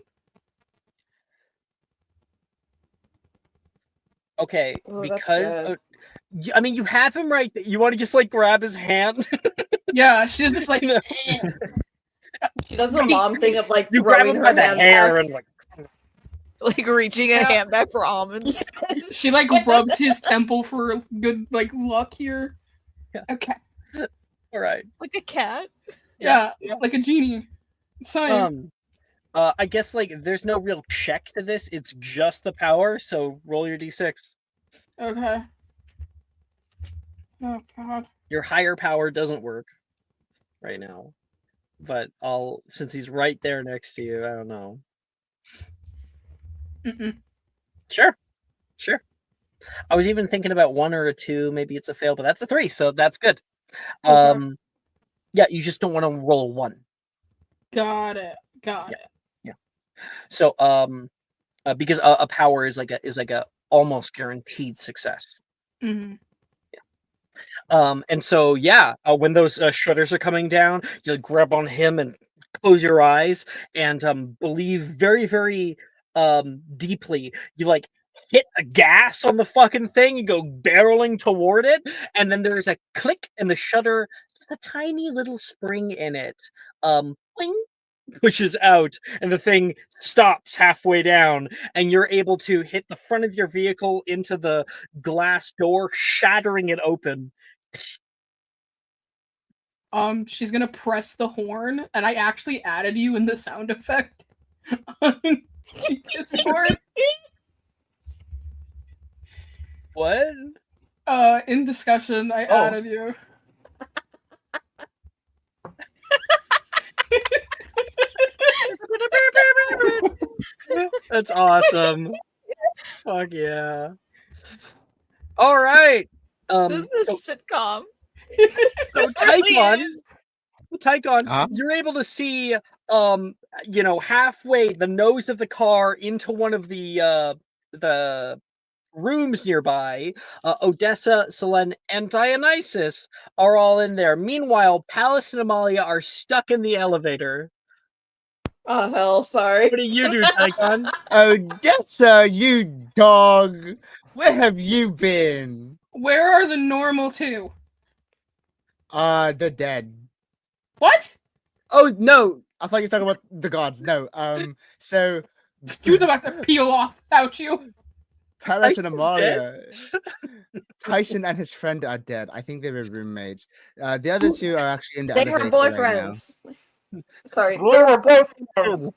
Okay, Oh, that's because good. I mean, you have him right. You want to just like grab his hand. Yeah, she's just like, You know? "Eh." She does the mom thing of like You grab throwing him her by the hand hair back. and like. Like reaching a Yeah. hand back for almonds. She like rubs his temple for good like luck here. Yeah. Okay. All right. Like a cat. Yeah, Yeah. like a genie. It's fine. I guess like there's no real check to this. It's just the power. So roll your d6. Okay. Oh god. Your higher power doesn't work right now, but since he's right there next to you, I don't know. Mm-mm. Sure. I was even thinking about 1 or a 2. Maybe it's a fail, but that's a 3, so that's good. Okay. Yeah, you just don't want to roll 1. Got it. Yeah. So because a power is like a almost guaranteed success. Mm-hmm. And so yeah, when those shutters are coming down, you grab on him and close your eyes and believe very, very deeply. You like hit a gas on the fucking thing and go barreling toward it, and then there's a click and the shutter, just a tiny little spring in it, bling, pushes out, and the thing stops halfway down, and you're able to hit the front of your vehicle into the glass door, shattering it open. She's gonna press the horn, and I actually added you in the sound effect on Discord. What? In discussion, I Oh. added you. That's awesome. Fuck yeah. All right. This is a sitcom. So Tychon, you're able to see halfway the nose of the car into one of the rooms nearby. Odessa, Selene, and Dionysus are all in there. Meanwhile, Pallas and Amalia are stuck in the elevator. Oh hell, sorry. What do you do, Tychon? Odessa, you dog! Where have you been? Where are the normal two? They're dead. What? Oh no! I thought you were talking about the gods. No. So You was about to peel off without you. Pallas and Tyson's Amalia. Tyson and his friend are dead. I think they were roommates. The other two are actually in the They were elevator right now. boyfriends. Sorry, they were boyfriends.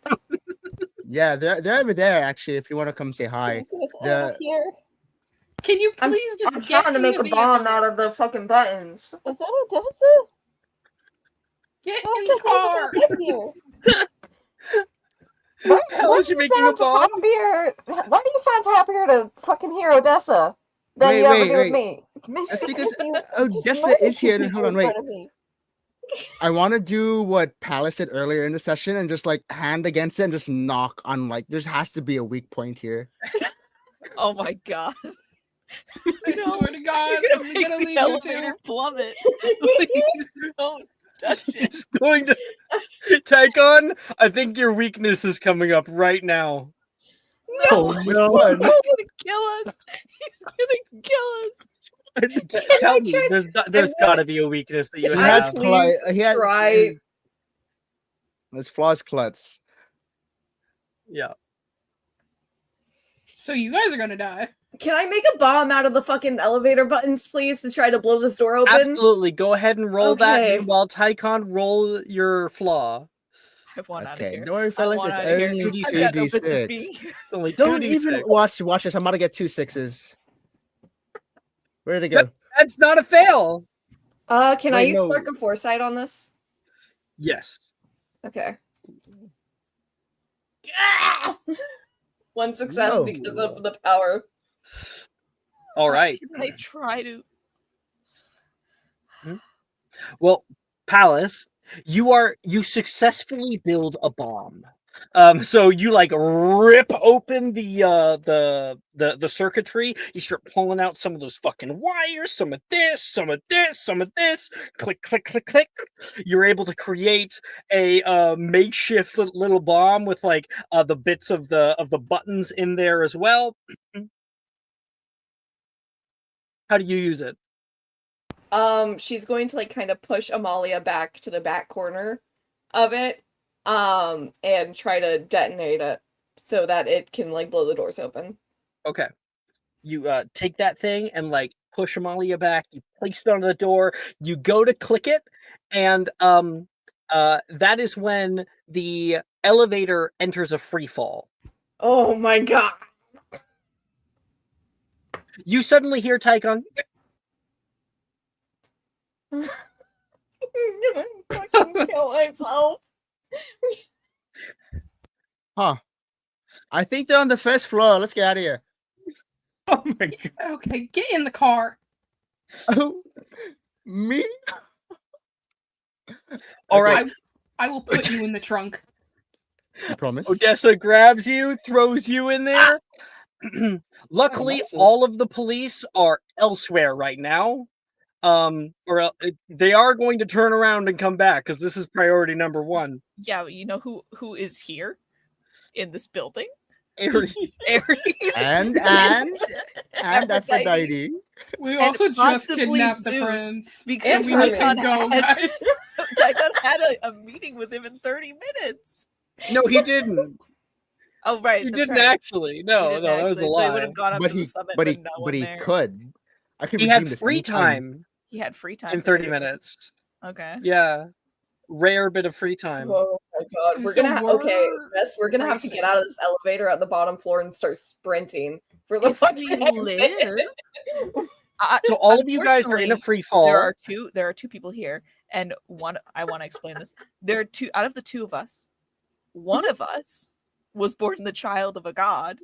Yeah, they're over there actually. If you want to come say hi. The Here. Can you I'm- please just I'm get trying to in make the a bomb vehicle? out of the fucking buttons. Is that Odessa? Get How in did the car. Odessa get here? How is you making a bomb? Happier? Why do you sound happier to fucking hear Odessa than Wait, you ever wait, do with wait. me? That's because You just Odessa murdered is here. two Hold on, people in wait. front of me. I want to do what Pallas did earlier in the session and just like hand against it and just knock on like there has to be a weak point here. Oh my god. I swear to God, You're I'm gonna gonna make the leave you elevator two. plummet. Please don't touch it. It's going to Tychon, I think your weakness is coming up right now. Oh No, no! he's gonna kill us. He's gonna kill us. Tell me, there's got to be a weakness that you He I has have. please try- his flaws klutz. Yeah. So you guys are gonna die. Can I make a bomb out of the fucking elevator buttons, please, to try to blow this door open? Absolutely. Go ahead and roll that. Okay. Meanwhile, Tychon, roll your flaw. I want out of Okay, here. don't worry, I fellas. want It's outta here. only I've I've two got no business d6. being here. It's only Don't 2d6. even watch this. I'm about to get 2 6s. Where'd it go? That's not a fail. Can I Wait, use no. Spark of Foresight on this? Yes. Okay. Ah! One success No. because of the power. All right. Can I try to? Well, Pallas, You successfully build a bomb. So you like rip open the circuitry. You start pulling out some of those fucking wires, some of this, some of this, some of this. Click, click, click, click. You're able to create a makeshift little bomb with like the bits of the buttons in there as well. How do you use it? She's going to like kind of push Amalia back to the back corner of it, and try to detonate it so that it can like blow the doors open. Okay. You take that thing and like push Amalia back. You place it on the door. You go to click it, and that is when the elevator enters a free fall. Oh my god! You suddenly hear Tychon. I'm gonna fucking kill myself. Huh. I think they're on the first floor. Let's get out of here. Oh my god. Okay, get in the car. Oh, me? All right. I will put you in the trunk. You promise? Odessa grabs you, throws you in there. Luckily, nice. all of the police are elsewhere right now. They are going to turn around and come back because this is priority number one. Yeah, you know who is here in this building? Ares. Ares. And Aphrodite. We And also just possibly kidnapped the Zeus, prince. because And we need to Hermes. go, guys. Tychon had a meeting with him in 30 minutes. No, he didn't. Oh, right. He that's didn't right. actually. He No, didn't that was a actually, so he would lie. have gone up But to the he, summit but with he, no but one he there. could. I could He redeem had this free anytime. time He had free time. in 30 minutes. Okay. Yeah. Rare bit of free time. Oh my god, we're So gonna okay, we're Bess, we're gonna have to get racing. out of this elevator at the bottom floor and start sprinting for the If we fucking exit. live, So all of you guys are in a unfortunately, free fall. there are two people here, and one. I want to explain this. There are two out of the two of us. One of us was born the child of a god,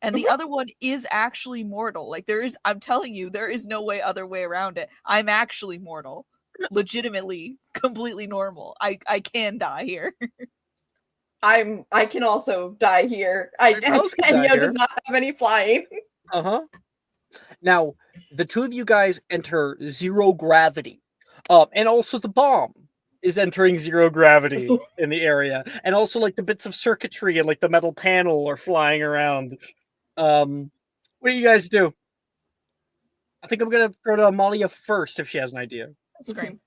and the other one is actually mortal. Like there is, I'm telling you, there is no other way around it. I'm actually mortal, legitimately, completely normal. I can die here. I can also die here. Else can die Enyo here. does not have any flying. Uh-huh. Now, the two of you guys enter zero gravity. And also the bomb is entering zero gravity in the area. And also like the bits of circuitry and like the metal panel are flying around. What do you guys do? I think I'm gonna go to Amalia first if she has an idea. Scream.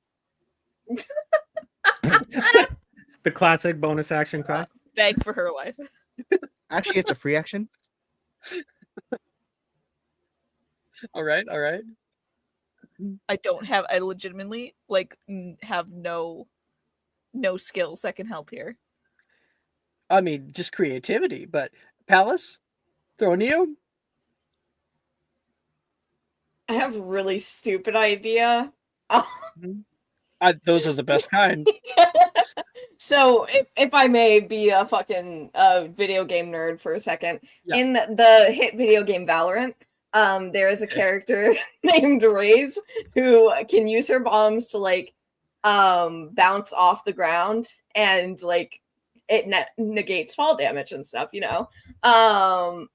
The classic bonus action cry. Beg for her life. Actually, it's a free action. All right. I legitimately have no skills that can help here. I mean, just creativity, but Palace, throwing to you. I have a really stupid idea. Those are the best kind. So, if I may be a fucking video game nerd for a second, Yeah. in the hit video game Valorant, there is a character named Raze who can use her bombs to like bounce off the ground and like it negates fall damage and stuff, you know. I'm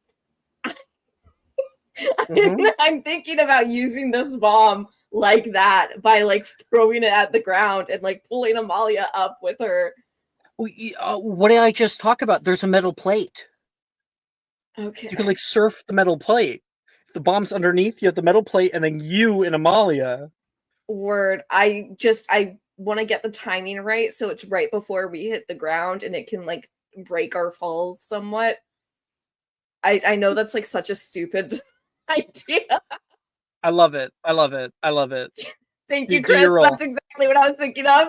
thinking about using this bomb like that by like throwing it at the ground and like pulling Amalia up with her. What did I just talk about? There's a metal plate. Okay. You can like surf the metal plate. If the bomb's underneath, you have the metal plate, and then you and Amalia. Word. I want to get the timing right so it's right before we hit the ground and it can like break our fall somewhat. I know that's like such a stupid idea. I love it. Thank Do- you, do Chris. your roll. That's exactly what I was thinking of.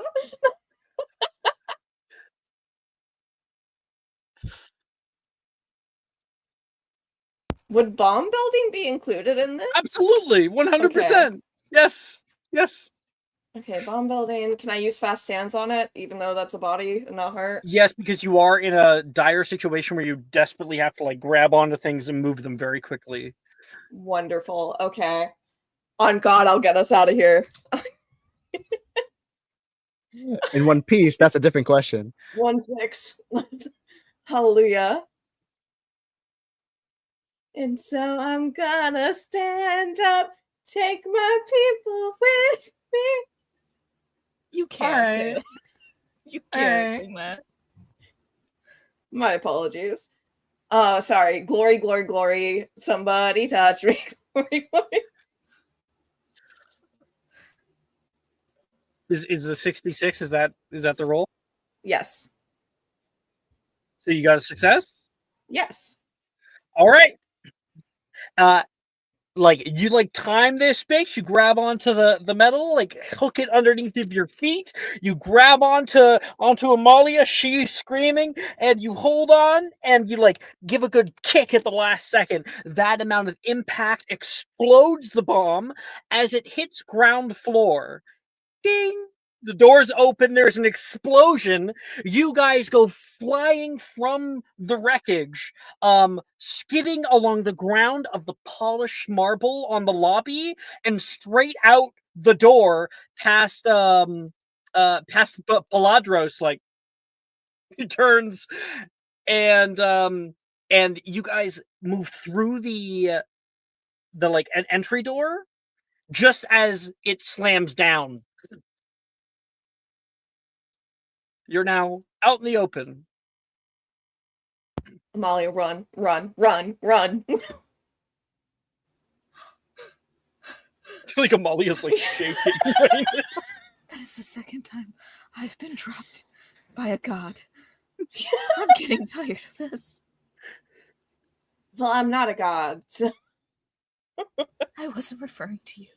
Would bomb building be included in this? Absolutely, 100%. Yes. Okay, bomb building. Can I use fast stands on it, even though that's a body and not heart? Yes, because you are in a dire situation where you desperately have to like grab onto things and move them very quickly. Wonderful. Okay. On God, I'll get us out of here. In one piece, that's a different question. 1-6. Hallelujah. And so I'm gonna stand up, take my people with me. You can't say Alright. that. You can't Alright. sing that. My apologies. Sorry. Glory, glory, glory. Somebody touch me. Glory, glory. Is the 66? Is that the roll? Yes. So you got a success. Yes. All right. Like you time this space. You grab onto the metal, like hook it underneath of your feet. You grab onto Amalia. She's screaming, and you hold on, and you give a good kick at the last second. That amount of impact explodes the bomb as it hits ground floor. Ding! The doors open, there's an explosion. You guys go flying from the wreckage, skidding along the ground of the polished marble on the lobby and straight out the door past Paladros. He turns and you guys move through the an entry door just as it slams down. You're now out in the open. Amalia, run, run, run, run. I feel like Amalia's shaking right now. That is the second time I've been dropped by a god. I'm getting tired of this. Well, I'm not a god. So... I wasn't referring to you.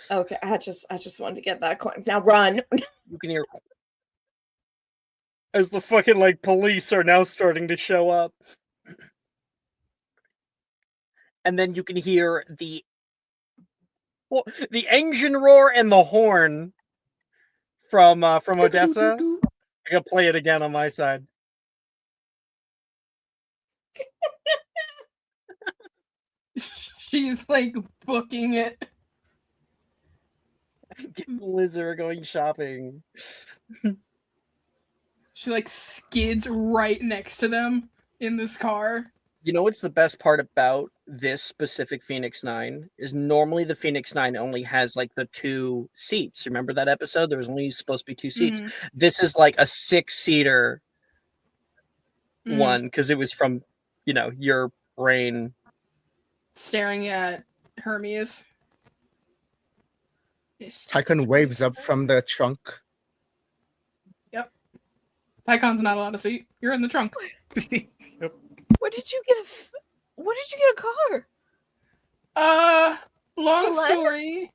Okay, I just wanted to get that coin. Now run. You can hear as the fucking police are now starting to show up. And then you can hear the engine roar and the horn from Odessa. I gotta play it again on my side. She's booking it. Liz are going shopping. She skids right next to them in this car. You know what's the best part about this specific Phoenix 9 is normally the Phoenix 9 only has the 2 seats. Remember that episode? There was only supposed to be 2 seats. Mhm. This is a 6-seater Mhm. one because it was from your brain. Staring at Hermes. Tycoon waves up from the trunk. Tycon's not allowed to seat. You're in the trunk. Yep. Where did you get a car? Long Select- story.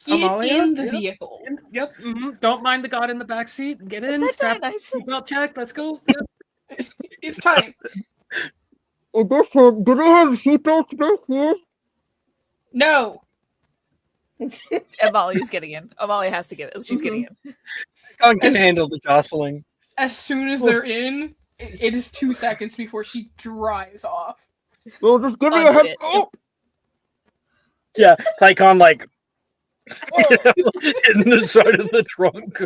Get Amalia? in the Yep. vehicle. Yep. Don't mind the god in the back seat. Get in. Is that strap Dionysus? seatbelt check. Let's go. Yep. It's time. Did I have seatbelts back here? No. Amalia's getting in. Amalia has to get it. She's getting in. Con can handle the jostling. As soon as they're in, it is 2 seconds before she drives off. Well, just give me a Undo head. it. Oh, Yeah, Tycon in the side of the trunk.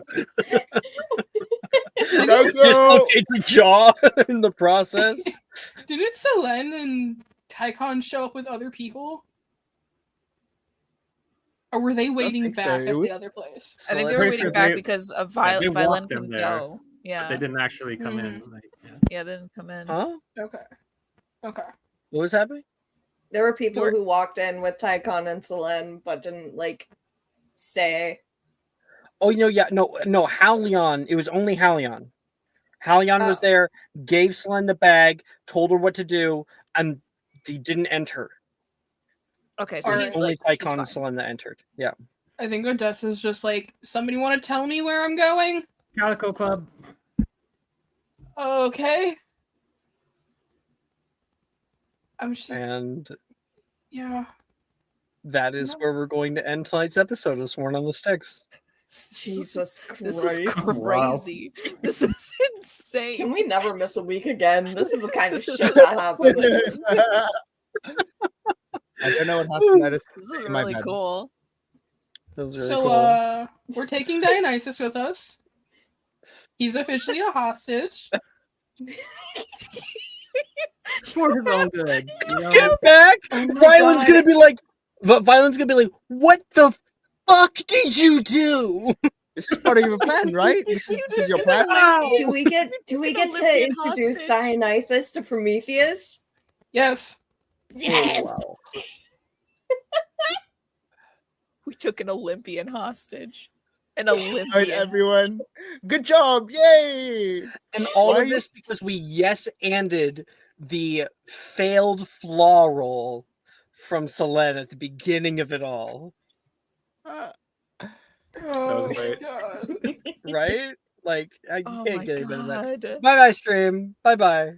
Dislocates a jaw in the process. Didn't Selene and Tycon show up with other people? Or were they waiting think so. back It at was- the other place? I think they Selene- were Pretty waiting sure back they- because of they walked Violin them couldn't there. go. But Yeah. they didn't actually come in. Yeah, they didn't come in. Huh? Okay. What was happening? There were people Or- who walked in with Tycon and Selene, but didn't stay. Oh, no, Halion. It was only Halion. Halion was Oh. there, gave Selene the bag, told her what to do, and he didn't enter. Okay, so Alright. he's Only he's Tycon fine. and Selene that entered. Yeah. I think Odessa's just somebody want to tell me where I'm going? Calico Club. Okay. I'm just And yeah. that is No. where we're going to end tonight's episode of Sworn on the Sticks. Jesus Christ. This is crazy. This is insane. Can we never miss a week again? This is the kind of shit that happens. I don't know what happened. I just This is in my really bed. cool. That was really So, cool. we're taking Dionysus with us. He's officially a hostage. For his own good. You know? Get back! Oh my Ryland's God. gonna be like, Violet's gonna be like, what the fuck did you do? This is part of your plan, right? This is your plan. Do we get to Olympian introduce hostage. Dionysus to Prometheus? Yes. Yes. Oh, wow. We took an Olympian hostage. An All right, Olympian. everyone. Good job. Yay. And all Why are of you- this because we yes-anded the failed flaw roll from Selene at the beginning of it all. Ah, Oh was my great. god. Right? Like, I Oh can't my get any better than that. god. Bye-bye, stream. Bye-bye.